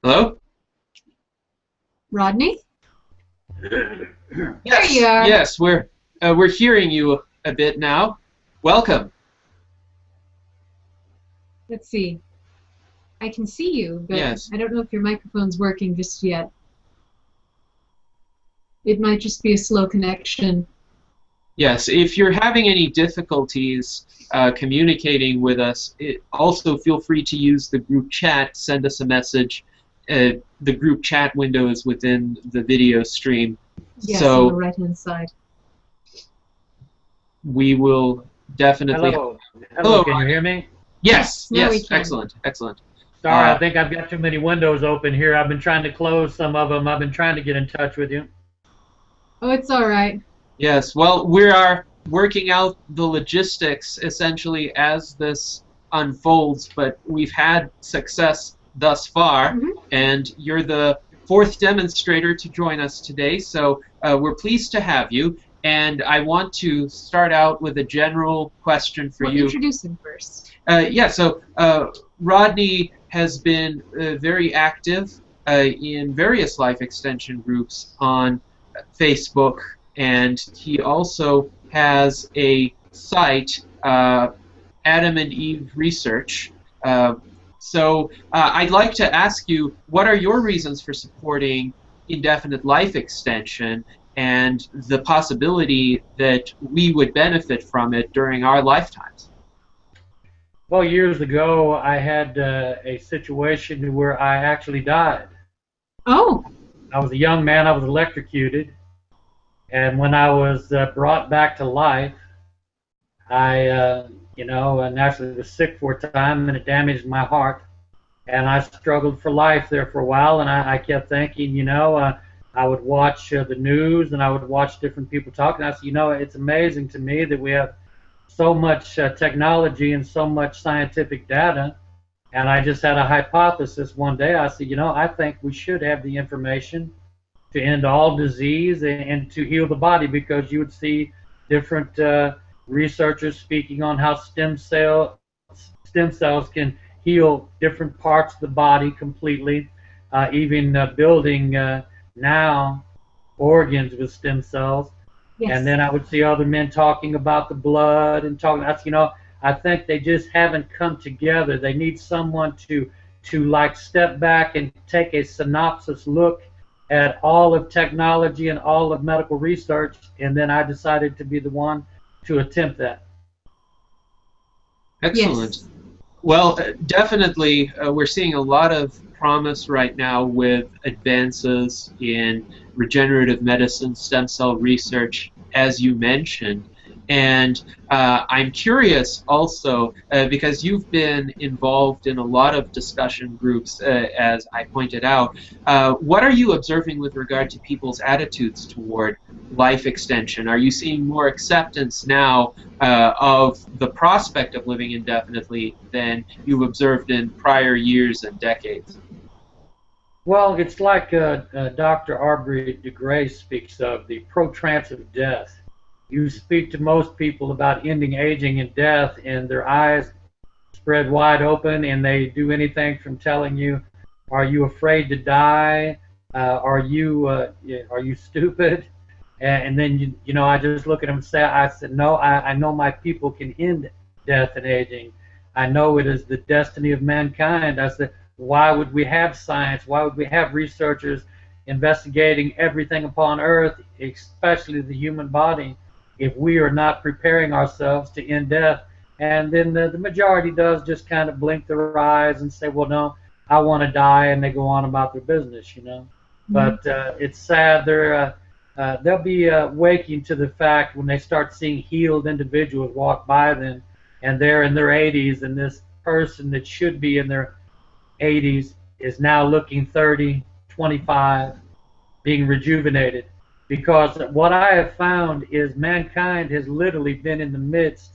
Hello? Rodney? Yes, there you are. Yes, we're hearing you a bit now. Welcome. Let's see. I can see you, but yes. I don't know if your microphone's working just yet. It might just be a slow connection. Yes, if you're having any difficulties communicating with us, also feel free to use the group chat, send us a message. The group chat window is within the video stream. Yes, so on the right-hand side. We will definitely... Hello. Hello, can you hear me? Yes, now we yes, can. Excellent, excellent. Sorry, I think I've got too many windows open here. I've been trying to close some of them. I've been trying to get in touch with you. Oh, it's all right. Yes, well, we are working out the logistics essentially as this unfolds, but we've had success thus far, and you're the fourth demonstrator to join us today, so we're pleased to have you. And I want to start out with a general question for you. Introduce him first. Yeah, so Rodney has been very active in various life extension groups on Facebook, and he also has a site, Adam and Eve Research. So I'd like to ask you, what are your reasons for supporting indefinite life extension and the possibility that we would benefit from it during our lifetimes? Well, years ago, I had a situation where I actually died. Oh. I was a young man. I was electrocuted. And when I was brought back to life, I, naturally was sick for a time, and it damaged my heart. And I struggled for life there for a while, and I kept thinking, I would watch the news, and I would watch different people talk, and I said, it's amazing to me that we have so much technology and so much scientific data. And I just had a hypothesis one day. I said, I think we should have the information to end all disease and to heal the body, because you would see different researchers speaking on how stem cells can heal different parts of the body completely, even building now organs with stem cells. Yes. And then I would see other men talking about the blood and talking. That's, I think they just haven't come together. They need someone to like step back and take a synopsis look at all of technology and all of medical research. And then I decided to be the one to attempt that. Excellent. Yes. Well, definitely, we're seeing a lot of promise right now with advances in regenerative medicine, stem cell research, as you mentioned. And I'm curious also, because you've been involved in a lot of discussion groups, as I pointed out, what are you observing with regard to people's attitudes toward life extension? Are you seeing more acceptance now of the prospect of living indefinitely than you've observed in prior years and decades? Well, it's like Dr. Aubrey de Grey speaks of the pro-trance of death. You speak to most people about ending aging and death, and their eyes spread wide open, and they do anything from telling you, "Are you afraid to die? Are you stupid?" And then I just look at them and say, I said, "No, I know my people can end death and aging. I know it is the destiny of mankind." I said, "Why would we have science? Why would we have researchers investigating everything upon Earth, especially the human body, if we are not preparing ourselves to end death?" And then the majority does just kind of blink their eyes and say, "Well, no, I want to die," and they go on about their business. But it's sad. They'll be waking to the fact when they start seeing healed individuals walk by them, and they're in their 80s, and this person that should be in their 80s is now looking 30, 25, being rejuvenated. Because what I have found is mankind has literally been in the midst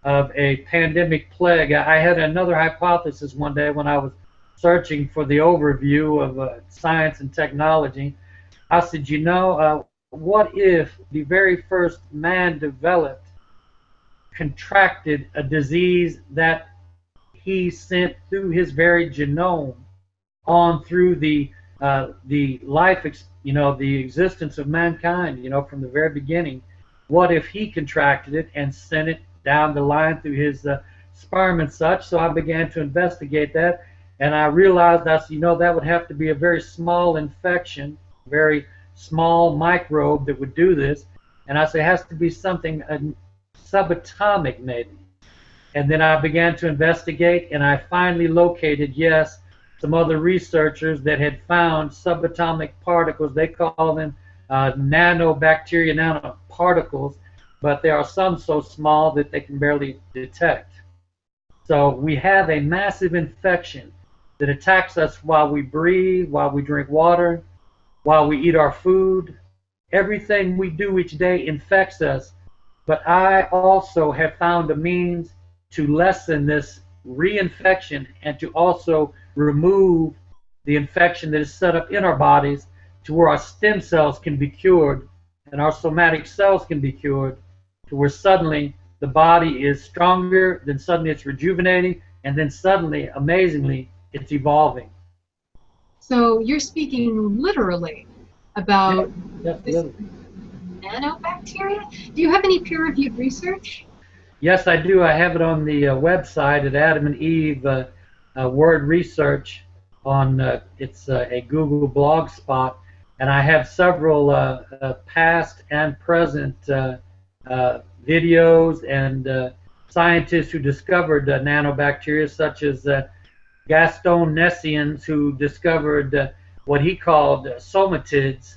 of a pandemic plague. I had another hypothesis one day when I was searching for the overview of science and technology. I said, what if the very first man developed, contracted a disease that he sent through his very genome on through the life, the existence of mankind, from the very beginning. What if he contracted it and sent it down the line through his sperm and such? So I began to investigate that, and I realized that would have to be a very small infection, very small microbe that would do this. And I said, it has to be something subatomic maybe. And then I began to investigate, and I finally located, yes, some other researchers that had found subatomic particles. They call them nanobacteria nanoparticles, but there are some so small that they can barely detect. So we have a massive infection that attacks us while we breathe, while we drink water, while we eat our food. Everything we do each day infects us. But I also have found a means to lessen this reinfection and to also remove the infection that is set up in our bodies to where our stem cells can be cured and our somatic cells can be cured, to where suddenly the body is stronger, then suddenly it's rejuvenating, and then suddenly, amazingly, it's evolving. So you're speaking literally about Yes, this literally. nanobacteria? Do you have any peer-reviewed research? Yes, I do. I have it on the website at Adam and Eve Word Research. It's a Google blog spot, and I have several past and present videos and scientists who discovered nanobacteria, such as Gaston Nessians, who discovered what he called somatids,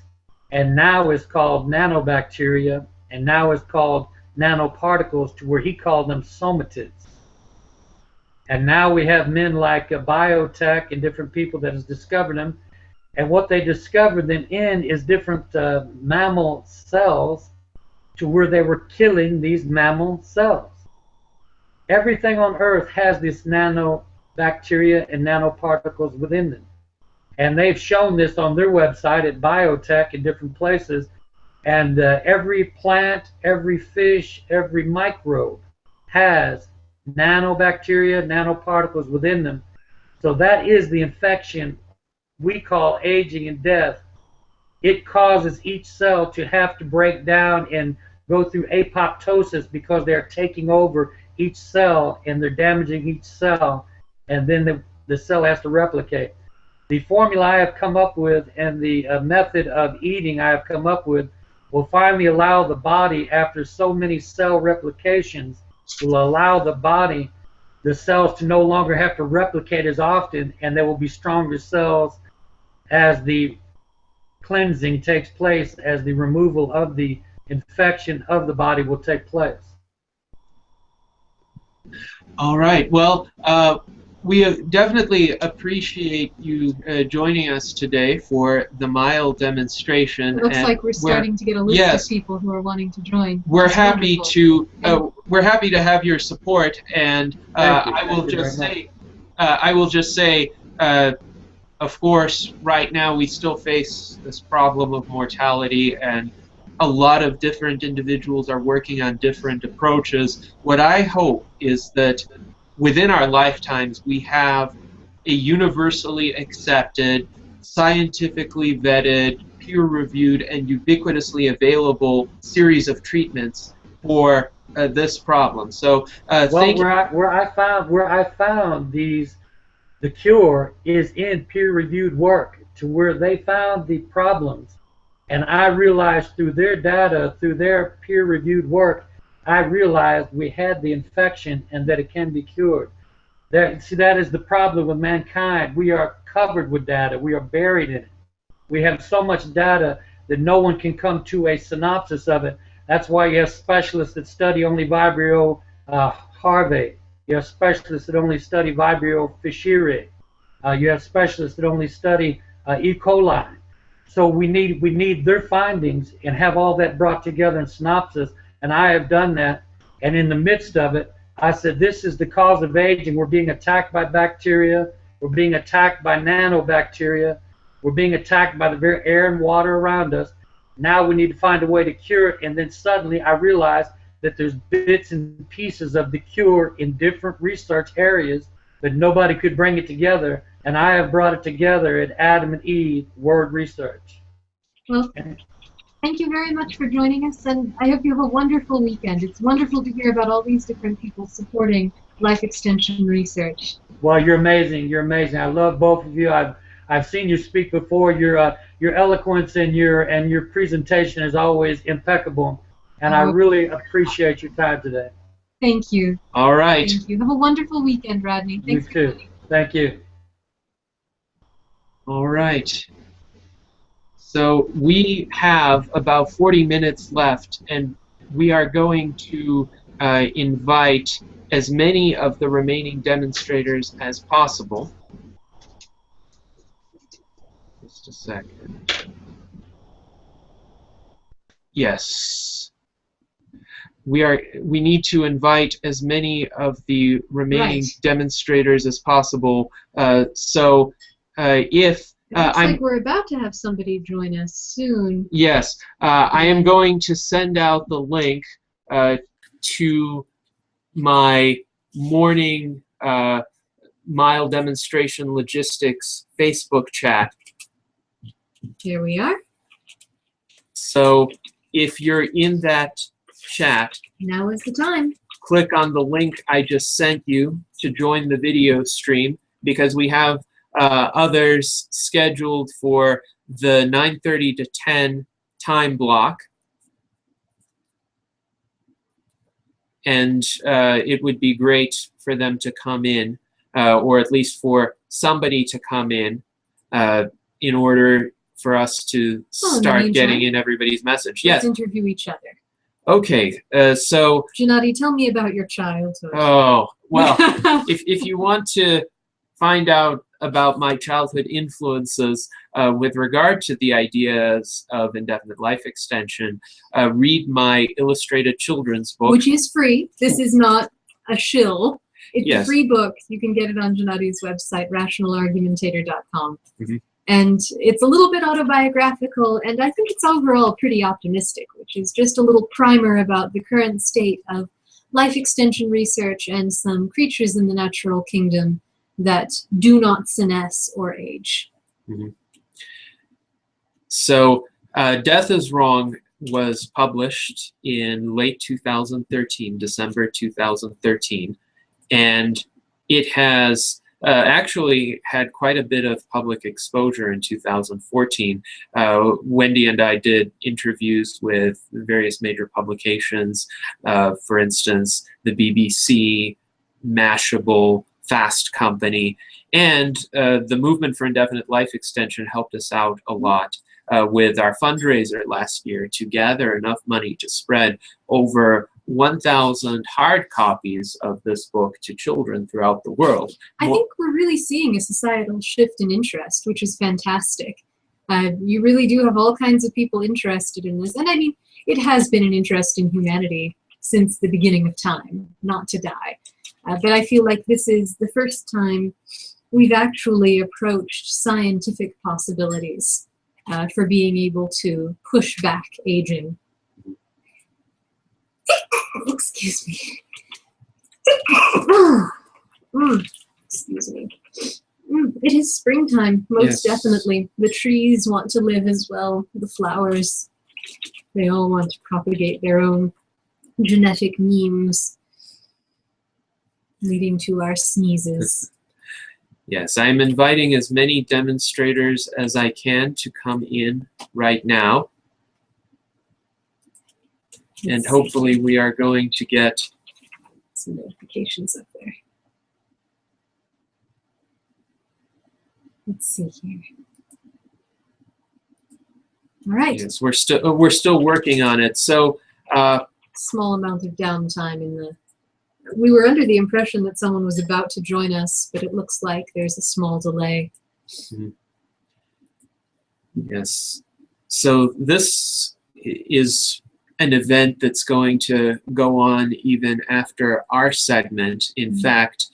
and now is called nanobacteria, and now is called nanoparticles, to where he called them somatids. And now we have men like biotech and different people that has discovered them, and what they discovered them in is different mammal cells, to where they were killing these mammal cells. Everything on Earth has this nanobacteria and nanoparticles within them. And they've shown this on their website at biotech in different places. And every plant, every fish, every microbe has nanobacteria, nanoparticles within them. So that is the infection we call aging and death. It causes each cell to have to break down and go through apoptosis because they're taking over each cell and they're damaging each cell, and then the cell has to replicate. The formula I have come up with and the method of eating I have come up with will finally allow the body, after so many cell replications, will allow the body, the cells, to no longer have to replicate as often, and there will be stronger cells as the cleansing takes place, as the removal of the infection of the body will take place. All right. Well, we definitely appreciate you joining us today for the mile demonstration. It looks like we're starting to get a list of people who are wanting to join. We're happy to have your support, and I will just say, of course, right now we still face this problem of mortality, and a lot of different individuals are working on different approaches. What I hope is that within our lifetimes we have a universally accepted, scientifically vetted, peer-reviewed, and ubiquitously available series of treatments for this problem. So, where I found these, the cure is in peer-reviewed work, to where they found the problems. And I realized through their data, through their peer-reviewed work, I realized we had the infection and that it can be cured. See, that is the problem with mankind. We are covered with data. We are buried in it. We have so much data that no one can come to a synopsis of it. That's why you have specialists that study only Vibrio Harvey. You have specialists that only study Vibrio fischeri. You have specialists that only study E. coli. So we need their findings and have all that brought together in synopsis, and I have done that. And in the midst of it, I said, this is the cause of aging. We're being attacked by bacteria. We're being attacked by nanobacteria. We're being attacked by the very air and water around us. Now we need to find a way to cure it. And then suddenly I realized that there's bits and pieces of the cure in different research areas, but nobody could bring it together. And I have brought it together at Adam and Eve Word Research. Well, thank you very much for joining us, and I hope you have a wonderful weekend. It's wonderful to hear about all these different people supporting life extension research. Well, you're amazing. You're amazing. I love both of you. I've seen you speak before. Your eloquence and your presentation is always impeccable, and I really appreciate your time today. Thank you. All right. Thank you. Have a wonderful weekend, Rodney. Thanks You too. Thank you. All right. So we have about 40 minutes left, and we are going to invite as many of the remaining demonstrators as possible. Just a second. Yes. We need to invite as many of the remaining demonstrators as possible. If it looks like we're about to have somebody join us soon. Yes, I am going to send out the link to my morning mile demonstration logistics Facebook chat. Here we are. So if you're in that chat, now is the time. Click on the link I just sent you to join the video stream, because we have others scheduled for the 9:30 to 10 time block, and it would be great for them to come in, or at least for somebody to come in order for us to start getting in everybody's message. Let's interview each other. Okay, so Gennady, tell me about your childhood. Oh, well, if you want to find out about my childhood influences with regard to the ideas of indefinite life extension, read my illustrated children's book. Which is free. This is not a shill. It's a free book. You can get it on Gennady's website, rationalargumentator.com. Mm-hmm. And it's a little bit autobiographical, and I think it's overall pretty optimistic, which is just a little primer about the current state of life extension research and some creatures in the natural kingdom that do not senesce or age. Mhm. So, Death is Wrong was published in late 2013, December 2013, and it has actually had quite a bit of public exposure in 2014. Wendy and I did interviews with various major publications, for instance, the BBC, Mashable, Fast Company, and the Movement for Indefinite Life Extension helped us out a lot with our fundraiser last year to gather enough money to spread over 1,000 hard copies of this book to children throughout the world. I think we're really seeing a societal shift in interest, which is fantastic. You really do have all kinds of people interested in this. And I mean, it has been an interest in humanity since the beginning of time, not to die. But I feel like this is the first time we've actually approached scientific possibilities for being able to push back aging. Excuse me. Excuse me. It is springtime, most definitely. The trees want to live as well. The flowers, they all want to propagate their own genetic memes, leading to our sneezes. Yes, I'm inviting as many demonstrators as I can to come in right now. And hopefully we are going to get some notifications up there. Let's see here. All right. Yes, we're still working on it. So small amount of downtime in the. We were under the impression that someone was about to join us, but it looks like there's a small delay. Yes. So this is an event that's going to go on even after our segment. In fact,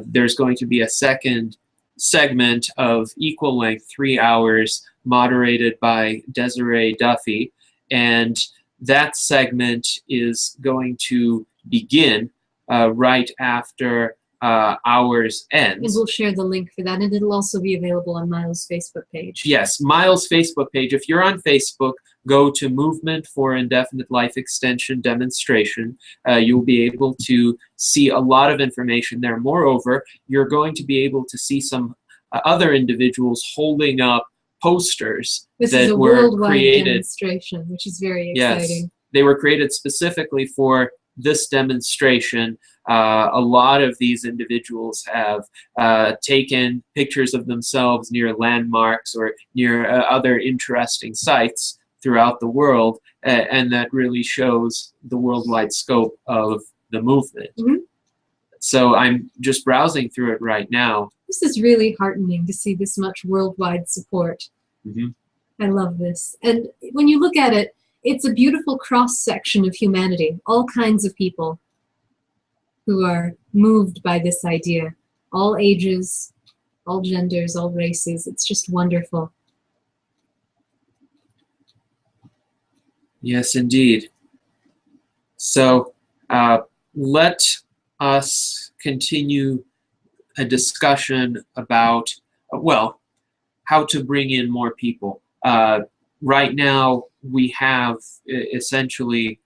there's going to be a second segment of equal length, 3 hours, moderated by Desiree Duffy. And that segment is going to begin right after ours ends. And we'll share the link for that, and it'll also be available on Miles' Facebook page. Yes, Miles' Facebook page. If you're on Facebook, go to Movement for Indefinite Life Extension Demonstration. You'll be able to see a lot of information there. Moreover, you're going to be able to see some other individuals holding up posters this that is a were worldwide created. Demonstration, which is very exciting. Yes, they were created specifically for this demonstration. A lot of these individuals have taken pictures of themselves near landmarks or near other interesting sites throughout the world, and that really shows the worldwide scope of the movement. So I'm just browsing through it right now. This is really heartening to see this much worldwide support. I love this. And when you look at it, it's a beautiful cross-section of humanity, all kinds of people who are moved by this idea, all ages, all genders, all races. It's just wonderful. Yes, indeed. So let us continue a discussion about, well, how to bring in more people. Right now, we have essentially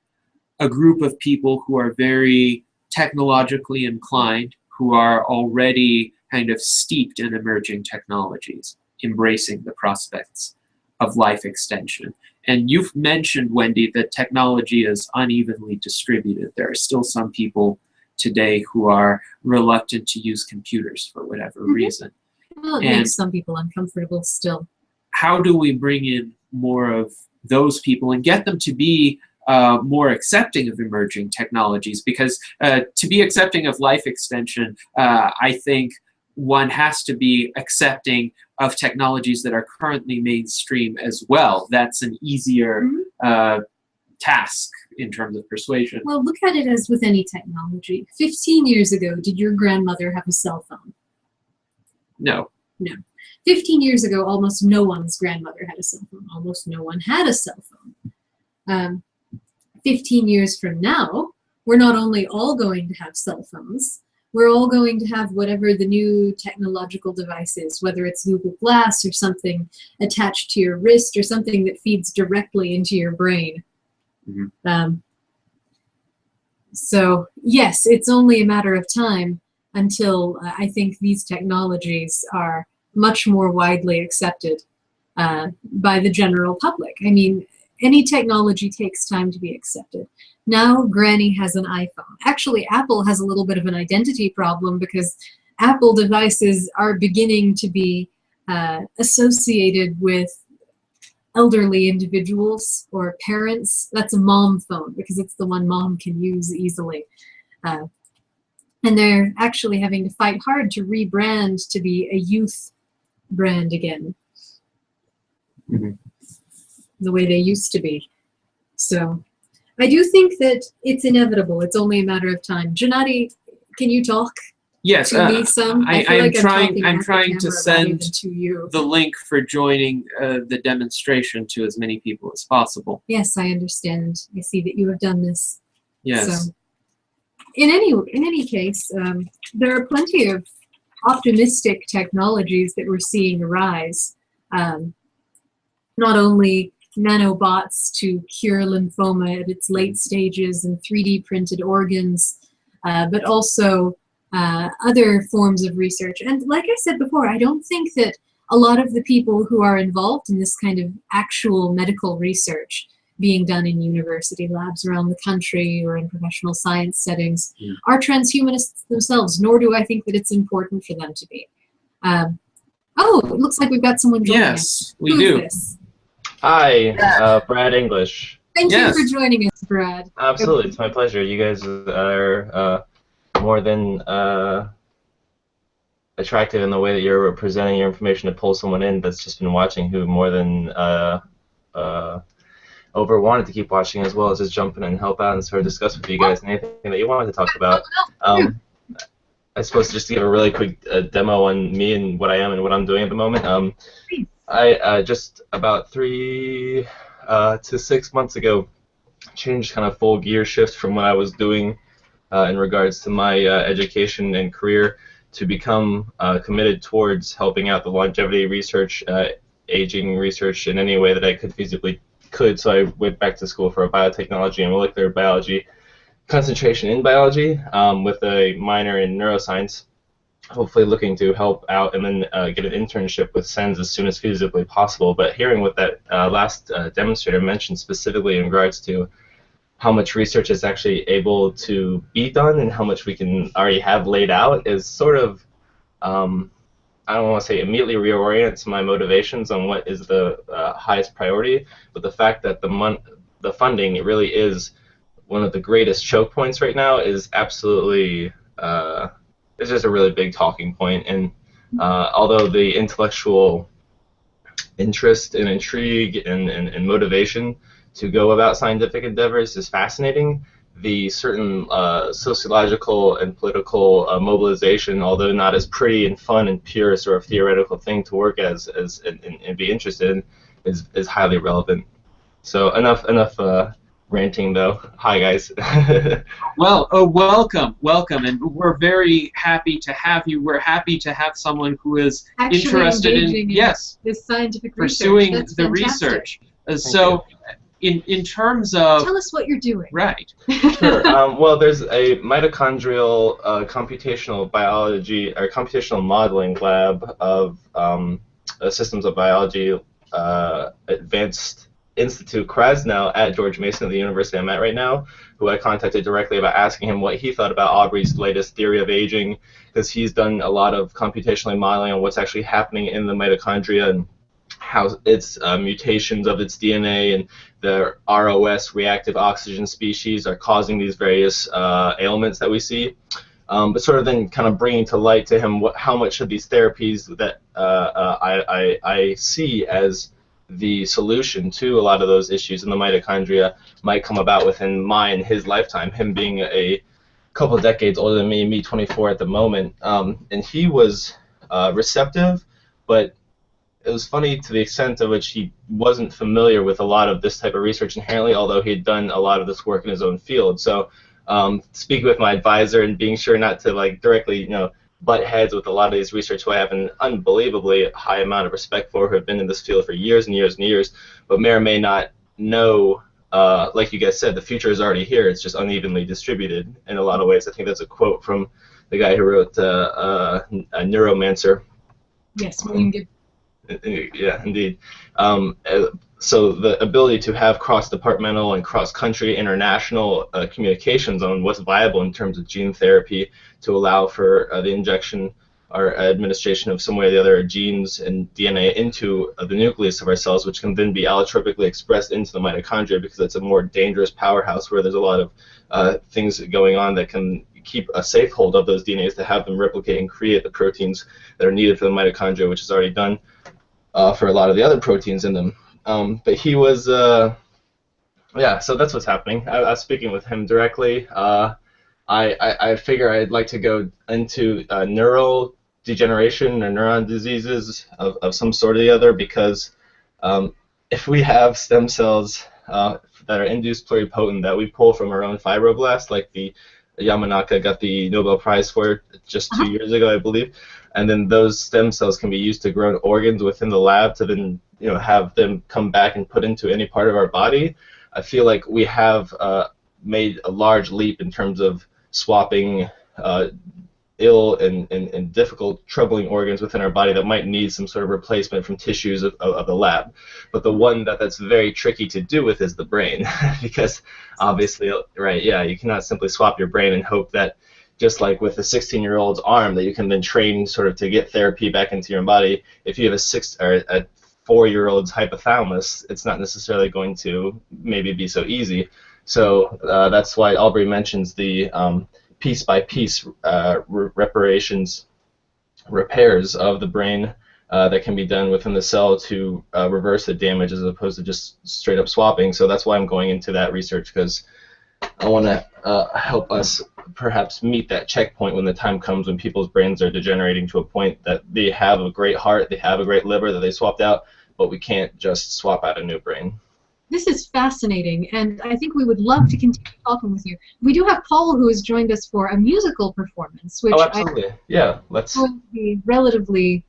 a group of people who are very technologically inclined, who are already kind of steeped in emerging technologies, embracing the prospects of life extension. And you've mentioned, Wendy, that technology is unevenly distributed. There are still some people today who are reluctant to use computers for whatever reason. Well, it makes some people uncomfortable still. How do we bring in more of those people and get them to be more accepting of emerging technologies? Because to be accepting of life extension, I think one has to be accepting of technologies that are currently mainstream as well. That's an easier task in terms of persuasion. Well, look at it as with any technology. 15 years ago, did your grandmother have a cell phone? No. No. 15 years ago, almost no one's grandmother had a cell phone. Almost no one had a cell phone. 15 years from now, we're not only all going to have cell phones, we're all going to have whatever the new technological device is, whether it's Google Glass or something attached to your wrist or something that feeds directly into your brain. Mm-hmm. So yes, it's only a matter of time until I think these technologies are much more widely accepted by the general public. I mean, any technology takes time to be accepted. Now Granny has an iPhone. Actually, Apple has a little bit of an identity problem because Apple devices are beginning to be associated with elderly individuals or parents. That's a mom phone because it's the one mom can use easily. And they're actually having to fight hard to rebrand to be a youth brand again. Mm-hmm. The way they used to be. So I do think that it's inevitable. It's only a matter of time. Gennady, can you talk? Yes, to me some? I'm trying to to send to you. the link for joining the demonstration to as many people as possible. Yes, I understand. I see that you have done this. Yes. So, in any case, there are plenty of optimistic technologies that we're seeing arise. Not only nanobots to cure lymphoma at its late stages and 3D printed organs, but also other forms of research. And like I said before, I don't think that a lot of the people who are involved in this kind of actual medical research being done in university labs around the country or in professional science settings are transhumanists themselves, nor do I think that it's important for them to be. Oh, it looks like we've got someone joining us. Yes, we Who do. is this? Hi, Brad English. Thank you for joining us, Brad. Absolutely, it's my pleasure. You guys are more than attractive in the way that you're presenting your information to pull someone in that's just been watching, who more than over wanted to keep watching, as well as just jump in and help out and sort of discuss with you guys anything that you wanted to talk about. I suppose just to give a really quick demo on me and what I am and what I'm doing at the moment. I just about 3 to 6 months ago changed kind of full gear shift from what I was doing in regards to my education and career to become committed towards helping out the longevity research, aging research in any way that I could feasibly could. So I went back to school for a biotechnology and molecular biology concentration in biology with a minor in neuroscience, hopefully looking to help out and then get an internship with SENS as soon as feasibly possible. But hearing what that last demonstrator mentioned specifically in regards to how much research is actually able to be done and how much we can already have laid out is sort of, I don't want to say immediately reorients my motivations on what is the highest priority, but the fact that the funding, it really is one of the greatest choke points right now is absolutely, it's just a really big talking point. And although the intellectual interest and intrigue and motivation to go about scientific endeavors is fascinating, the certain sociological and political mobilization, although not as pretty and fun and pure a sort of theoretical thing to work as and be interested in, is highly relevant. So enough ranting though. Hi guys. Well, welcome, and we're very happy to have you. We're happy to have someone who is Actually interested in this scientific pursuing research. the research. So, in terms of tell us what you're doing. Right. Sure. Well, there's a mitochondrial computational biology or computational modeling lab of systems of biology advanced Institute Krasnow at George Mason at the university I'm at right now, who I contacted directly about asking him what he thought about Aubrey's latest theory of aging, because he's done a lot of computational modeling on what's actually happening in the mitochondria and how its mutations of its DNA and the ROS, reactive oxygen species, are causing these various ailments that we see. But sort of then kind of bringing to light to him how much of these therapies that I see as the solution to a lot of those issues in the mitochondria might come about within my and his lifetime, him being a couple decades older than me 24 at the moment. And he was receptive, but it was funny to the extent to which he wasn't familiar with a lot of this type of research inherently, although he had done a lot of this work in his own field. So speaking with my advisor and being sure not to like directly, butt heads with a lot of these research who I have an unbelievably high amount of respect for, who have been in this field for years and years and years, but may or may not know, like you guys said, the future is already here. It's just unevenly distributed in a lot of ways. I think that's a quote from the guy who wrote a Neuromancer. Yes, William Gibbs. Yeah, indeed. So the ability to have cross-departmental and cross-country international communications on what's viable in terms of gene therapy to allow for the injection or administration of some way or the other genes and DNA into the nucleus of our cells, which can then be allotropically expressed into the mitochondria, because it's a more dangerous powerhouse where there's a lot of things going on that can keep a safe hold of those DNAs to have them replicate and create the proteins that are needed for the mitochondria, which is already done for a lot of the other proteins in them. But he was, yeah, so that's what's happening. I was speaking with him directly. I figure I'd like to go into neurodegeneration or neuron diseases of some sort or the other, because if we have stem cells that are induced pluripotent that we pull from our own fibroblasts, like the Yamanaka got the Nobel Prize for just 2 years ago, I believe, and then those stem cells can be used to grow organs within the lab to then have them come back and put into any part of our body. I feel like we have made a large leap in terms of swapping ill and difficult, troubling organs within our body that might need some sort of replacement from tissues of the lab. But the one that's very tricky to do with is the brain, because obviously, right, yeah, you cannot simply swap your brain and hope that, just like with a 16-year-old's arm, that you can then train sort of to get therapy back into your body. If you have a 4-year-old's hypothalamus, it's not necessarily going to maybe be so easy. So that's why Aubrey mentions the piece-by-piece repairs of the brain that can be done within the cell to reverse the damage, as opposed to just straight-up swapping. So that's why I'm going into that research, because I want to help us perhaps meet that checkpoint when the time comes when people's brains are degenerating to a point that they have a great heart, they have a great liver that they swapped out, but we can't just swap out a new brain. This is fascinating, and I think we would love to continue talking with you. We do have Paul, who has joined us for a musical performance, which absolutely. Yeah, let's. Will be relatively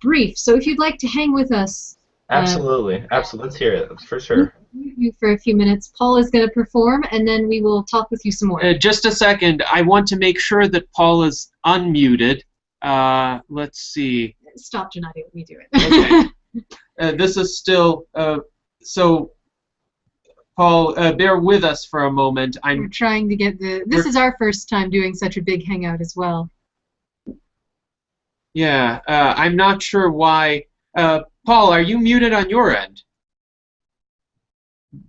brief. So if you'd like to hang with us. Absolutely. Absolutely. Let's hear it, for sure. You for a few minutes. Paul is going to perform, and then we will talk with you some more. Just a second. I want to make sure that Paul is unmuted. Let's see. Stop, Gennady. Let me do it. Okay. This is still... So, Paul, bear with us for a moment. We're trying to get the... This is our first time doing such a big hangout as well. Yeah, I'm not sure why... Paul, are you muted on your end?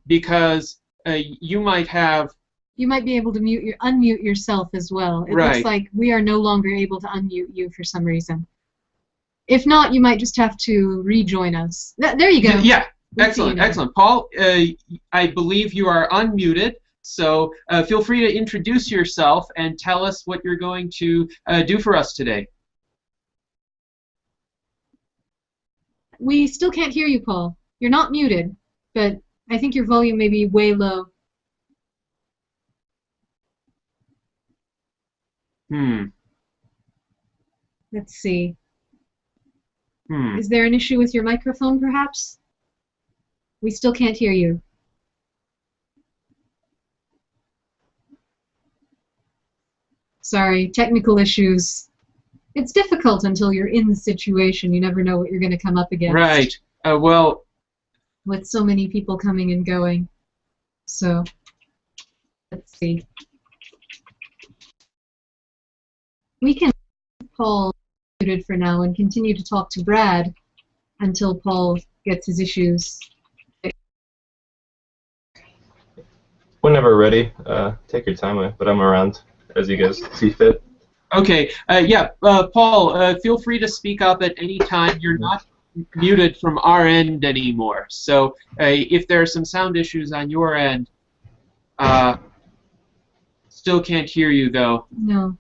Because you might have... You might be able to unmute yourself as well. It looks like we are no longer able to unmute you for some reason. If not, you might just have to rejoin us. There you go. Yeah. Excellent, excellent. Paul, I believe you are unmuted, so feel free to introduce yourself and tell us what you're going to do for us today. We still can't hear you, Paul. You're not muted, but I think your volume may be way low. Let's see. Is there an issue with your microphone, perhaps? We still can't hear you. Sorry, technical issues. It's difficult until you're in the situation. You never know what you're going to come up against. Right. Well... With so many people coming and going. So, let's see. We can leave Paul muted for now and continue to talk to Brad until Paul gets his issues. Whenever ready, take your time, but I'm around as you guys see fit. Okay, yeah, Paul, feel free to speak up at any time. You're not muted from our end anymore. So if there are some sound issues on your end, still can't hear you though. No.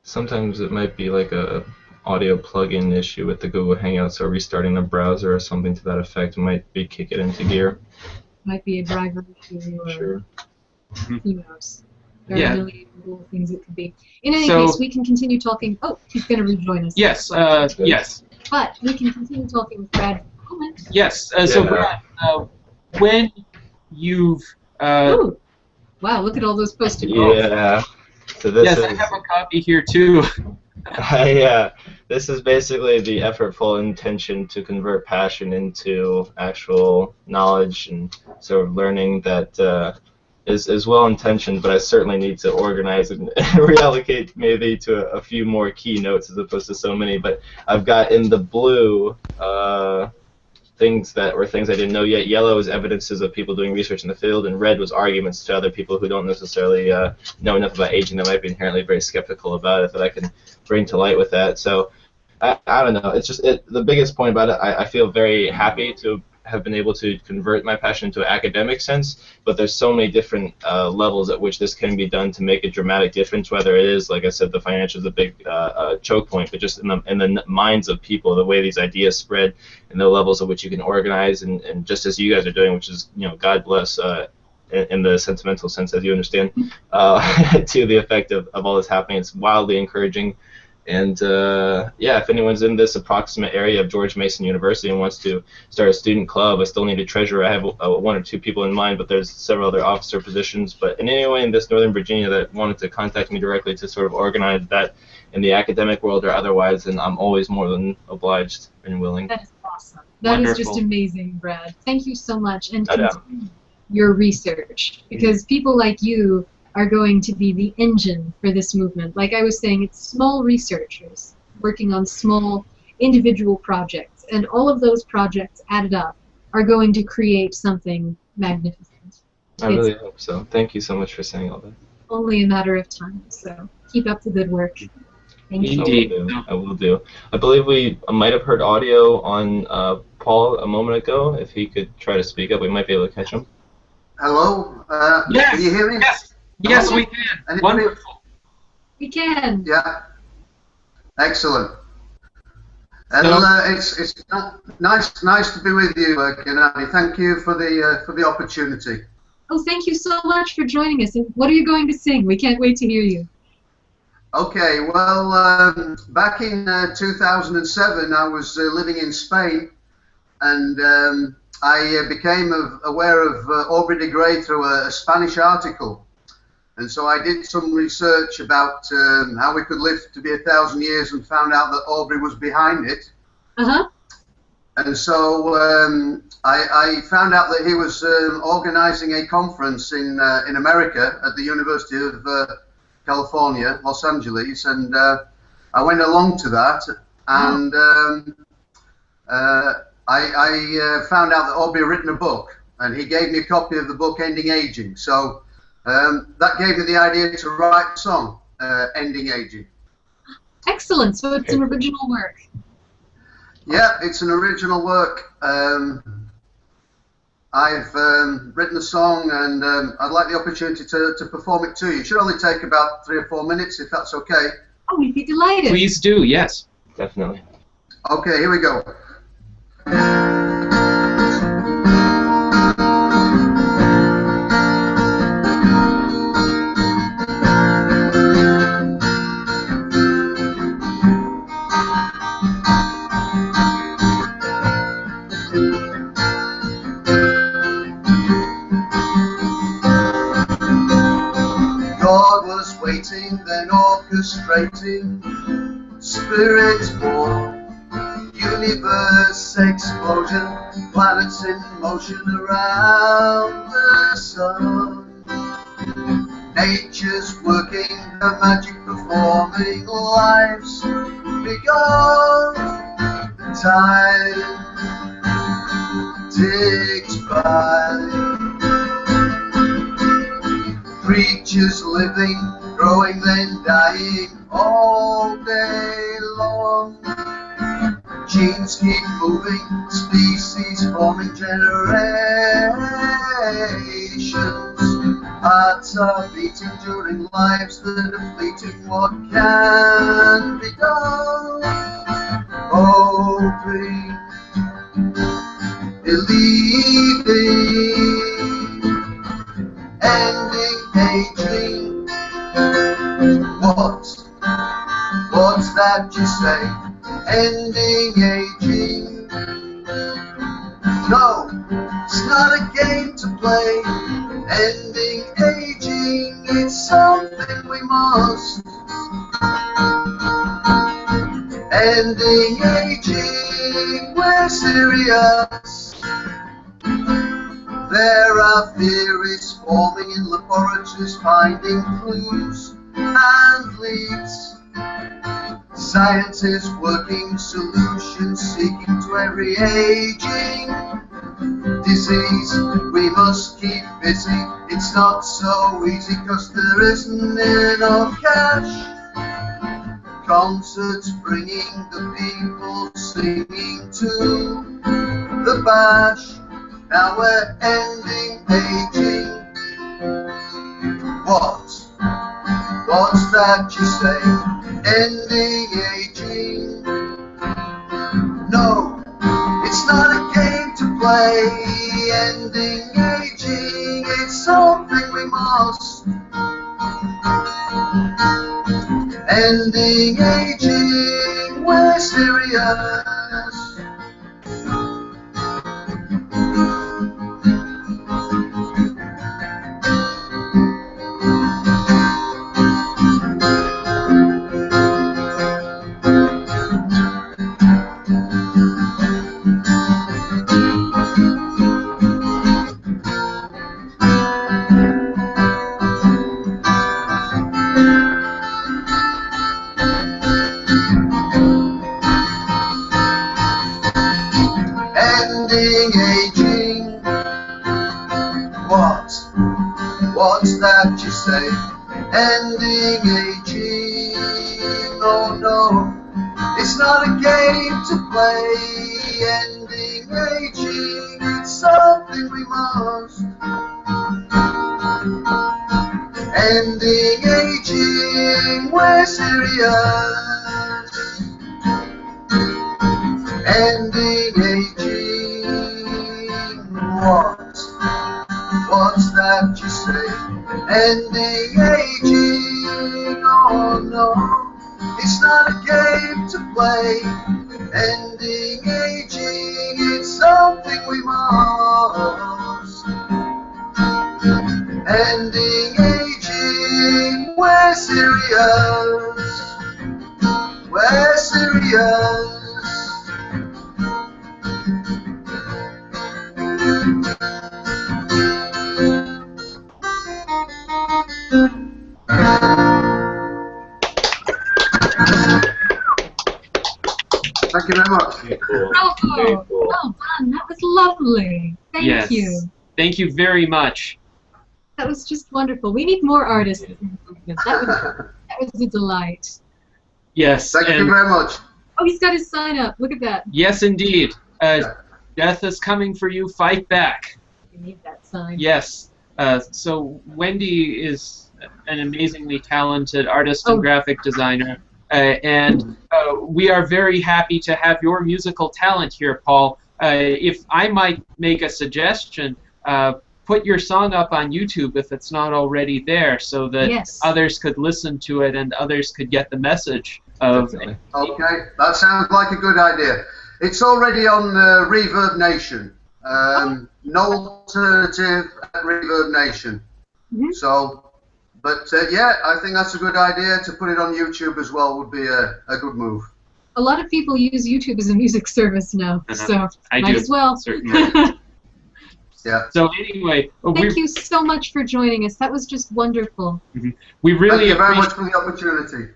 Sometimes it might be like a audio plug-in issue with the Google Hangouts, or restarting the browser or something to that effect might be kick it into gear. Might be a driver issue. Sure. Who knows? There are Yeah. a million little things it could be. In any So- case, we can continue talking. Oh, he's going to rejoin us. Yes, yes. But we can continue talking with Brad for a moment. Yes, so Brad, when you've... Ooh. Wow, look at all those post-it notes. Yeah. So this yes, is, I have a copy here too. yeah. This is basically the effortful intention to convert passion into actual knowledge and sort of learning that is well intentioned, but I certainly need to organize and reallocate maybe to a few more keynotes as opposed to so many. But I've got in the blue things that were things I didn't know yet. Yellow is evidences of people doing research in the field, and red was arguments to other people who don't necessarily know enough about aging that might be inherently very skeptical about it that I can bring to light with that. So I don't know. It's just the biggest point about it. I feel very happy to have been able to convert my passion into an academic sense, but there's so many different levels at which this can be done to make a dramatic difference, whether it is, like I said, the financial is a big choke point, but just in the minds of people, the way these ideas spread and the levels at which you can organize, and just as you guys are doing, which is, God bless, in the sentimental sense, as you understand, to the effect of all this happening. It's wildly encouraging. And yeah, if anyone's in this approximate area of George Mason University and wants to start a student club, I still need a treasurer. I have one or two people in mind, but there's several other officer positions. But in anyone in this Northern Virginia that wanted to contact me directly to sort of organize that in the academic world or otherwise, then I'm always more than obliged and willing. That is awesome. That Wonderful. is just amazing, Brad. Thank you so much, and continue your research, because people like you are going to be the engine for this movement. Like I was saying, it's small researchers working on small individual projects, and all of those projects added up are going to create something magnificent. I really hope so. Thank you so much for saying all that. Only a matter of time, so keep up the good work. Thank you. Indeed. I will do. I believe we might have heard audio on Paul a moment ago. If he could try to speak up, we might be able to catch him. Hello? Yes, Can you hear me? Yes, yes, we can. Anybody? Wonderful. We can. Yeah. Excellent. And it's nice to be with you, Gennady. Thank you for the opportunity. Oh, thank you so much for joining us. And what are you going to sing? We can't wait to hear you. Okay, well, back in 2007, I was living in Spain, and I became aware of Aubrey de Grey through a Spanish article. And so I did some research about how we could live to be 1,000 years, and found out that Aubrey was behind it. Uh-huh. And so I found out that he was organizing a conference in America at the University of California, Los Angeles, and I went along to that, and I found out that Aubrey had written a book, and he gave me a copy of the book Ending Aging. So that gave me the idea to write a song, Ending Aging. Excellent. So it's an original work. Yeah, it's an original work. I've written the song, and I'd like the opportunity to perform it to you. It should only take about 3 or 4 minutes, if that's okay. Oh, we'd be delighted. Please do, yes. Definitely. Okay, here we go. God was waiting, then orchestrating, spirit born, universe explosion, planets in motion around the sun. Nature's working, her magic performing, life's begun. The time ticks by. Creatures living, growing, then dying all day long. Genes keep moving, species forming, generations. Hearts are beating during lives that are fleeting. What can be done? Hoping, believing, ending. aging. What's that you say? Ending aging. No, it's not a game to play. Ending aging, it's something we must. Ending aging, we're serious. There are theories forming in laboratories, finding clues and leads. Scientists working solutions, seeking to every aging disease. We must keep busy, it's not so easy, cause there isn't enough cash. Concerts bringing the people singing to the bash. Now we're ending aging. What's that you say? Ending aging. No, it's not a game to play. Ending aging, it's something we must. Ending aging, we're serious. Ending aging. What's that you say? Ending aging. Oh no, it's not a game to play. Ending aging, it's something we must. Ending aging, we're serious. Ending aging. What's that you say? Ending aging. Oh no, it's not a game to play. Ending aging, it's something we must. Ending aging, we're serious. We're serious. Thank you very much. Very cool. Bravo! Very cool. Well done. That was lovely. Thank you. Thank you very much. That was just wonderful. We need more artists in the movement. That was a delight. Yes. Thank you very much. Oh, he's got his sign up. Look at that. Yes, indeed. Death is coming for you. Fight back. You need that sign. Yes. So Wendy is an amazingly talented artist and graphic designer, and we are very happy to have your musical talent here, Paul. If I might make a suggestion, put your song up on YouTube if it's not already there, so that others could listen to it and others could get the message of. Okay, that sounds like a good idea. It's already on Reverb Nation. No alternative at Reverb Nation. So, but yeah, I think that's a good idea to put it on YouTube as well. Would be a good move. A lot of people use YouTube as a music service now, so might as well. Certainly. Yeah. So anyway, thank you so much for joining us. That was just wonderful. We really thank you very much for the opportunity.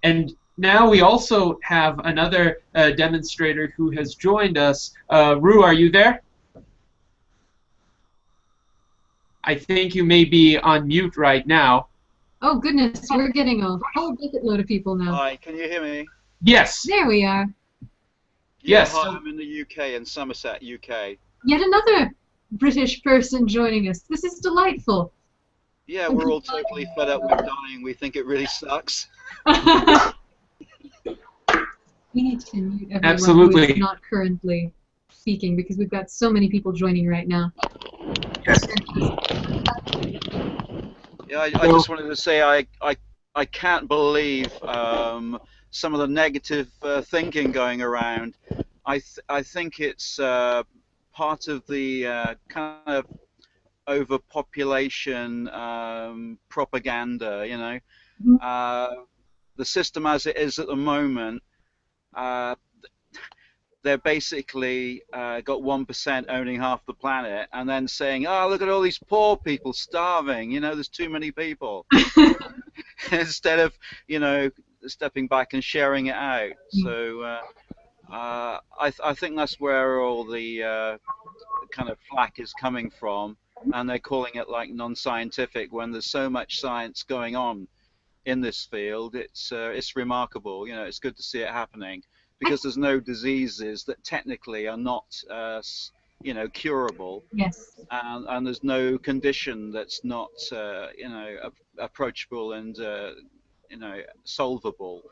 And now we also have another demonstrator who has joined us. Rue, are you there? I think you may be on mute right now. Oh goodness, we're getting a whole bucket load of people now. Hi, can you hear me? Yes. There we are. Yes. Hi, I'm in the UK, in Somerset, UK. Yet another British person joining us. This is delightful. Yeah, we're all totally fed up with dying. We think it really sucks. We need to mute everyone who is not currently speaking because we've got so many people joining right now. Yes. Yeah, I just wanted to say I can't believe some of the negative thinking going around. I think it's part of the kind of overpopulation propaganda. You know, the system as it is at the moment. They're basically got 1% owning half the planet, and then saying, "Oh, look at all these poor people starving. You know, there's too many people." Instead of, you know, stepping back and sharing it out. So I think that's where all the kind of flack is coming from, and they're calling it like non-scientific when there's so much science going on in this field. It's remarkable. You know, it's good to see it happening, because there's no diseases that technically are not, you know, curable. Yes. And there's no condition that's not, you know, approachable and, you know, solvable.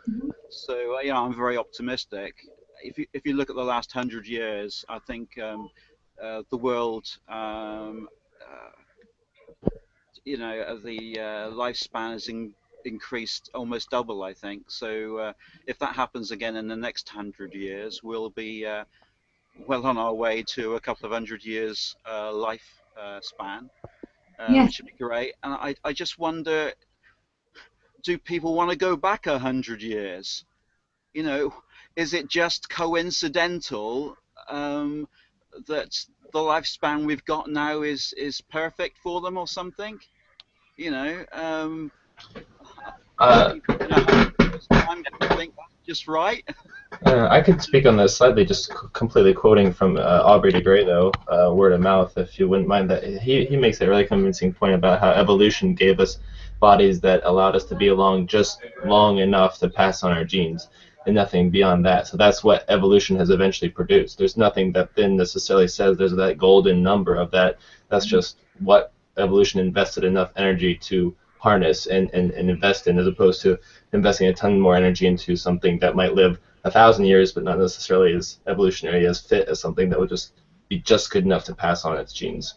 So, you know, I'm very optimistic. If you look at the last 100 years, I think the world, you know, the lifespan has increased almost double, I think. So if that happens again in the next 100 years, we'll be well on our way to a couple of 100 years life span, Yes. which would be great. And I just wonder, do people want to go back 100 years? You know, is it just coincidental that the lifespan we've got now is perfect for them or something? You know, people in 100 years' time think that's just right. I could speak on this slightly, just completely quoting from Aubrey de Grey, though, word of mouth, if you wouldn't mind. That he makes a really convincing point about how evolution gave us bodies that allowed us to be along just long enough to pass on our genes, and nothing beyond that. So that's what evolution has eventually produced. There's nothing that then necessarily says there's that golden number of that. That's just what evolution invested enough energy to harness and invest in, as opposed to investing a ton more energy into something that might live 1,000 years, but not necessarily as evolutionary as fit as something that would just be just good enough to pass on its genes.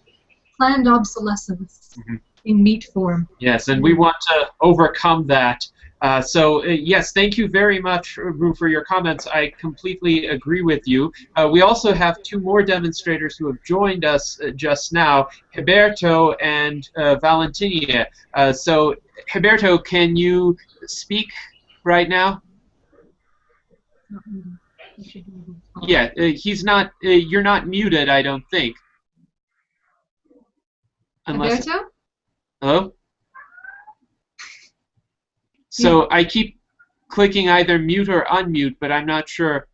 Planned obsolescence in meat form. Yes, and we want to overcome that. Yes, thank you very much, Ru, for your comments. I completely agree with you. We also have two more demonstrators who have joined us just now, Roberto and Valentinia. So, Roberto, can you speak right now? Yeah, he's not. You're not muted, I don't think. Unless. Roberto? Hello. So I keep clicking either mute or unmute, but I'm not sure.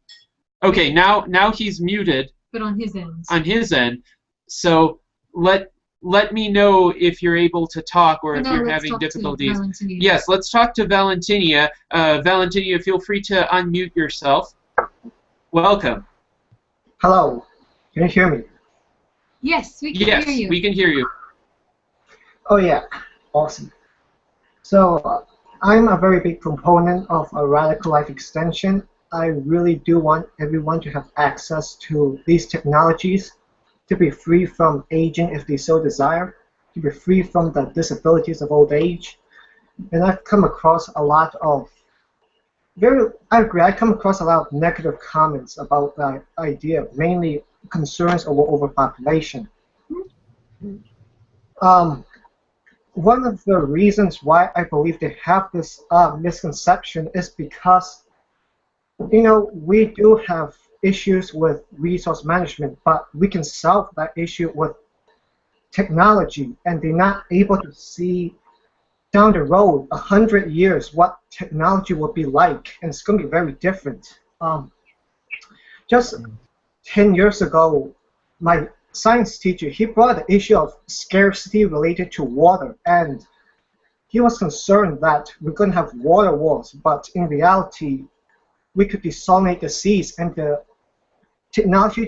Okay, now he's muted. But on his end. On his end. So let me know if you're able to talk or if you're having difficulties. Yes, let's talk to Valentinia. Valentinia, feel free to unmute yourself. Welcome. Hello. Can you hear me? Yes, we can hear you. Yes, we can hear you. Oh yeah, awesome. So I'm a very big proponent of a radical life extension. I really do want everyone to have access to these technologies, to be free from aging if they so desire, to be free from the disabilities of old age. And I've come across a lot of I agree. I come across a lot of negative comments about that idea, mainly concerns over overpopulation. One of the reasons why I believe they have this misconception is because, you know, we do have issues with resource management, but we can solve that issue with technology, and they're not able to see down the road, 100 years, what technology will be like, and it's going to be very different. Just 10 years ago, my science teacher, he brought the issue of scarcity related to water, and he was concerned that we're going to have water wars, but in reality, we could desalinate the seas, and the technology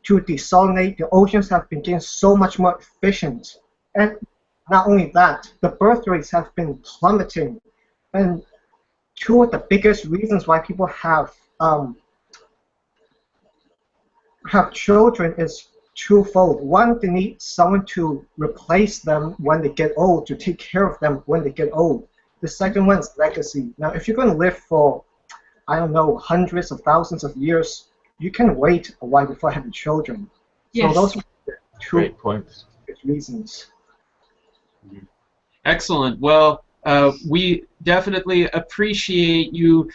to desalinate the oceans have been getting so much more efficient. And not only that, the birth rates have been plummeting, and two of the biggest reasons why people have children is twofold. One, they need someone to replace them when they get old, to take care of them when they get old. The second one is legacy. Now, if you're going to live for, I don't know, hundreds of thousands of years, you can wait a while before having children. So Yes. those are the two Great points. reasons. Excellent. Well, we definitely appreciate you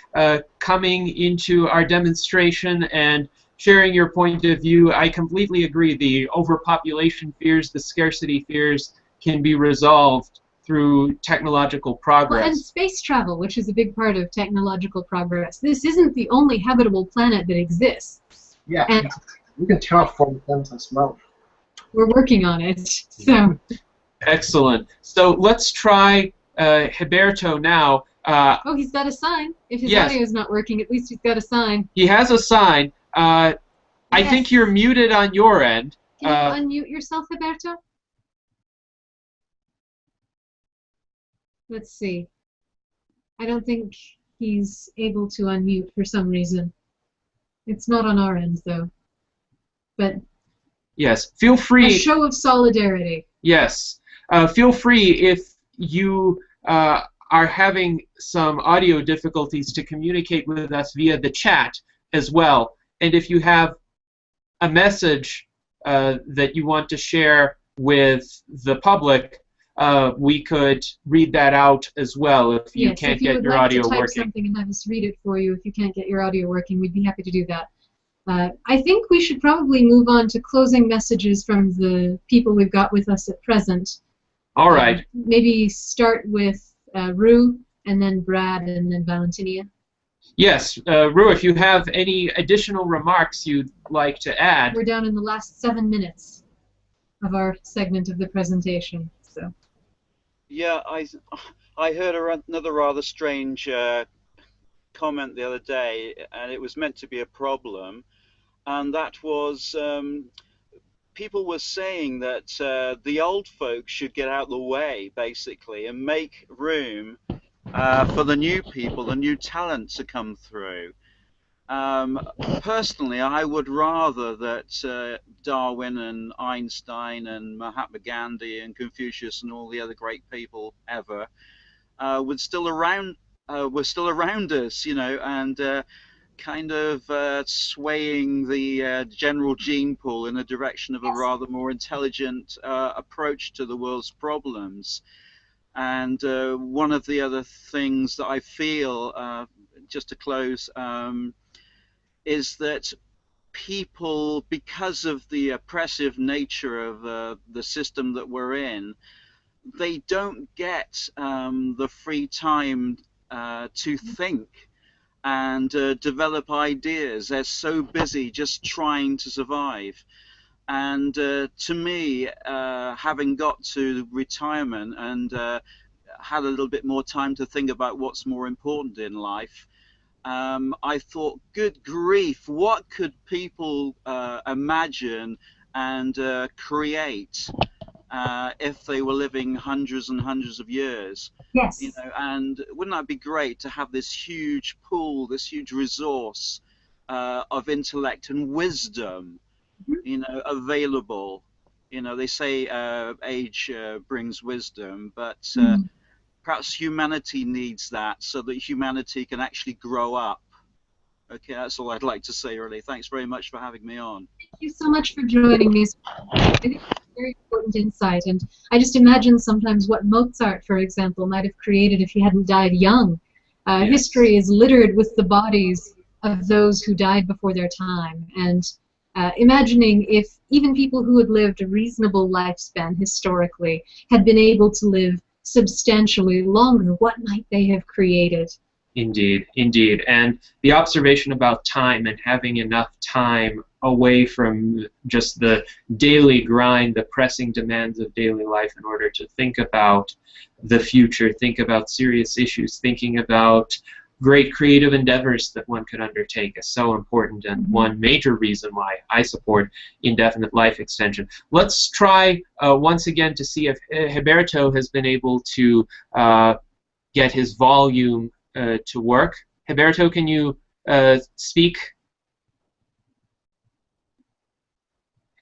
coming into our demonstration and sharing your point of view. I completely agree. The overpopulation fears, the scarcity fears can be resolved through technological progress. Well, and space travel, which is a big part of technological progress. This isn't the only habitable planet that exists. Yeah, And we can terraform them as well. we're working on it. So. Excellent. So let's try Gilberto now. Oh, he's got a sign. If his Yes. audio is not working, at least he's got a sign. He has a sign. I Yes. think you're muted on your end. Can you unmute yourself, Gilberto? Let's see. I don't think he's able to unmute for some reason. It's not on our end, though. But Yes. Feel a free. show of solidarity. Yes. Feel free if you are having some audio difficulties to communicate with us via the chat as well. And if you have a message that you want to share with the public, we could read that out as well if you Yes, can't if you get would your like audio to type working. something and have us read it for you, if you can't get your audio working, we'd be happy to do that. I think we should probably move on to closing messages from the people we've got with us at present. All right. Maybe start with Rue, and then Brad, and then Valentinia. Yes, Rue, if you have any additional remarks you'd like to add. We're down in the last 7 minutes of our segment of the presentation. So. Yeah, I heard another rather strange comment the other day, and it was meant to be a problem, and that was people were saying that the old folks should get out of the way, basically, and make room for the new people, the new talent to come through. Personally, I would rather that Darwin and Einstein and Mahatma Gandhi and Confucius and all the other great people ever were still around us, you know, and kind of swaying the general gene pool in the direction of a rather more intelligent approach to the world's problems. And one of the other things that I feel, just to close, is that people, because of the oppressive nature of the system that we're in, they don't get the free time to think and develop ideas. They're so busy just trying to survive. And to me, having got to retirement and had a little bit more time to think about what's more important in life, I thought, good grief, what could people imagine and create if they were living hundreds and hundreds of years? Yes. You know, and wouldn't that be great to have this huge pool, this huge resource of intellect and wisdom, you know, available? You know, they say age brings wisdom, but perhaps humanity needs that so that humanity can actually grow up. Okay, that's all I'd like to say, really. Thanks very much for having me on. Thank you so much for joining me. I think it's a very important insight, and I just imagine sometimes what Mozart, for example, might have created if he hadn't died young. Yes. History is littered with the bodies of those who died before their time, and imagining if even people who had lived a reasonable lifespan historically had been able to live substantially longer, what might they have created? Indeed, indeed. And the observation about time and having enough time away from just the daily grind, the pressing demands of daily life in order to think about the future, think about serious issues, thinking about great creative endeavors that one could undertake is so important, and one major reason why I support indefinite life extension. Let's try once again to see if Gilberto has been able to get his volume to work. Gilberto, can you speak?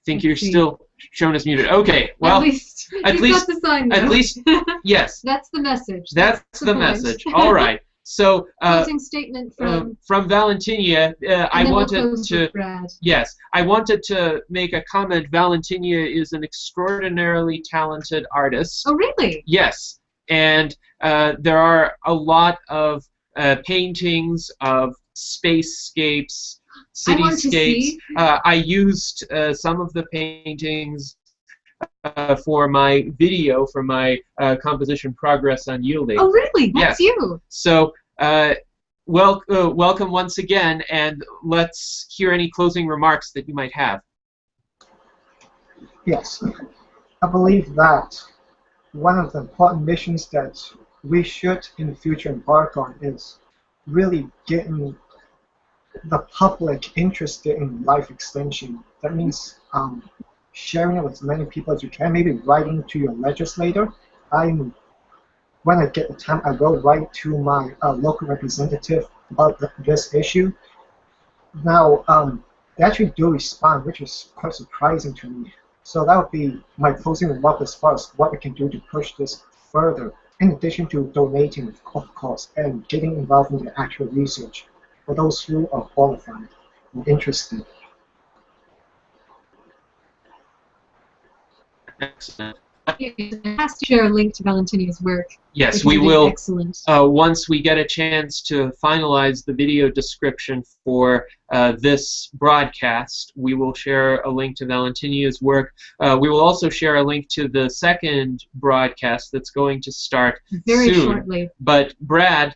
think you're still shown as muted. Okay, well, at least got the sign there. At least, yes. That's the message. That's the message. All right. So, closing statement from Valentinia, I wanted to I wanted to make a comment. Valentinia is an extraordinarily talented artist. Oh, really? Yes, and there are a lot of paintings of spacescapes, cityscapes. I used some of the paintings for my video, for my composition progress on yielding. Oh, really? That's you. So, welcome once again, and let's hear any closing remarks that you might have. Yes, I believe that one of the important missions that we should in the future embark on is really getting the public interested in life extension. That means sharing it with as many people as you can, maybe writing to your legislator. When I get the time, I will write to my local representative about this issue. Now, they actually do respond, which is quite surprising to me. So that would be my closing remark as far as what we can do to push this further, in addition to donating, of course, and getting involved in the actual research for those who are qualified and interested. Excellent. It has to share a link to Valentinia's work. Yes, we will. Excellent. Once we get a chance to finalize the video description for this broadcast, we will share a link to Valentinia's work. We will also share a link to the second broadcast that's going to start very soon. shortly. But Brad,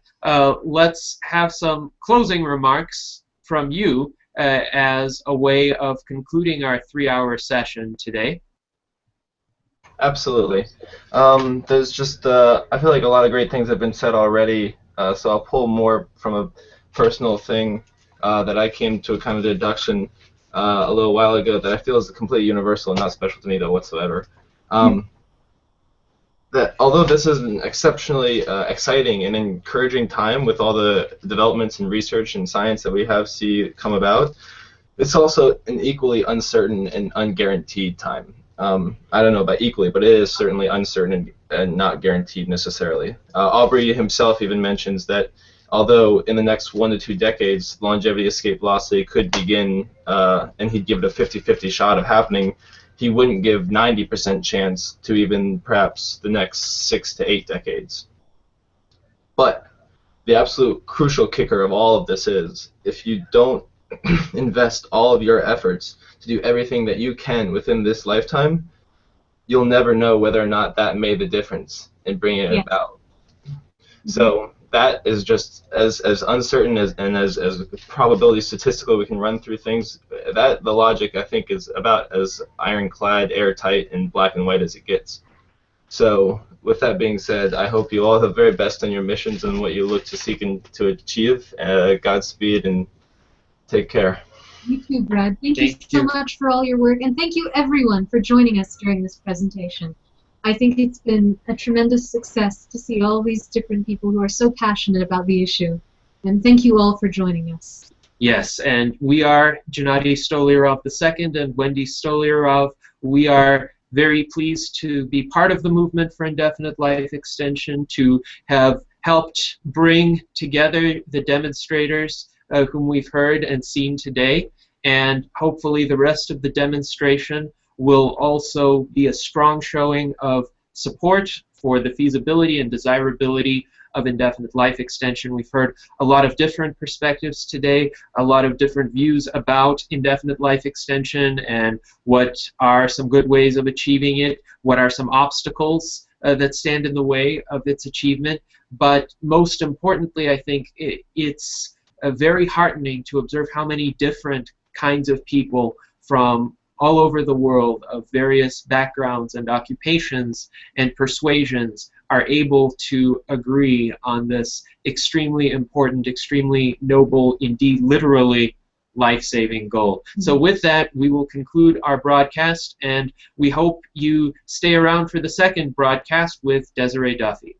let's have some closing remarks from you as a way of concluding our 3-hour session today. Absolutely. There's just, I feel like a lot of great things have been said already, so I'll pull more from a personal thing that I came to a kind of deduction a little while ago that I feel is completely universal and not special to me, though, whatsoever. That although this is an exceptionally exciting and encouraging time with all the developments in research and science that we have see come about, it's also an equally uncertain and unguaranteed time. I don't know about equally, but it is certainly uncertain and not guaranteed necessarily. Aubrey himself even mentions that although in the next 1 to 2 decades longevity escape velocity could begin and he'd give it a 50-50 shot of happening, he wouldn't give 90% chance to even perhaps the next 6 to 8 decades. But the absolute crucial kicker of all of this is if you don't invest all of your efforts to do everything that you can within this lifetime, you'll never know whether or not that made the difference in bringing it about. So that is just as uncertain and as probability statistical we can run through things. That the logic I think is about as ironclad, airtight, and black and white as it gets. So with that being said, I hope you all have the very best on your missions and what you look to seek and to achieve. Godspeed and take care. You too, Brad. Thank you so much for all your work, and thank you everyone for joining us during this presentation. I think it's been a tremendous success to see all these different people who are so passionate about the issue, and thank you all for joining us. Yes, and we are Gennady Stolyarov II and Wendy Stolyarov. We are very pleased to be part of the movement for indefinite life extension, to have helped bring together the demonstrators whom we've heard and seen today, and hopefully the rest of the demonstration will also be a strong showing of support for the feasibility and desirability of indefinite life extension. We've heard a lot of different perspectives today, a lot of different views about indefinite life extension and what are some good ways of achieving it, what are some obstacles that stand in the way of its achievement. But most importantly, I think it's very heartening to observe how many different kinds of people from all over the world of various backgrounds and occupations and persuasions are able to agree on this extremely important, extremely noble, indeed literally life-saving goal. So with that, we will conclude our broadcast, and we hope you stay around for the second broadcast with Desiree Duffy.